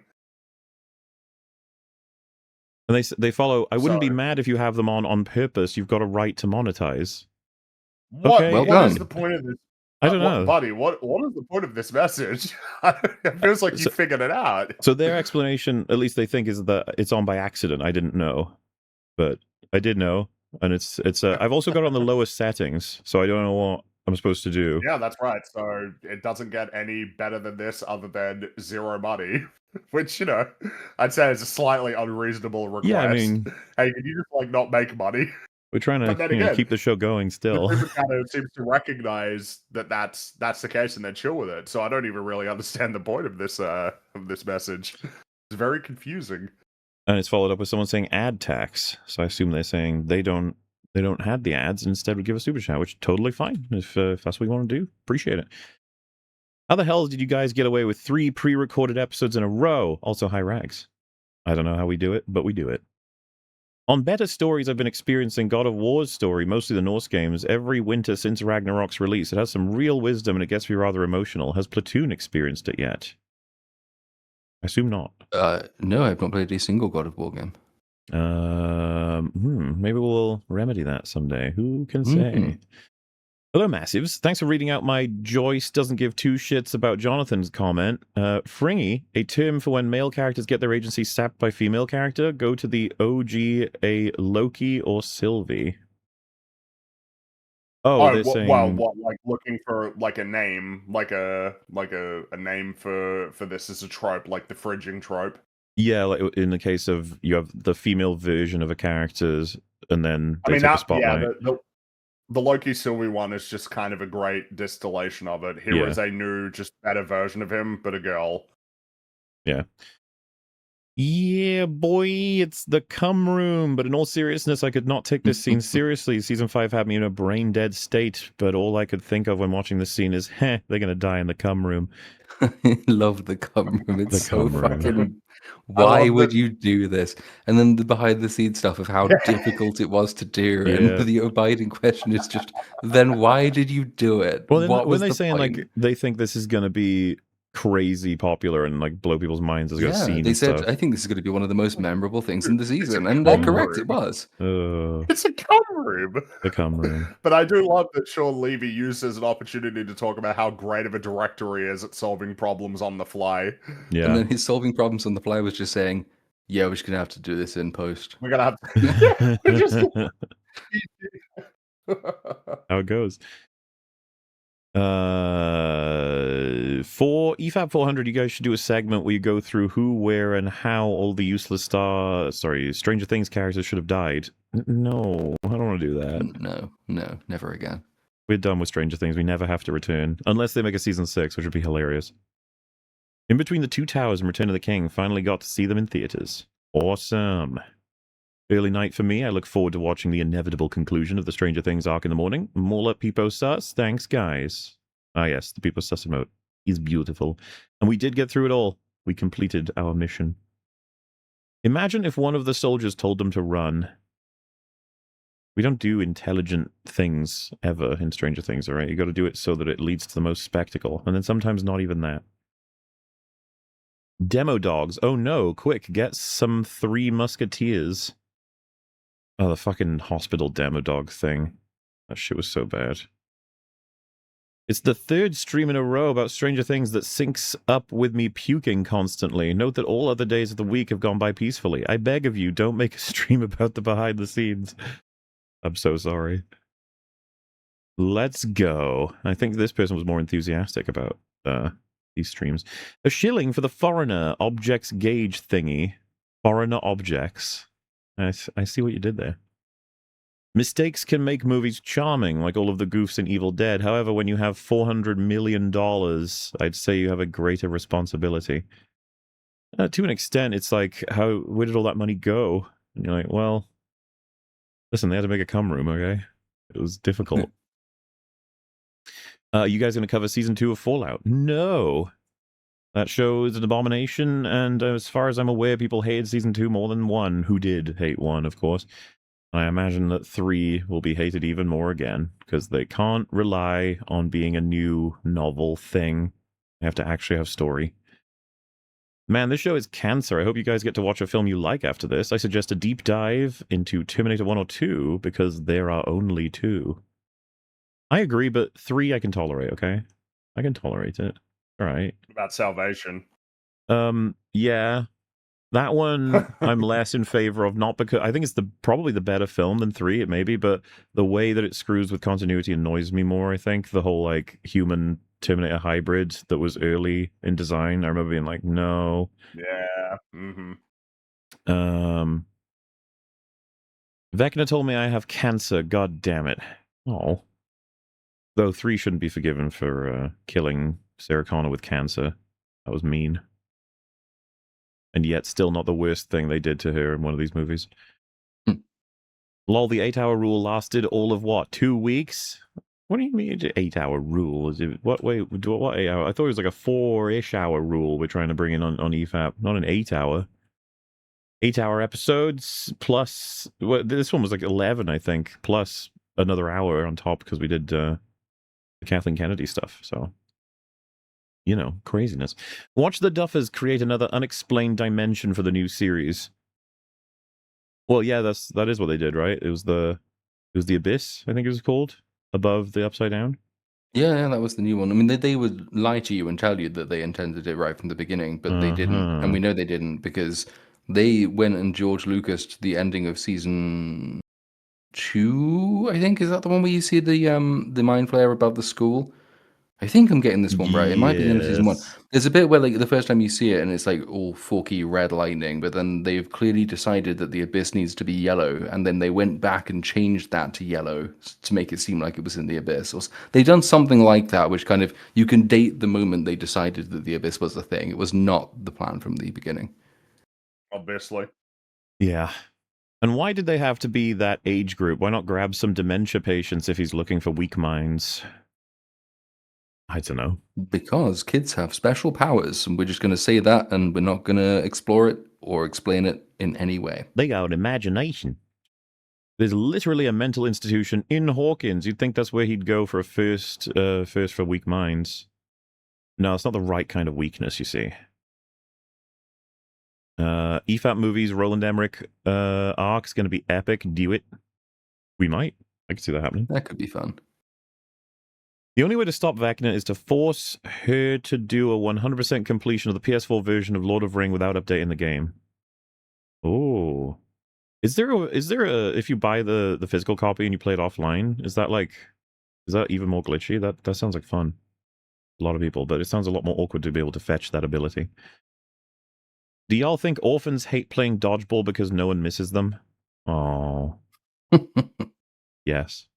And they follow. I wouldn't be So- mad if you have them on purpose. You've got a right to monetize. What? Okay. Well What is done. the point of this? I don't know. buddy. What is the point of this message? It feels like you figured it out. So their explanation, at least they think, is that it's on by accident. I didn't know, but I did know, and it's. I've also got it on the lowest settings, so I don't know what I'm supposed to do. Yeah, that's right. So it doesn't get any better than this, other than zero money, which I'd say is a slightly unreasonable request. Yeah, I mean, hey, can you just not make money? we're trying But then to again, keep the show going still. The super kind of seems to recognize that that's the case and then chill with it. So I don't even really understand the point of this message. It's very confusing. And it's followed up with someone saying ad tax. So I assume they're saying they don't have the ads and instead would give a super chat, which is totally fine if that's what you want to do. Appreciate it. How the hell did you guys get away with 3 pre-recorded episodes in a row? Also high rags. I don't know how we do it, but we do it. On better stories, I've been experiencing God of War's story, mostly the Norse games, every winter since Ragnarok's release. It has some real wisdom and it gets me rather emotional. Has Platoon experienced it yet? I assume not. No, I've not played a single God of War game. Maybe we'll remedy that someday. Who can say? Hello, Massives. Thanks for reading out my Joyce doesn't give two shits about Jonathan's comment. Fringy, a term for when male characters get their agency sapped by female character. Go to the OG, a Loki or Sylvie. Oh, they're saying... what, like looking for like a name, like a name for this as a trope, like the fridging trope. Yeah, like in the case of you have the female version of a character's, and then they take a spotlight. Yeah, the Loki Sylvie one is just kind of a great distillation of it. Here is a new, just better version of him, but a girl. Yeah. Yeah, boy, it's the cum room. But in all seriousness, I could not take this scene seriously. Season 5 had me in a brain dead state, but all I could think of when watching this scene is, they're gonna die in the cum room. Love the cum room. It's so fucking... room. Why would you do this? And then the behind the scenes stuff of how difficult it was to do. Yeah. And the abiding question is just, then why did you do it? Well, what when was they the saying point? like they think this is gonna be crazy popular and like blow people's minds as a scene. They said, stuff. I think this is going to be one of the most memorable things in the season. And they're correct, it was. It's a cum room. The cum room. But I do love that Sean Levy used as an opportunity to talk about how great of a director he is at solving problems on the fly. Yeah. And then his solving problems on the fly was just saying, Yeah, we're just gonna have to do this in post. We're gonna have to. We're just. How it goes. For EFAP 400, you guys should do a segment where you go through who, where, and how all the useless Stranger Things characters should have died. No, I don't want to do that. No, never again. We're done with Stranger Things. We never have to return. Unless they make a season 6, which would be hilarious. In Between the Two Towers and Return of the King, finally got to see them in theaters. Awesome. Early night for me. I look forward to watching the inevitable conclusion of the Stranger Things arc in the morning. More Peepo Sus. Thanks, guys. Ah, yes, the Peepo Sus emote is beautiful. And we did get through it all. We completed our mission. Imagine if one of the soldiers told them to run. We don't do intelligent things ever in Stranger Things, all right? You got to do it so that it leads to the most spectacle. And then sometimes not even that. Demo dogs. Oh no, quick, get some Three Musketeers. Oh, the fucking hospital demo dog thing. That shit was so bad. It's the third stream in a row about Stranger Things that syncs up with me puking constantly. Note that all other days of the week have gone by peacefully. I beg of you, don't make a stream about the behind the scenes. I'm so sorry. Let's go. I think this person was more enthusiastic about these streams. A shilling for the foreigner objects gauge thingy. Foreigner objects. I see what you did there. Mistakes can make movies charming, like all of the goofs in Evil Dead. However, when you have $400 million, I'd say you have a greater responsibility. To an extent, it's like, where did all that money go? And you're like, well, listen, they had to make a cum room, okay? It was difficult. You guys going to cover season 2 of Fallout? No. That show is an abomination, and as far as I'm aware, people hated season 2 more than 1, who did hate 1, of course. I imagine that 3 will be hated even more again, because they can't rely on being a new novel thing. They have to actually have story. Man, this show is cancer. I hope you guys get to watch a film you like after this. I suggest a deep dive into Terminator 1 or 2, because there are only 2. I agree, but 3 I can tolerate, okay? I can tolerate it. All right. About Salvation. Yeah. That one I'm less in favor of, not because I think it's probably the better film than 3, it may be, but the way that it screws with continuity annoys me more, I think. The whole like human Terminator hybrid that was early in design. I remember being like, no. Yeah. Mm-hmm. Vecna told me I have cancer, god damn it. Oh. Though 3 shouldn't be forgiven for killing Sarah Connor with cancer. That was mean. And yet still not the worst thing they did to her in one of these movies. Lol, the 8-hour rule lasted all of what? 2 weeks? What do you mean 8-hour rule? Is it what 8 hour? I thought it was like a 4-ish hour rule we're trying to bring in on EFAP, not an 8-hour. 8-hour episodes plus this one was like 11, I think, plus another hour on top because we did the Kathleen Kennedy stuff, so you know, craziness. Watch the Duffers create another unexplained dimension for the new series. Well, yeah, that is what they did, right? It was the Abyss, I think it was called, above the Upside Down. Yeah, that was the new one. I mean, they would lie to you and tell you that they intended it right from the beginning, but they didn't, and we know they didn't because they went and George Lucas the ending of season 2. I think is that the one where you see the mind flare above the school. I think I'm getting this one right. It might be the end of season 1. There's a bit where like the first time you see it and it's like all forky red lightning, but then they've clearly decided that the abyss needs to be yellow, and then they went back and changed that to yellow to make it seem like it was in the abyss. Or they've done something like that, which kind of you can date the moment they decided that the abyss was a thing. It was not the plan from the beginning. Obviously. Yeah. And why did they have to be that age group? Why not grab some dementia patients if he's looking for weak minds? I don't know. Because kids have special powers, and we're just going to say that, and we're not going to explore it or explain it in any way. They got an imagination. There's literally a mental institution in Hawkins. You'd think that's where he'd go for a first for weak minds. No, it's not the right kind of weakness, you see. EFAP movies, Roland Emmerich arc's going to be epic. Do it. We might. I could see that happening. That could be fun. The only way to stop Vecna is to force her to do a 100% completion of the PS4 version of Lord of Ring without updating the game. Oh, is there a if you buy the physical copy and you play it offline, is that even more glitchy? That sounds like fun. A lot of people, but it sounds a lot more awkward to be able to fetch that ability. Do y'all think orphans hate playing dodgeball because no one misses them? Oh, yes.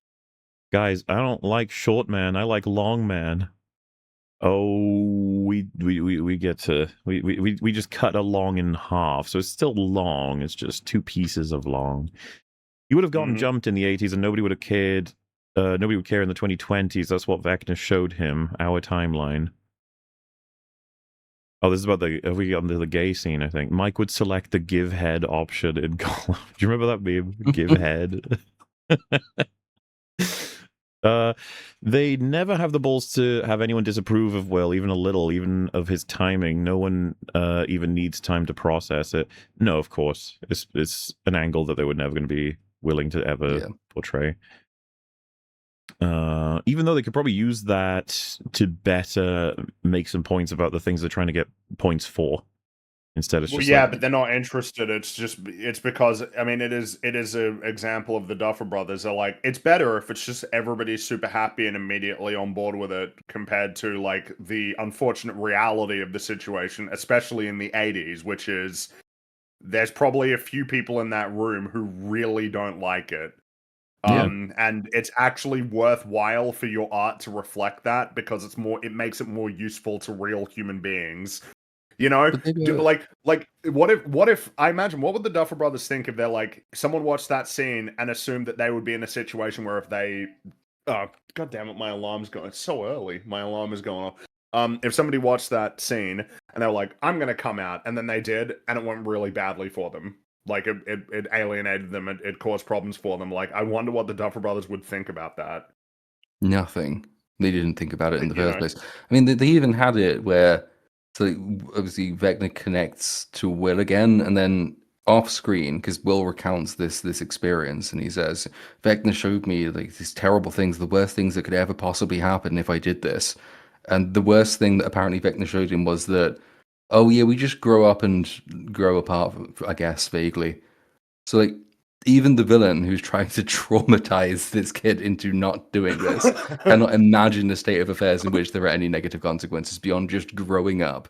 Guys, I don't like short man. I like long man. Oh, we get to we just cut a long in half, so it's still long. It's just two pieces of long. You would have gotten jumped in the 80s, and nobody would have cared. Nobody would care in the 2020s. That's what Vecna showed him. Our timeline. Oh, this is about have we gotten to the gay scene, I think. Mike would select the give head option in Call. Do you remember that meme? Give head. They never have the balls to have anyone disapprove of Will, even a little, even of his timing. No one even needs time to process it. No, of course. It's an angle that they were never going to be willing to ever portray. Even though they could probably use that to better make some points about the things they're trying to get points for. Instead, it's just but they're not interested. It's because I mean it is an example of the Duffer Brothers. They're like, it's better if it's just everybody's super happy and immediately on board with it, compared to like the unfortunate reality of the situation, especially in the 80s, which is there's probably a few people in that room who really don't like it. And it's actually worthwhile for your art to reflect that, because it makes it more useful to real human beings. You know, like what if I imagine, what would the Duffer Brothers think if they're like, someone watched that scene and assumed that they would be in a situation where if they, oh god damn it, my alarm's going, it's so early, my alarm is going off. If somebody watched that scene and they're like, I'm gonna come out, and then they did, and it went really badly for them. Like it alienated them, it caused problems for them. Like, I wonder what the Duffer Brothers would think about that. Nothing. They didn't think about it in the first place. I mean, they even had it where, so obviously Vecna connects to Will again, and then off screen, because Will recounts this experience, and he says, Vecna showed me like these terrible things, the worst things that could ever possibly happen if I did this. And the worst thing that apparently Vecna showed him was that, oh yeah, we just grow up and grow apart, I guess, vaguely. So like, even the villain who's trying to traumatize this kid into not doing this cannot imagine the state of affairs in which there are any negative consequences beyond just growing up.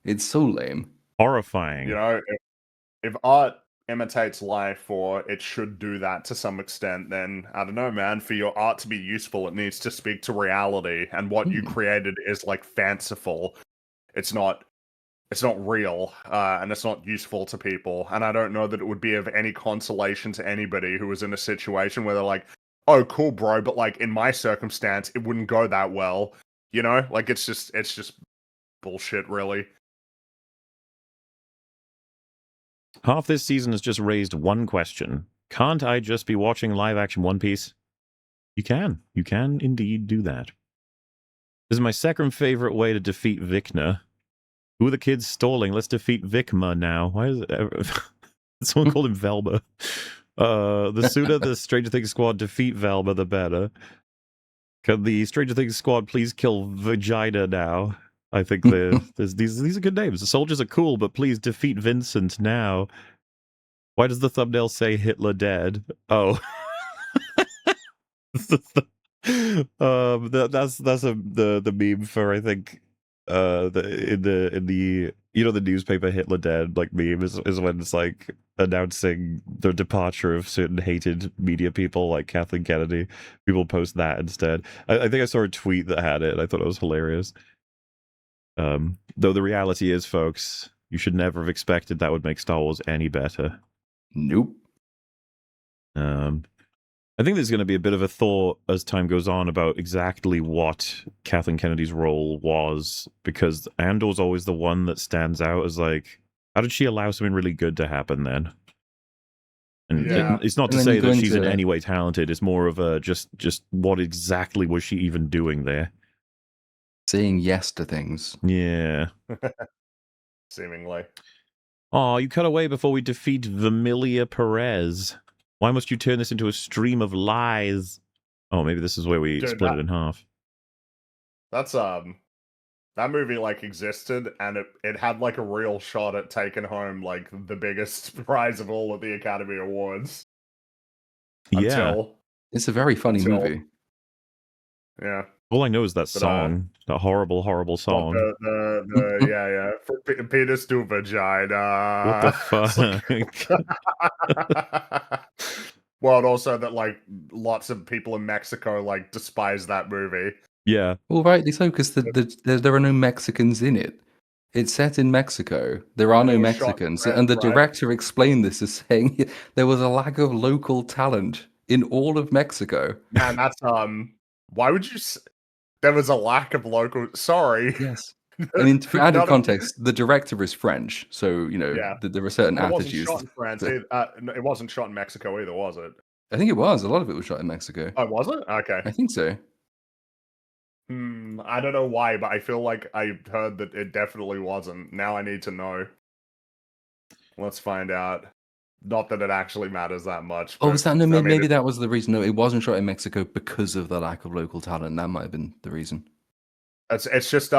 It's so lame. Horrifying. You know, if art imitates life, or it should do that to some extent, then I don't know, man. For your art to be useful, it needs to speak to reality, and what you created is like fanciful. It's not real, and it's not useful to people. And I don't know that it would be of any consolation to anybody who was in a situation where they're like, oh, cool, bro, but like in my circumstance, it wouldn't go that well. You know, like it's just bullshit, really. Half this season has just raised one question. Can't I just be watching live action One Piece? You can. You can indeed do that. This is my second favorite way to defeat Vecna. Who are the kids stalling? Let's defeat Vecna now. Why is it? Someone called him Velma. The sooner the Stranger Things squad defeat Velma, the better. Can the Stranger Things squad please kill Vagina now? I think these are good names. The soldiers are cool, but please defeat Vincent now. Why does the thumbnail say Hitler dead? Oh. That's the meme for, I think, in the you know, the newspaper Hitler dead like meme is when it's like announcing the departure of certain hated media people like Kathleen Kennedy. People post that instead. I think I saw a tweet that had it, and I thought it was hilarious. Though the reality is, folks, you should never have expected that would make Star Wars any better. Nope. I think there's going to be a bit of a thought as time goes on about exactly what Kathleen Kennedy's role was, because Andor's always the one that stands out as like, how did she allow something really good to happen then? And it's not to say that she's in any way talented. It's more of a just what exactly was she even doing there? Saying yes to things. Yeah. Seemingly. Oh, you cut away before we defeat Vamilia Perez. Why must you turn this into a stream of lies? Oh, maybe this is where we split it in half. That's That movie like existed, and it had like a real shot at taking home like the biggest prize of all at the Academy Awards. Yeah. It's a very funny movie. Yeah. All I know is that But, song, that horrible, horrible What song. yeah. From penis to vagina. What the It's fuck? Well, and also that like lots of people in Mexico like despise that movie. Yeah. Well, rightly so, because there are no Mexicans in it. It's set in Mexico. There are And it no was shot in Mexicans, France, and the right? director explained this as saying there was a lack of local talent in all of Mexico. Man, that's why would you there was a lack of local sorry. Yes. I mean, for added None of- context, the director is French, so you know Yeah. there are certain It wasn't attitudes. shot in France. It wasn't shot in Mexico either, was it? I think it was. A lot of it was shot in Mexico. Oh, was it? Okay. I think so. I don't know why, but I feel like I heard that it definitely wasn't. Now I need to know. Let's find out. Not that it actually matters that much. Oh, but, was that no? I mean, Maybe that was the reason. No, it wasn't shot in Mexico because of the lack of local talent. That might have been the reason. It's just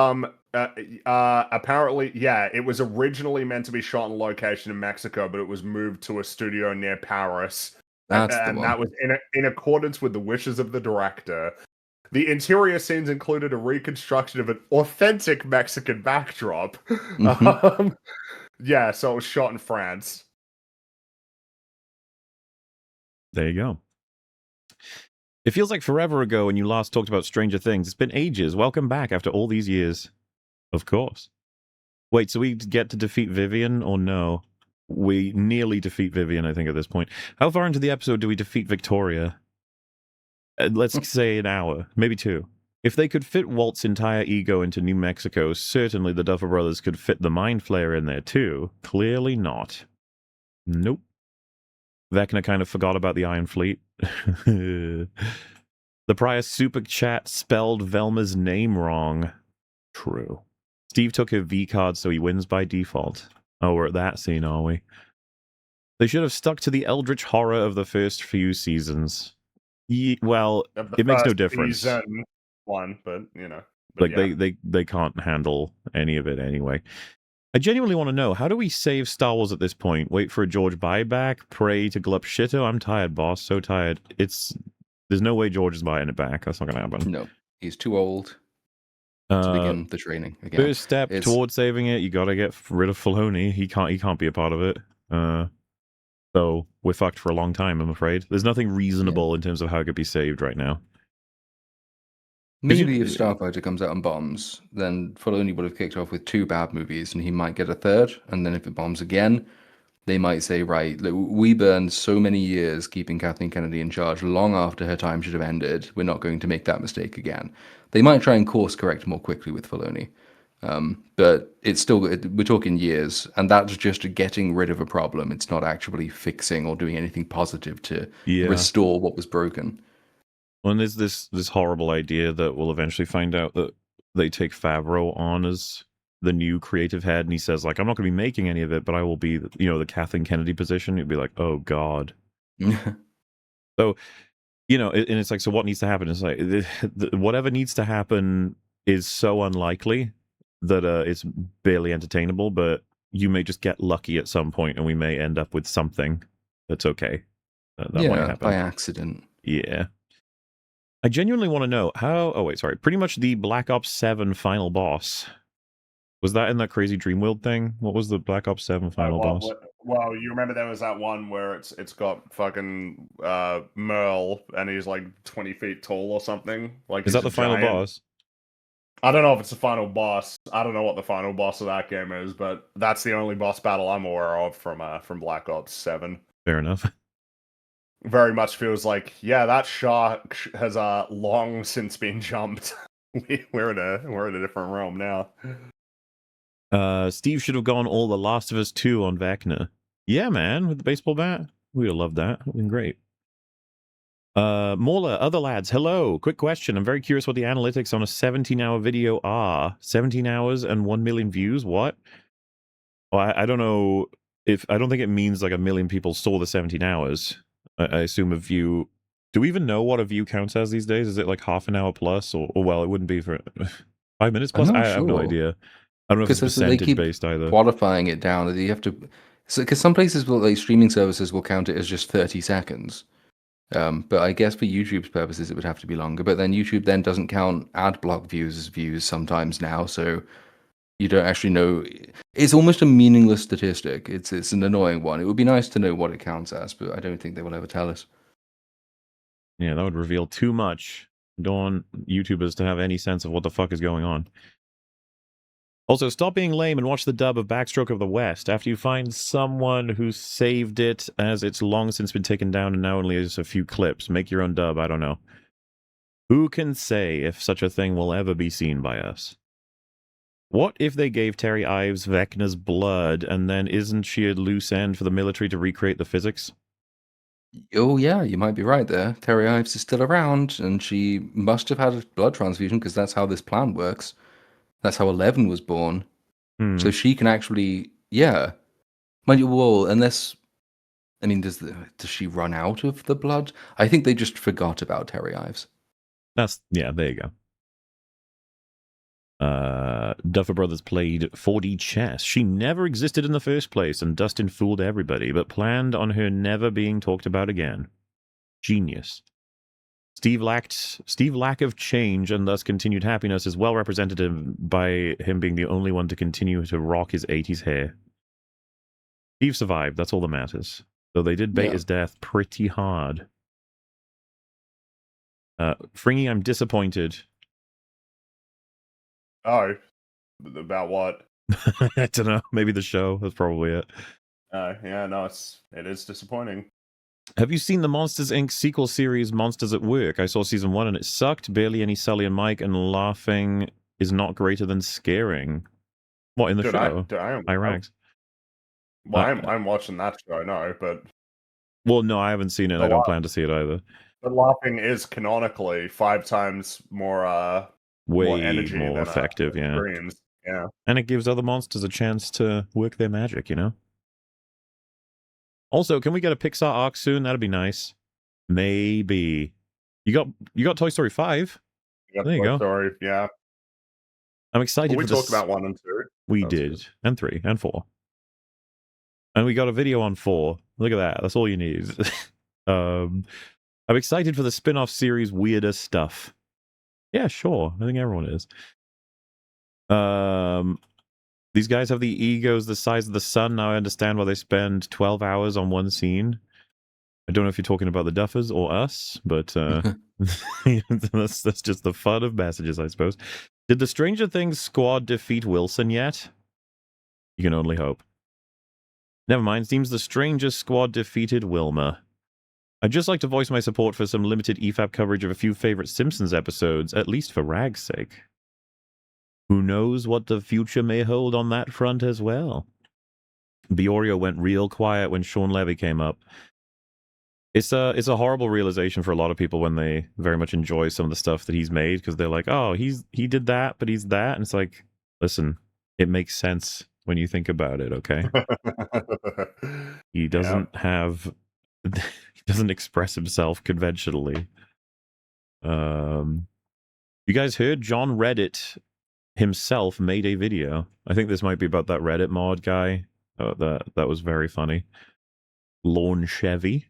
apparently, yeah, it was originally meant to be shot on location in Mexico, but it was moved to a studio near Paris. That's the and one. that was in accordance with the wishes of the director. The interior scenes included a reconstruction of an authentic Mexican backdrop. Yeah, so it was shot in France. There you go. It feels like forever ago when you last talked about Stranger Things. It's been ages. Welcome back after all these years. Of course. Wait, so we get to defeat Vivian or no? We nearly defeat Vivian, I think, at this point. How far into the episode do we defeat Victoria? Let's say an hour, maybe 2. If they could fit Walt's entire ego into New Mexico, certainly the Duffer Brothers could fit the Mind Flayer in there too. Clearly not. Nope. Vecna kind of forgot about the Iron Fleet. The prior super chat spelled Velma's name wrong. True. Steve took her V card, so he wins by default. Oh, we're at that scene, are we? They should have stuck to the eldritch horror of the first few seasons. Well, it makes no difference. Season 1, but you know, like yeah. they can't handle any of it anyway. I genuinely want to know, how do we save Star Wars at this point? Wait for a George buyback? Pray to glup shito? I'm tired, boss. So tired. There's no way George is buying it back. That's not going to happen. No, he's too old to begin the training again. First step towards saving it, you got to get rid of Filoni. He can't be a part of it. So we're fucked for a long time, I'm afraid. There's nothing reasonable in terms of how it could be saved right now. Maybe if Starfighter comes out and bombs, then Filoni would have kicked off with 2 bad movies, and he might get a third. And then if it bombs again, they might say, right, look, we burned so many years keeping Kathleen Kennedy in charge long after her time should have ended. We're not going to make that mistake again. They might try and course correct more quickly with Filoni. But it's still, we're talking years, and that's just getting rid of a problem. It's not actually fixing or doing anything positive to restore what was broken. Well, and there's this horrible idea that we'll eventually find out that they take Favreau on as the new creative head, and he says, like, I'm not going to be making any of it, but I will be, the Kathleen Kennedy position. You'd be like, oh, God. So, and it's like, so what needs to happen? It's like, whatever needs to happen is so unlikely that it's barely entertainable, but you may just get lucky at some point, and we may end up with something that's okay. That might happen. By accident. Yeah. I genuinely want to know how... Oh, wait, sorry. Pretty much the Black Ops 7 final boss. Was that in that crazy Dreamworld thing? What was the Black Ops 7 final boss? Well, you remember there was that one where it's got fucking Merle, and he's like 20 feet tall or something. Like, is that the final boss? I don't know if it's the final boss. I don't know what the final boss of that game is, but that's the only boss battle I'm aware of from Black Ops 7. Fair enough. Very much feels like, yeah, that shark has long since been jumped. We're in a different realm now. Steve should have gone all The Last of Us 2 on Vecna. Yeah, man, with the baseball bat. We'd have loved that. It would have been great. Mauler, other lads, hello. Quick question. I'm very curious what the analytics on a 17-hour video are. 17 hours and 1 million views? What? Well, I don't know if... I don't think it means like 1 million people saw the 17 hours. I assume a view... Do we even know what a view counts as these days? Is it like half an hour plus? Or well, it wouldn't be for... 5 minutes I'm plus? not I have no sure. idea. I don't know if it's Because they percentage keep based either. qualifying it down. You have to, because some places will, like streaming services will count it as just 30 seconds. But I guess for YouTube's purposes, it would have to be longer. But then YouTube then doesn't count ad block views as views sometimes now, so you don't actually know. It's almost a meaningless statistic. It's an annoying one. It would be nice to know what it counts as, but I don't think they will ever tell us. Yeah, that would reveal too much. Don't want YouTubers to have any sense of what the fuck is going on. Also, stop being lame and watch the dub of Backstroke of the West after you find someone who saved it, as it's long since been taken down and now only is a few clips. Make your own dub, I don't know. Who can say if such a thing will ever be seen by us? What if they gave Terry Ives Vecna's blood, and then isn't she a loose end for the military to recreate the physics? Oh yeah, you might be right there. Terry Ives is still around, and she must have had a blood transfusion because that's how this plan works. That's how 11 was born. So she can actually, yeah. Mind you, well, unless, I mean, does she run out of the blood? I think they just forgot about Terry Ives. Yeah, there you go. Duffer Brothers played 4D chess. She never existed in the first place, and Dustin fooled everybody, but planned on her never being talked about again. Genius. Steve lack of change and thus continued happiness is well represented by him being the only one to continue to rock his 80s hair. Steve survived, that's all that matters. Though they did bait his death pretty hard. Fringy, I'm disappointed. Oh, about what? I don't know. Maybe the show. That's probably it. Yeah, no, it is disappointing. Have you seen the Monsters Inc. sequel series Monsters at Work? I saw season 1 and it sucked. Barely any Sully and Mike, and laughing is not greater than scaring. What, in the show? Iraqs. Well, I'm watching that show, no, but... Well, no, I haven't seen it, and I don't plan to see it either. But laughing is canonically 5 times more, way energy more than effective, yeah. screams. Yeah. And it gives other monsters a chance to work their magic, you know? Also, can we get a Pixar arc soon? That'd be nice. Maybe. You got Toy Story 5. There you go. Story, yeah. I'm excited we for this. talked about 1 and 2. We did. Good. And 3 and 4. And we got a video on 4. Look at that. That's all you need. I'm excited for the spin-off series Weirder Stuff. Yeah, sure. I think everyone is. These guys have the egos the size of the sun. Now I understand why they spend 12 hours on one scene. I don't know if you're talking about the Duffers or us, but that's just the fun of messages, I suppose. Did the Stranger Things squad defeat Wilson yet? You can only hope. Never mind, seems the Stranger squad defeated Wilma. I'd just like to voice my support for some limited EFAP coverage of a few favorite Simpsons episodes, at least for Rag's sake. Who knows what the future may hold on that front as well. Biorio went real quiet when Sean Levy came up. It's a horrible realization for a lot of people when they very much enjoy some of the stuff that he's made, because they're like, oh, he did that, but he's that. And it's like, listen, it makes sense when you think about it, okay? He doesn't have... he doesn't express himself conventionally. You guys heard John Reddit himself made a video. I think this might be about that Reddit mod guy. That was very funny. Lorne Chevy.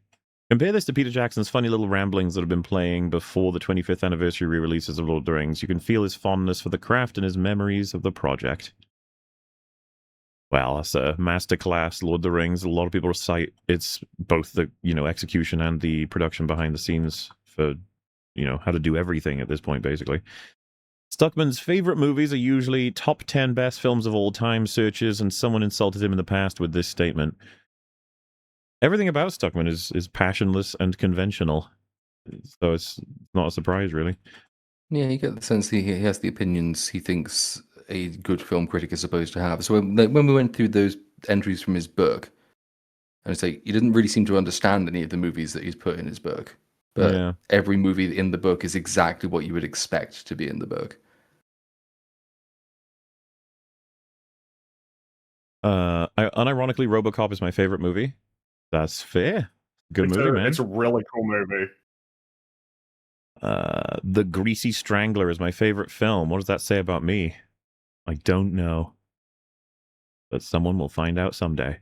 Compare this to Peter Jackson's funny little ramblings that have been playing before the 25th anniversary re-releases of Lord of the Rings. You can feel his fondness for the craft and his memories of the project. Well, that's a masterclass, Lord of the Rings. A lot of people cite it's both the, execution and the production behind the scenes for, how to do everything at this point, basically. Stuckman's favorite movies are usually top 10 best films of all time searches, and someone insulted him in the past with this statement. Everything about Stuckman is passionless and conventional, so it's not a surprise, really. Yeah, you get the sense he has the opinions he thinks a good film critic is supposed to have. So when we went through those entries from his book, and it's like, he didn't really seem to understand any of the movies that he's put in his book. But every movie in the book is exactly what you would expect to be in the book. Unironically, RoboCop is my favorite movie. That's fair. Good movie, man. It's a really cool movie. The Greasy Strangler is my favorite film. What does that say about me? I don't know. But someone will find out someday.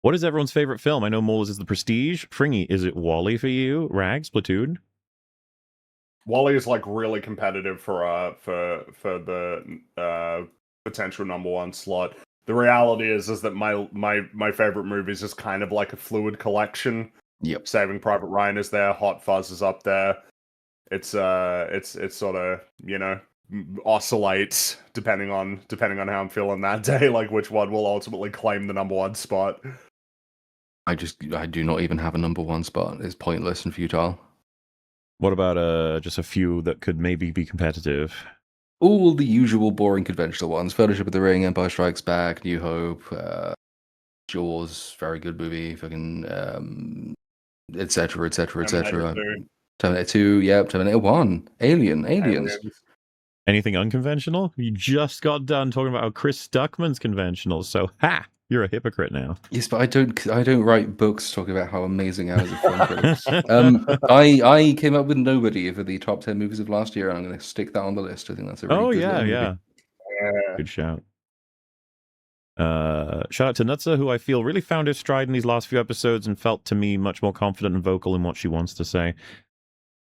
What is everyone's favorite film? I know Moles is The Prestige. Fringy, is it Wall-E for you? Rags, Platoon? Wall-E is like really competitive for the potential number one slot. The reality is that my favorite movies is kind of like a fluid collection. Yep. Saving Private Ryan is there. Hot Fuzz is up there. It's sort of, you know, oscillates depending on how I'm feeling that day, like which one will ultimately claim the number one spot. I do not even have a number one spot. It's pointless and futile. What about just a few that could maybe be competitive? All the usual boring conventional ones. Fellowship of the Ring, Empire Strikes Back, New Hope, Jaws, very good movie, fucking etc. Terminator 2, yep, Terminator 1, Aliens. Anything unconventional? You just got done talking about how Chris Stuckman's conventional, so ha! You're a hypocrite now. Yes, but I don't write books talking about how amazing I was at film critics. I came up with Nobody for the top 10 movies of last year, and I'm going to stick that on the list. I think that's a really good movie. Yeah. Good shout. Shout out to Nutza, who I feel really found her stride in these last few episodes and felt to me much more confident and vocal in what she wants to say.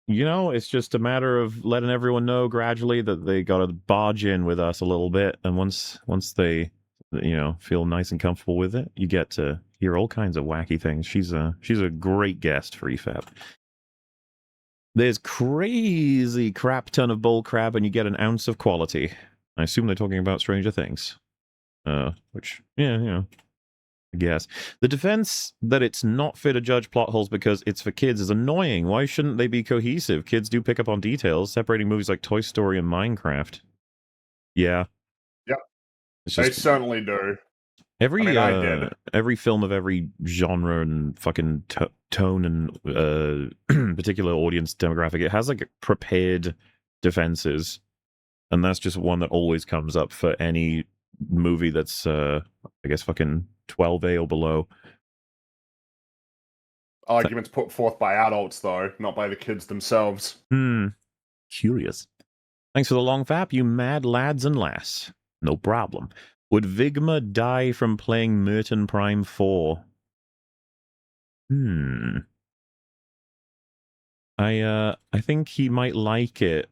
You know, it's just a matter of letting everyone know gradually that they got to barge in with us a little bit, and once they, you know, feel nice and comfortable with it, you get to hear all kinds of wacky things. She's a great guest for EFAP. There's crazy crap ton of bull crap, and you get an ounce of quality. I assume they're talking about Stranger Things. Which, yeah, you know, I guess. The defense that it's not fair to judge plot holes because it's for kids is annoying. Why shouldn't they be cohesive? Kids do pick up on details, separating movies like Toy Story and Minecraft. Yeah. Yeah. They certainly do. Every film of every genre and fucking tone and particular audience demographic, it has like prepared defenses. And that's just one that always comes up for any movie that's I guess fucking 12A or below. Arguments put forth by adults though, not by the kids themselves. Curious. Thanks for the long fap, you mad lads and lass. No problem. Would Vigma die from playing Merton Prime 4? I think he might like it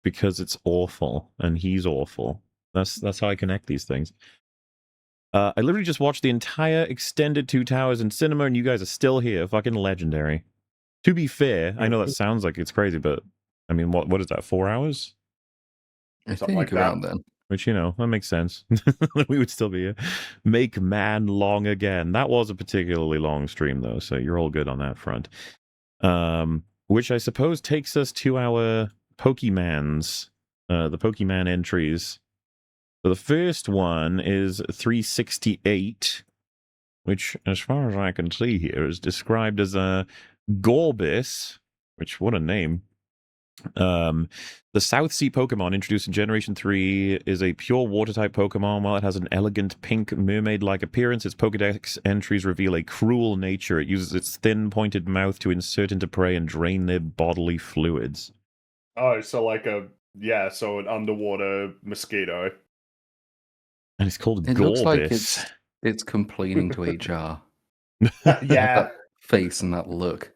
because it's awful and he's awful. That's how I connect these things. I literally just watched the entire extended Two Towers in cinema, and you guys are still here. Fucking legendary. To be fair, I know that sounds like it's crazy, but I mean, what is that? 4 hours? I think like around then. Which, you know, that makes sense. We would still be here. Make man long again. That was a particularly long stream, though, so you're all good on that front. Which I suppose takes us to our Pokemans, the Pokemon entries. So the first one is 368, which, as far as I can see here, is described as a Gorbis, which, what a name. The South Sea Pokemon introduced in Generation 3 is a pure water-type Pokemon. While it has an elegant pink mermaid-like appearance, its Pokedex entries reveal a cruel nature. It uses its thin, pointed mouth to insert into prey and drain their bodily fluids. Oh, so like an underwater mosquito. And it's called It Gorbis. looks like it's complaining to HR. Yeah. That face and that look.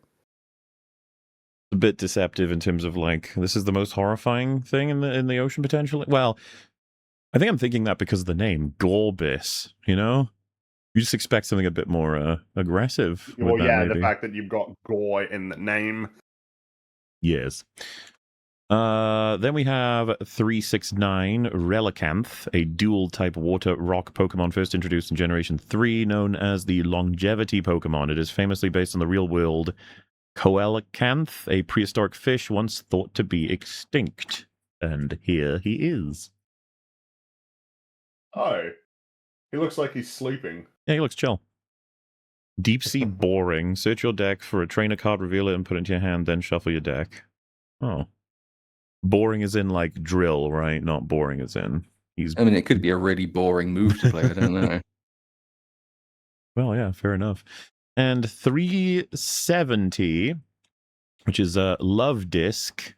A bit deceptive in terms of like, this is the most horrifying thing in the ocean potentially. Well, I think I'm thinking that because of the name Gorbis, you know? You just expect something a bit more aggressive. Well, yeah, maybe. The fact that you've got gore in the name. Yes. Then we have 369 Relicanth, a dual-type water-rock Pokemon first introduced in Generation 3, known as the Longevity Pokemon. It is famously based on the real-world Coelacanth, a prehistoric fish once thought to be extinct. And here he is. Oh. He looks like he's sleeping. Yeah, he looks chill. Deep Sea Boring. Search your deck for a trainer card, reveal it, and put it into your hand, then shuffle your deck. Oh. Boring as in like drill, right? Not boring as in I mean, it could be a really boring move to play. I don't know. Well, yeah, fair enough. And 370, which is Love Disc,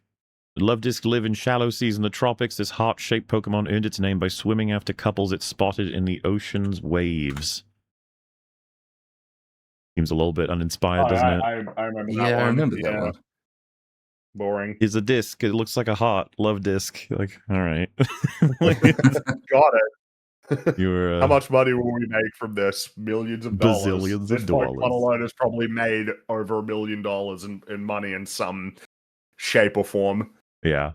Love Disc live in shallow seas in the tropics. This heart-shaped Pokemon earned its name by swimming after couples it spotted in the ocean's waves. Seems a little bit uninspired, doesn't it? I remember that Yeah, one. I remember that one. Boring. Is a disc. It looks like a heart. Love Disc. Like, all right. Got it. You're How much money will we make from this? Millions of dollars. Bazillions This of Pokemon dollars. alone has probably made over $1 million in money in some shape or form. Yeah.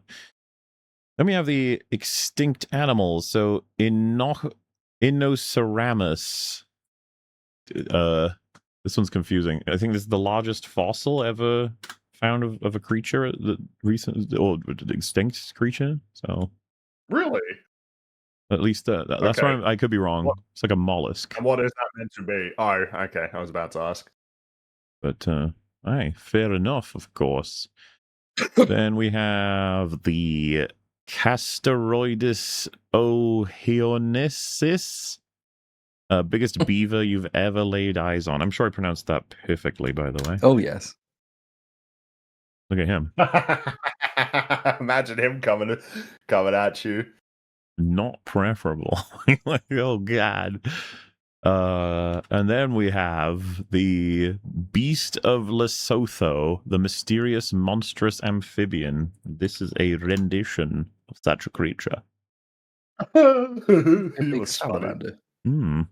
Then we have the extinct animals. So Inoceramus. This one's confusing. I think this is the largest fossil ever found of a creature, the recent or extinct creature. So Really? at least that's Okay. why I could be wrong. What- It's like a mollusk. And what is that meant to be? Oh, okay. I was about to ask. But aye, fair enough, of course. Then we have the Casteroidus ohionesis. Biggest beaver you've ever laid eyes on. I'm sure I pronounced that perfectly, by the way. Oh yes. Look at him. Imagine him coming at you. Not preferable. Like, oh god. And then we have the Beast of Lesotho, the mysterious monstrous amphibian. This is a rendition of such a creature. He Big looks funny. salamander. Hmm.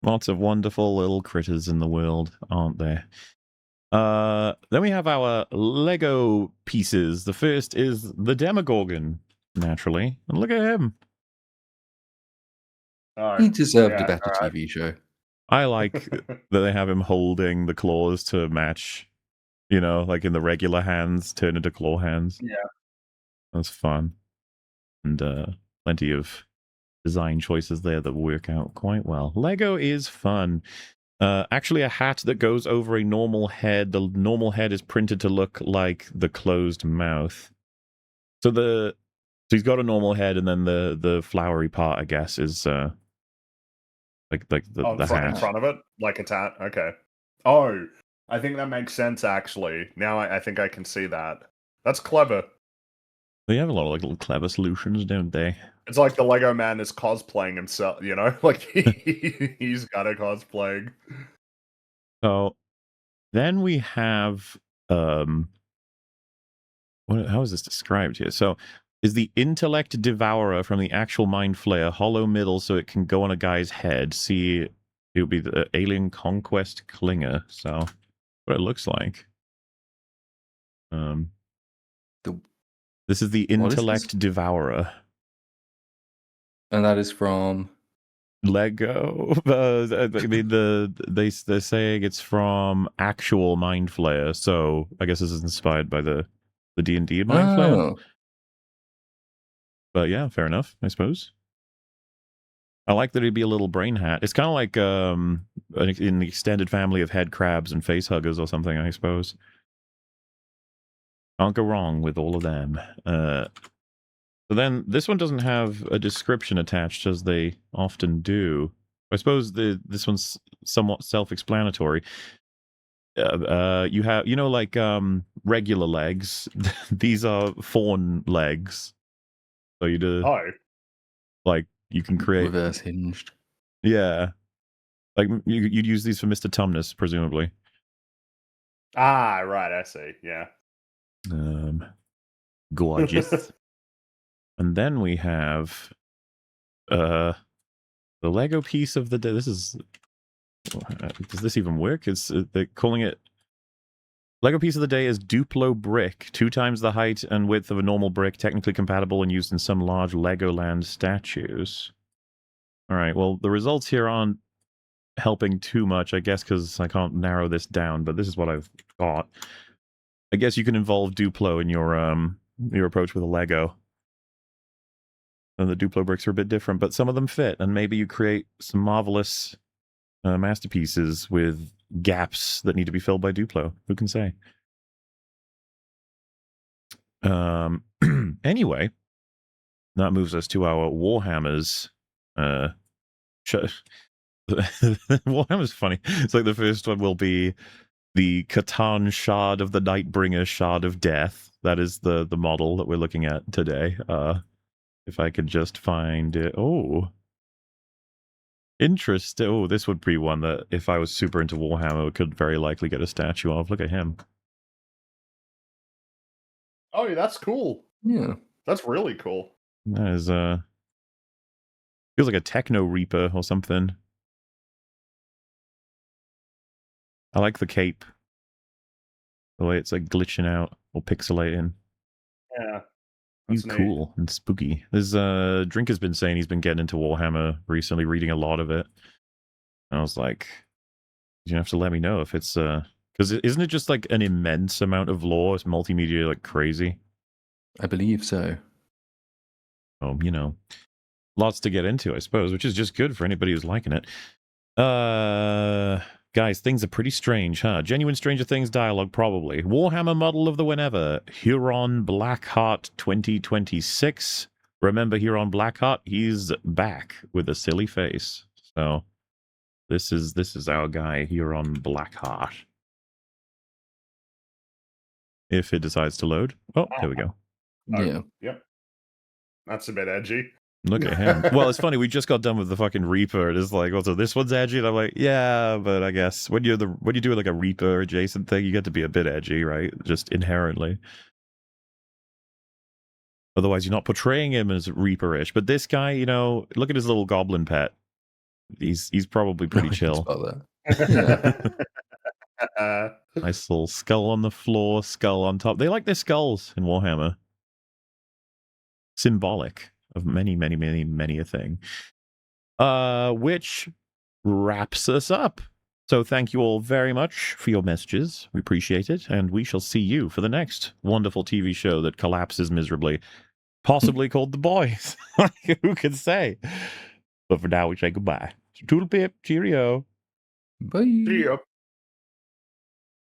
Lots of wonderful little critters in the world, aren't there? Then we have our Lego pieces. The first is the Demogorgon, naturally. And look at him. Oh, He deserved yeah, a better alright. TV show. I like that they have him holding the claws to match, you know, like in the regular hands turn into claw hands. Yeah. That's fun. And plenty of design choices there that work out quite well. Lego is fun. Actually, a hat that goes over a normal head. The normal head is printed to look like the closed mouth. So he's got a normal head, and then the flowery part, I guess, is like the in hat. front of it, like a tat. Okay. Oh, I think that makes sense. Actually, now I think I can see that. That's clever. They have a lot of like little clever solutions, don't they? It's like the Lego man is cosplaying himself. You know, like he's got a cosplaying. So then we have how is this described here? So is the intellect devourer from the actual mind flayer hollow middle so it can go on a guy's head. See, it would be the alien conquest clinger. So what it looks like. This is the intellect devourer. And that is from Lego. I mean, they're saying it's from actual Mind Flayer, so I guess this is inspired by the D&D Mind Flayer. Oh. But yeah, fair enough, I suppose. I like that it'd be a little brain hat. It's kind of like in the extended family of head crabs and face huggers or something, I suppose. Can't go wrong with all of them. So then this one doesn't have a description attached as they often do. I suppose this one's somewhat self-explanatory. You have, you know, like regular legs. These are fawn legs. So you do like you can create reverse hinged. Yeah, like you'd use these for Mr. Tumnus, presumably. Ah, right. I see. Yeah. Gorgeous. And then we have the Lego piece of the day. This is does this even work? It's they're calling it Lego piece of the day is Duplo brick, 2 times the height and width of a normal brick, technically compatible and used in some large Legoland statues. All right, well, the results here aren't helping too much, I guess, because I can't narrow this down, but this is what I've got. I guess you can involve Duplo in your approach with a Lego. And the Duplo bricks are a bit different, but some of them fit, and maybe you create some marvelous masterpieces with gaps that need to be filled by Duplo. Who can say? Anyway, that moves us to our Warhammers. Warhammer's funny. It's like the first one will be the Catan Shard of the Nightbringer Shard of Death. That is the model that we're looking at today. If I could just find it. Oh, interesting. Oh, this would be one that if I was super into Warhammer, could very likely get a statue of. Look at him. Oh, that's cool. Yeah. That's really cool. That is feels like a Techno Reaper or something. I like the cape. The way it's like glitching out or pixelating. Yeah. He's That's neat. cool and spooky. There's Drink has been saying he's been getting into Warhammer recently, reading a lot of it. And I was like, you have to let me know if it's because isn't it just like an immense amount of lore? It's multimedia like crazy. I believe so. Oh, you know, lots to get into, I suppose, which is just good for anybody who's liking it. Guys, things are pretty strange, huh? Genuine Stranger Things dialogue, probably. Warhammer model of the whenever. Huron Blackheart 2026. Remember Huron Blackheart? He's back with a silly face. So this is our guy, Huron Blackheart. If it decides to load. Oh, there we go. Oh, Yeah. Yep. That's a bit edgy. Look at him. Well, it's funny. We just got done with the fucking Reaper. It is like, oh, so this one's edgy. And I'm like, yeah, but I guess when you do like a Reaper adjacent thing, you get to be a bit edgy, right? Just inherently. Otherwise, you're not portraying him as Reaper-ish. But this guy, you know, look at his little goblin pet. He's probably pretty chill. Nice little skull on the floor, skull on top. They like their skulls in Warhammer. Symbolic of many a thing. Which wraps us up. So thank you all very much for your messages. We appreciate it. And we shall see you for the next wonderful TV show that collapses miserably. Possibly called The Boys. Who can say? But for now, we say goodbye. Toodle pip. Cheerio. Bye. See ya.